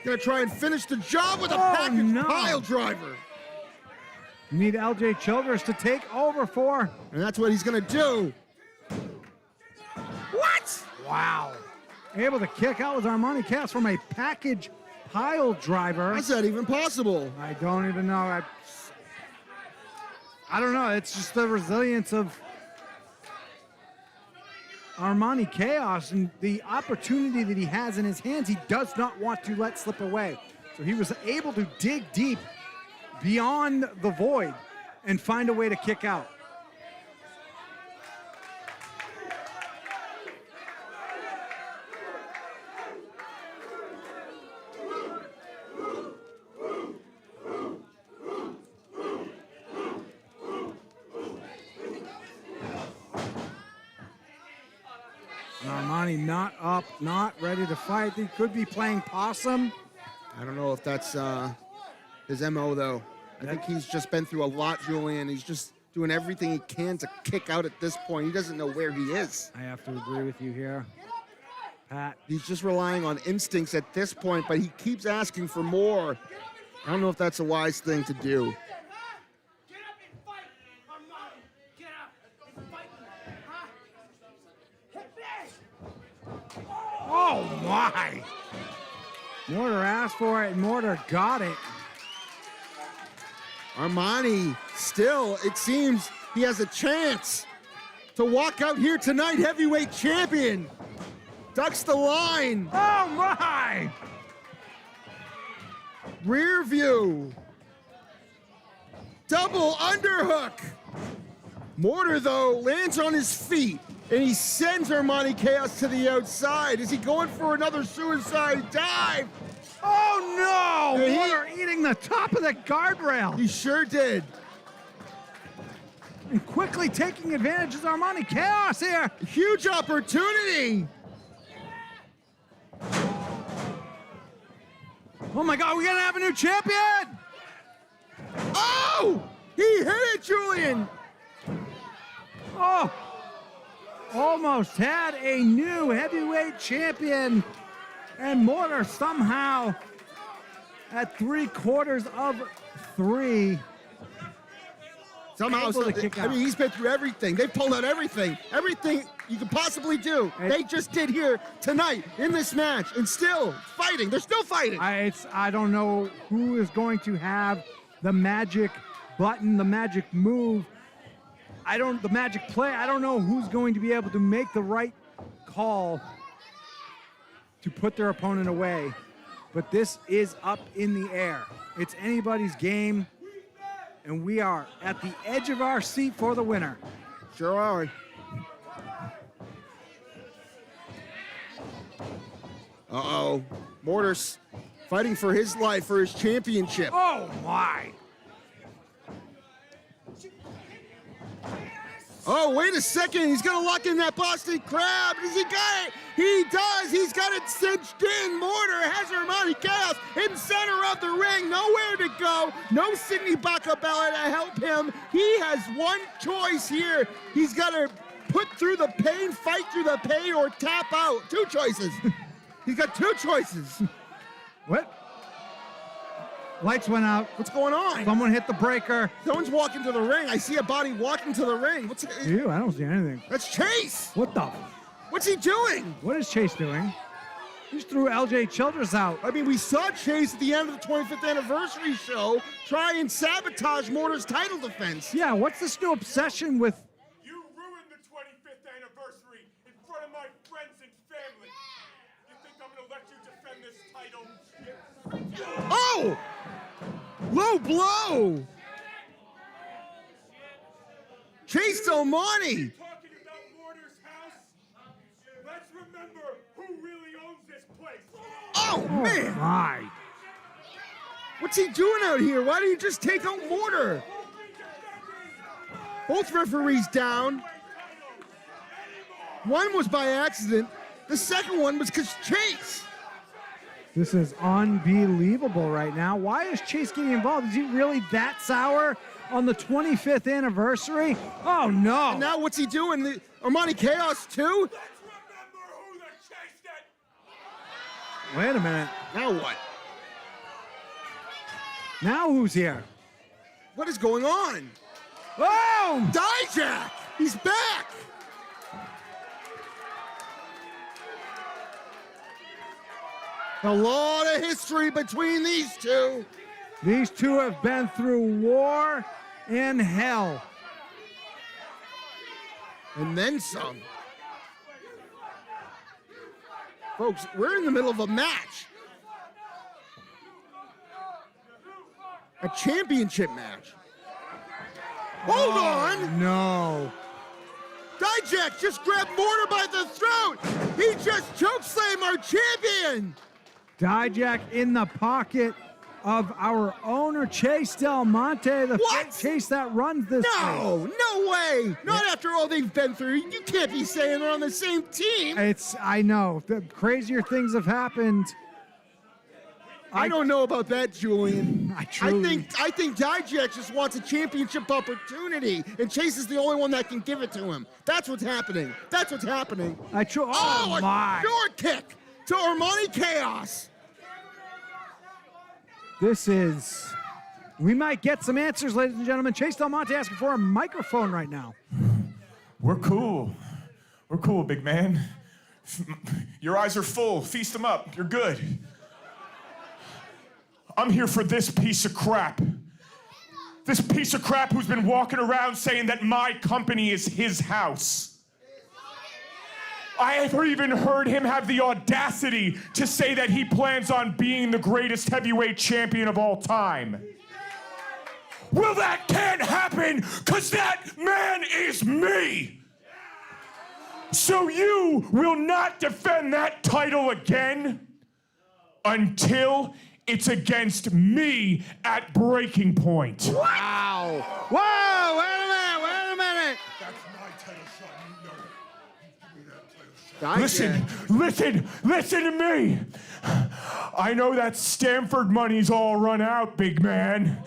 gonna try and finish the job with a package pile driver. You need LJ Childress to take over for. And that's what he's gonna do. What? Wow. Able to kick out with Armani Chaos from a package pile driver. How's that even possible? I don't even know. I don't know. It's just the resilience of Armani Chaos and the opportunity that he has in his hands. He does not want to let slip away. So he was able to dig deep beyond the void and find a way to kick out. Armani not up, not ready to fight. He could be playing possum. I don't know if that's his MO, though. I think he's just been through a lot, Julian. He's just doing everything he can to kick out at this point. He doesn't know where he is. I have to agree with you here, Pat. He's just relying on instincts at this point, but he keeps asking for more. I don't know if that's a wise thing to do. Oh, my. Mortar asked for it, and Mortar got it. Armani still, it seems he has a chance to walk out here tonight heavyweight champion. Ducks the line. Oh, my. Rear view. Double underhook. Mortar, though, lands on his feet, and he sends Armani Chaos to the outside. Is he going for another suicide dive? Oh, no. And Mortar eating the top of the guardrail. He sure did. And quickly taking advantage of Armani Chaos here. Huge opportunity. Oh, my God. We're going to have a new champion. Oh! He hit it, Julian. Oh, almost had a new heavyweight champion, and Mortar somehow at 3/4 of 3. Somehow, able to kick I out. mean, he's been through everything. They've pulled out everything you could possibly do. They just did here tonight in this match, and still fighting. They're still fighting. I don't know who is going to have the magic button, the magic move. The magic play. I don't know who's going to be able to make the right call to put their opponent away. But this is up in the air. It's anybody's game, and we are at the edge of our seat for the winner. Sure are. Uh-oh. Mortar's fighting for his life, for his championship. Oh, my. Oh, wait a second. He's going to lock in that Boston Crab. Does he got it? He does. He's got it cinched in. Mortar has Armani Chaos in center of the ring. Nowhere to go. No Sidney Bacabella to help him. He has one choice here. He's got to put through the pain, fight through the pain, or tap out. Two choices. He's got two choices. What? Lights went out. What's going on? Someone hit the breaker. Someone's walking to the ring. I see a body walking to the ring. Ew, I don't see anything. That's Chase. What the? What's he doing? What is Chase doing? He just threw LJ Childress out. I mean, we saw Chase at the end of the 25th anniversary show try and sabotage Mortar's title defense. Yeah, what's this new obsession with? You ruined the 25th anniversary in front of my friends and family. You think I'm gonna let you defend this title? Oh! Low blow! Chase Delmonte! Talking about Mortar's house? Let's remember who really owns this place. Oh, man! My. What's he doing out here? Why didn't he just take out Mortar? Both referees down. One was by accident. The second one was because Chase. This is unbelievable right now. Why is Chase getting involved? Is he really that sour on the 25th anniversary? Oh, no. And now what's he doing? Armani Chaos too? Let's remember who they chased it. Wait a minute. Now what? Now who's here? What is going on? Oh! Dijak! He's back! A lot of history between these two. These two have been through war and hell. And then some. Folks, we're in the middle of a match. A championship match. Hold on! No. Dijak just grabbed Mortar by the throat! He just chokeslammed our champion! Dijak in the pocket of our owner, Chase Delmonte, the What? fake Chase that runs this No, no way! Not after all they've been through. You can't be saying they're on the same team. place. I know. The crazier things have happened. I don't know about that, Julian. I truly- I think Dijak just wants a championship opportunity, and Chase is the only one that can give it to him. That's what's happening. That's what's happening. Oh, my. A short kick to Armani Chaos. This is... We might get some answers, ladies and gentlemen. Chase Del Monte asking for a microphone right now. We're cool. We're cool, big man. Your eyes are full. Feast them up. You're good. I'm here for this piece of crap. This piece of crap who's been walking around saying that my company is his house. I have even heard him have the audacity to say that he plans on being the greatest heavyweight champion of all time. Well, that can't happen, because that man is me. So you will not defend that title again until it's against me at breaking point. Wow. Whoa, wait a minute. That's my title shot. You know. Give me that title shot. Listen to me. I know that Stanford money's all run out, big man.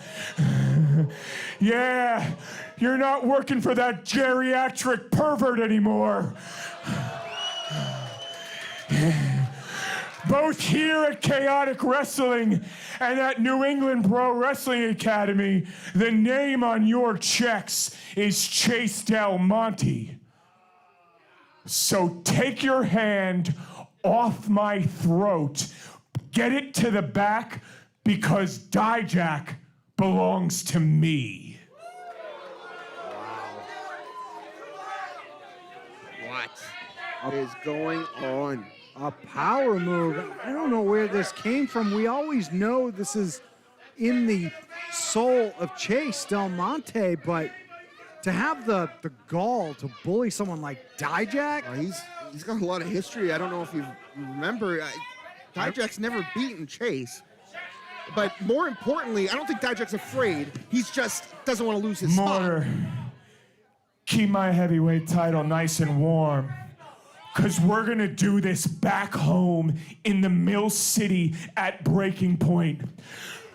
Yeah, you're not working for that geriatric pervert anymore. Both here at Chaotic Wrestling and at New England Pro Wrestling Academy, the name on your checks is Chase Del Monte. So take your hand off my throat, get it to the back, because Dijak belongs to me. What is going on? A power move. I don't know where this came from. We always know this is in the soul of Chase Del Monte, but to have the gall to bully someone like Dijak. He's got a lot of history. I don't know if you remember. Dijak's never beaten Chase. But more importantly, I don't think Dijak's afraid. He's just doesn't want to lose his Mortar, keep my heavyweight title nice and warm, because we're going to do this back home in the Mill City at breaking point.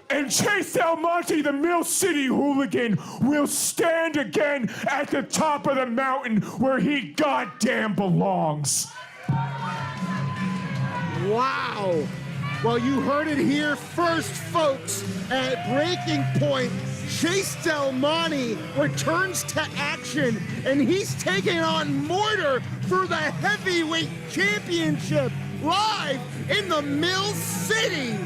And Chase Del Monte, the Mill City hooligan, will stand again at the top of the mountain where he goddamn belongs. Wow. Well, you heard it here first, folks. At breaking point, Chase Del Monte returns to action, and he's taking on Mortar for the heavyweight championship live in the Mill City.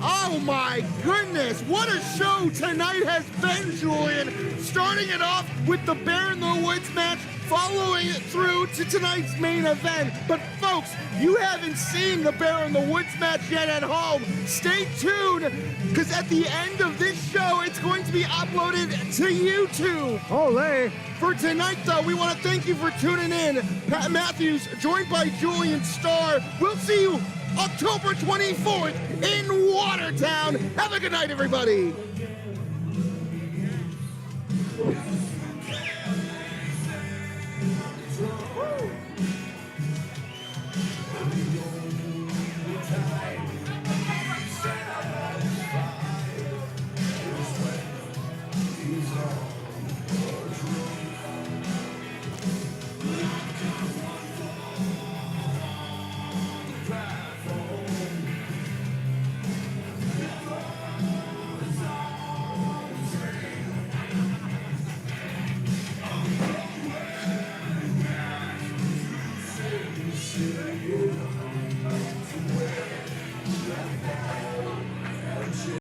Oh my goodness, what a show tonight has been, Julian. Starting it off with the Bear in the Woods match, following it through to tonight's main event. But folks, you haven't seen the Bear in the Woods match yet at home. Stay tuned, because at the end of this show, it's going to be uploaded to YouTube. Olé. For tonight, though, we want to thank you for tuning in. Pat Matthews, joined by Julian Starr. We'll see you October 24th in Watertown. Have a good night, everybody.